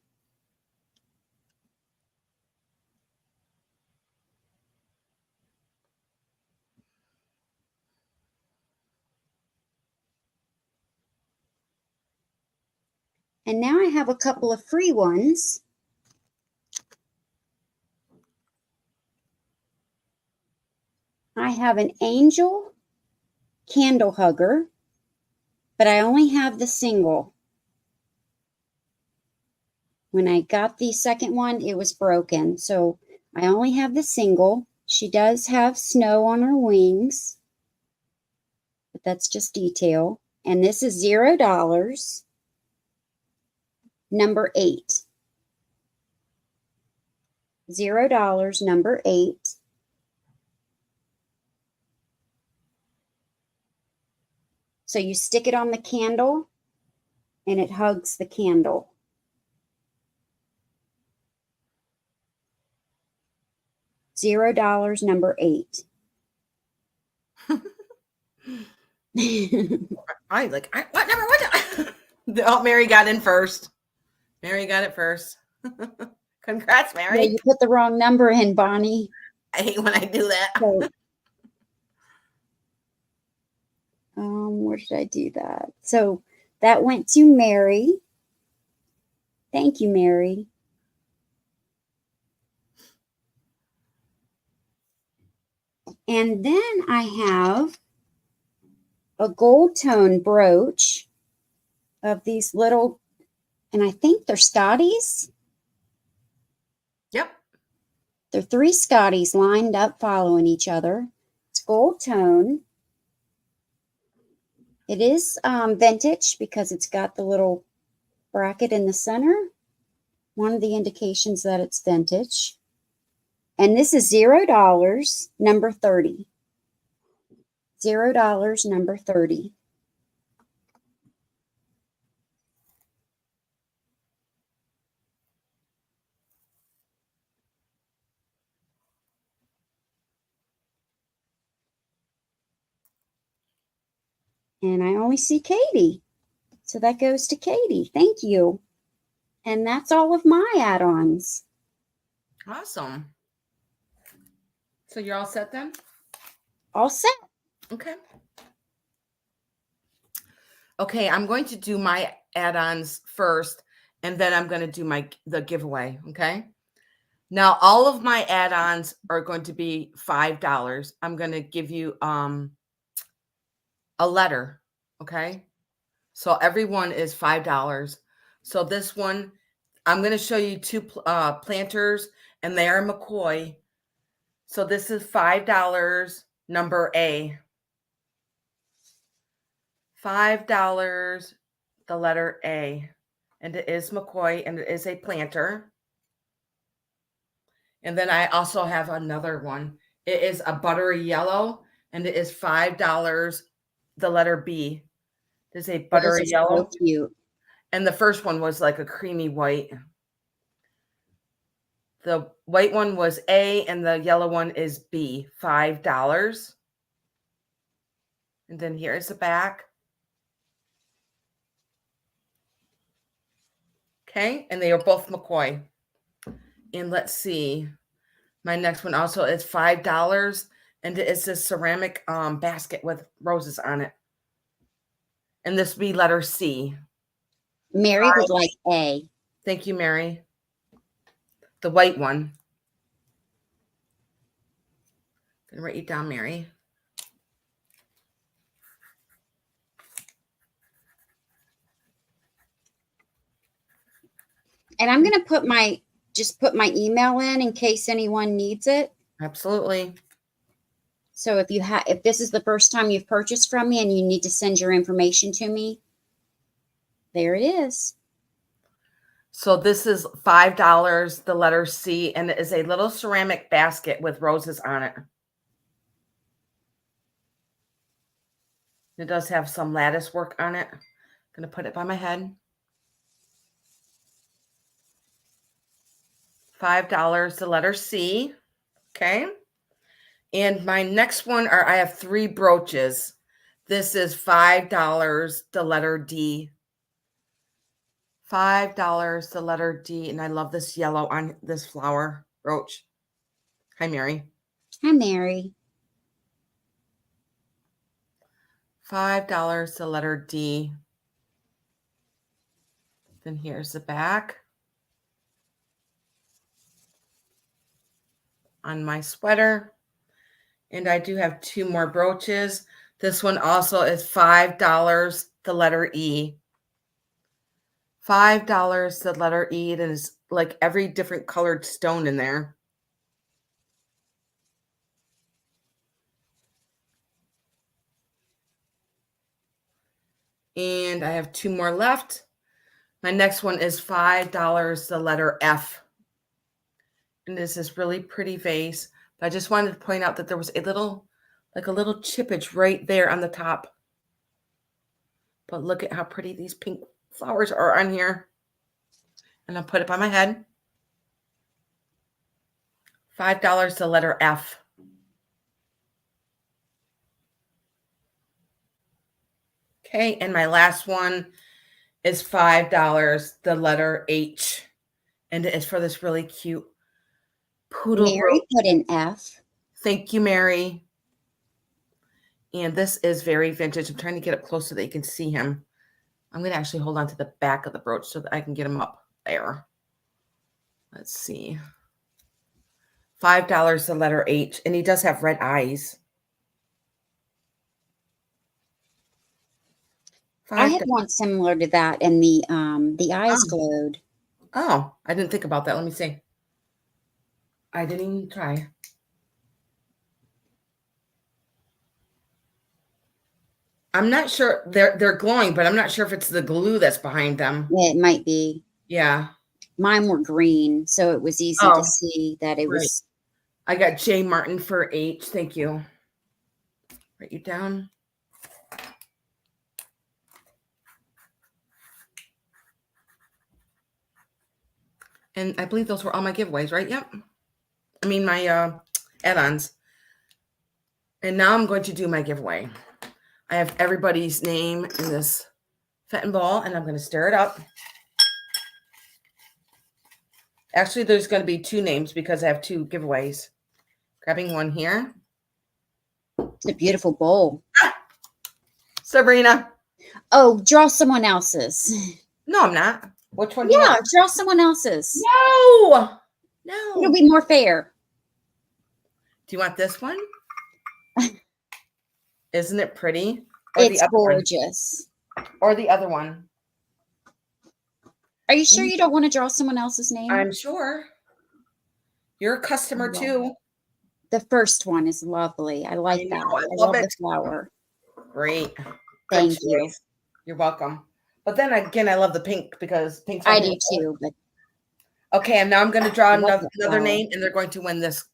Speaker 2: And now I have a couple of free ones. I have an angel candle hugger, but I only have the single. When I got the second one, it was broken. So I only have the single. She does have snow on her wings, but that's just detail. And this is $0, number 8. $0, number 8. So you stick it on the candle and it hugs the candle. $0, number 8.
Speaker 1: What number? What? Oh, Mary got in first. Mary got it first. Congrats, Mary.
Speaker 2: Yeah, you put the wrong number in, Bonnie.
Speaker 1: I hate when I do that.
Speaker 2: So, where did I do that? So that went to Mary. Thank you, Mary. And then I have a gold tone brooch of these little, and I think they're Scotties.
Speaker 1: Yep.
Speaker 2: They're 3 Scotties lined up following each other. It's gold tone. It is vintage because it's got the little bracket in the center. One of the indications that it's vintage. And this is $0, number 30. $0, number 30. And I only see Katie. So that goes to Katie. Thank you. And that's all of my add-ons.
Speaker 1: Awesome. So you're all set then?
Speaker 2: All set.
Speaker 1: Okay. Okay, I'm going to do my add-ons first, and then I'm going to do the giveaway, okay? Now, all of my add-ons are going to be $5. I'm going to give you a letter, okay? So everyone is $5. So this one, I'm going to show you 2 planters, and they are McCoy. So this is $5, number A. $5, the letter A. And it is McCoy, and it is a planter. And then I also have another one. It is a buttery yellow, and it is $5, the letter B. There's a buttery yellow.
Speaker 2: So cute.
Speaker 1: And the first one was like a creamy white. The white one was A, and the yellow one is B, $5. And then here's the back. Okay, and they are both McCoy. And let's see. My next one also is $5, and it's a ceramic basket with roses on it. And this would be letter C.
Speaker 2: Mary would like A.
Speaker 1: Thank you, Mary. The white one. I'm going to write you down, Mary.
Speaker 2: And I'm going to just put my email in case anyone needs it.
Speaker 1: Absolutely.
Speaker 2: So if this is the first time you've purchased from me and you need to send your information to me, there it is.
Speaker 1: So this is $5, the letter C, and it is a little ceramic basket with roses on it. It does have some lattice work on it. I'm going to put it by my head. $5, the letter C. Okay. And my next one I have 3 brooches. This is $5, the letter D. $5, the letter D. And I love this yellow on this flower brooch. Hi, Mary.
Speaker 2: Hi, Mary.
Speaker 1: $5, the letter D. Then here's the back on my sweater. And I do have 2 more brooches. This one also is $5, the letter E. $5, the letter E. It is like every different colored stone in there. And I have 2 more left. My next one is $5, the letter F. And this is really pretty vase. But I just wanted to point out that there was a little chippage right there on the top. But look at how pretty these pink flowers are on here. And I'll put it by my head. $5, the letter F. Okay, and my last one is $5, the letter H. And it is for this really cute poodle.
Speaker 2: Mary put an F.
Speaker 1: Thank you, Mary. And this is very vintage. I'm trying to get up close so that you can see him. I'm going to actually hold on to the back of the brooch so that I can get him up there. Let's see. $5, the letter H. And he does have red eyes.
Speaker 2: I had one similar to that, and the eyes glowed.
Speaker 1: Oh, I didn't think about that. Let me see. I didn't even try. I'm not sure. They're glowing, but I'm not sure if it's the glue that's behind them.
Speaker 2: Yeah, it might be.
Speaker 1: Yeah.
Speaker 2: Mine were green, so it was easy to see that it was.
Speaker 1: I got J. Martin for H. Thank you. Write you down. And I believe those were all my giveaways, right? Yep. I mean, my add-ons. And now I'm going to do my giveaway. I have everybody's name in this FENTON ball, and I'm going to stir it up. Actually, there's going to be 2 names because I have 2 giveaways. Grabbing one here.
Speaker 2: It's a beautiful bowl.
Speaker 1: Sabrina.
Speaker 2: Oh, draw someone else's.
Speaker 1: No, I'm not. Which one?
Speaker 2: Yeah, draw someone else's.
Speaker 1: No.
Speaker 2: It'll be more fair.
Speaker 1: Do you want this one? Isn't it pretty?
Speaker 2: Or it's gorgeous.
Speaker 1: Or the other one.
Speaker 2: Are you sure you don't want to draw someone else's name?
Speaker 1: I'm sure. You're a customer too.
Speaker 2: The first one is lovely. I like that. I love the flower.
Speaker 1: Great.
Speaker 2: Thank you.
Speaker 1: You're welcome. But then again, I love the pink because pink's
Speaker 2: I do too. But
Speaker 1: okay, and now I'm going to draw another name, and they're going to win this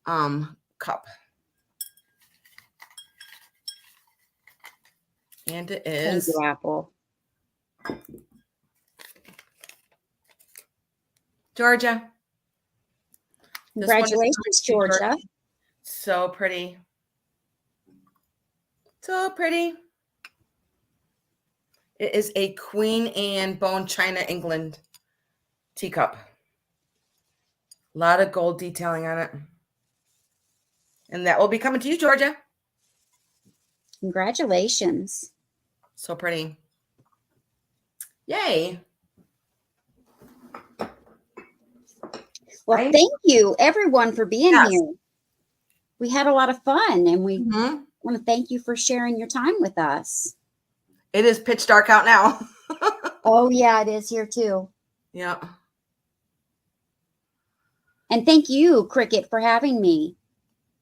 Speaker 1: cup. And it is.
Speaker 2: Thank you, Apple.
Speaker 1: Georgia.
Speaker 2: Congratulations, Georgia.
Speaker 1: So pretty. So pretty. It is a Queen Anne bone china England teacup. A lot of gold detailing on it. And that will be coming to you, Georgia.
Speaker 2: Congratulations.
Speaker 1: So pretty. Yay.
Speaker 2: Well, thank you, everyone, for being here. We had a lot of fun, and we want to thank you for sharing your time with us.
Speaker 1: It is pitch dark out now.
Speaker 2: Oh, yeah, it is here, too.
Speaker 1: Yeah.
Speaker 2: And thank you, Cricket, for having me.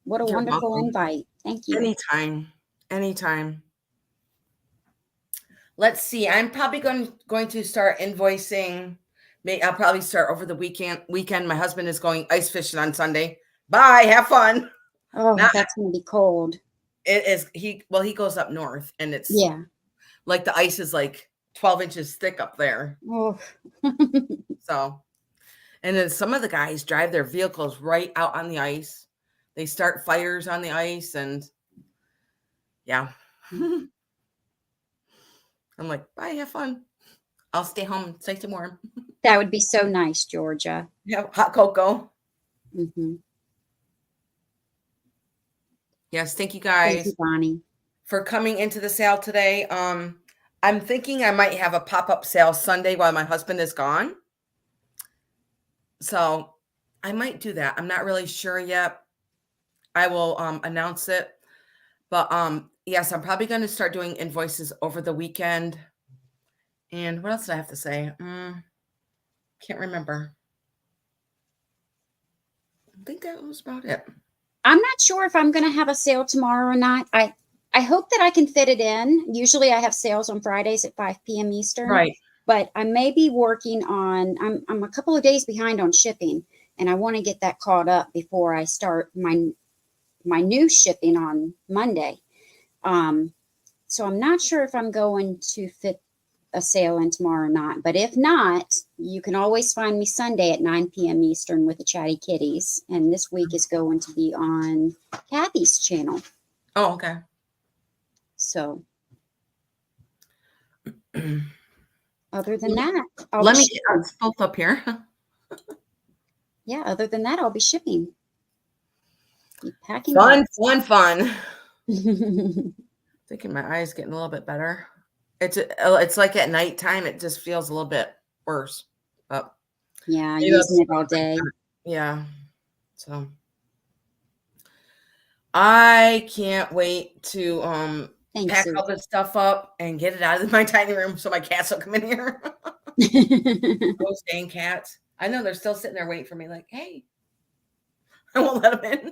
Speaker 2: What a wonderful invite. Thank you.
Speaker 1: Anytime. Anytime. Let's see. I'm probably going to start invoicing. I'll probably start over the weekend. My husband is going ice fishing on Sunday. Bye. Have fun.
Speaker 2: Oh, that's going to be cold.
Speaker 1: It is. He goes up north, and it's like the ice is like 12 inches thick up there.
Speaker 2: Oh.
Speaker 1: So, and then some of the guys drive their vehicles right out on the ice. They start fires on the ice, and yeah. I'm like, bye, have fun. I'll stay home, safe and warm.
Speaker 2: That would be so nice, Georgia.
Speaker 1: Yeah, hot cocoa. Yes, thank you guys.
Speaker 2: Thank you, Bonnie,
Speaker 1: for coming into the sale today. I'm thinking I might have a pop-up sale Sunday while my husband is gone. So I might do that. I'm not really sure yet. I will announce it. But yes, I'm probably going to start doing invoices over the weekend. And what else did I have to say? Can't remember. I think that was about it.
Speaker 2: I'm not sure if I'm going to have a sale tomorrow or not. I hope that I can fit it in. Usually I have sales on Fridays at 5 p.m. Eastern.
Speaker 1: Right.
Speaker 2: But I may be working on, I'm a couple of days behind on shipping, and I want to get that caught up before I start my new shipping on Monday. So I'm not sure if I'm going to fit a sale in tomorrow or not. But if not, you can always find me Sunday at 9 p.m. Eastern with the Chatty Kitties. And this week is going to be on Kathy's channel.
Speaker 1: Oh, okay.
Speaker 2: So other than that,
Speaker 1: it's both up here.
Speaker 2: Yeah, other than that, I'll be shipping. Be packing.
Speaker 1: Fun. Thinking my eyes getting a little bit better. It's like at nighttime, it just feels a little bit worse. But
Speaker 2: yeah, using it all day.
Speaker 1: Yeah. So I can't wait to pack all this stuff up and get it out of my tiny room so my cats will come in here. Those dang cats. I know they're still sitting there waiting for me, like, hey, I won't let them in.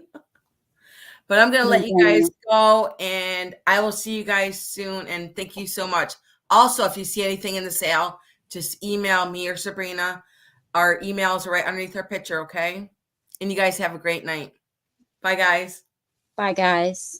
Speaker 1: But I'm going to let you guys go, and I will see you guys soon. And thank you so much. Also, if you see anything in the sale, just email me or Sabrina. Our emails are right underneath our picture, okay? And you guys have a great night. Bye, guys.
Speaker 2: Bye, guys.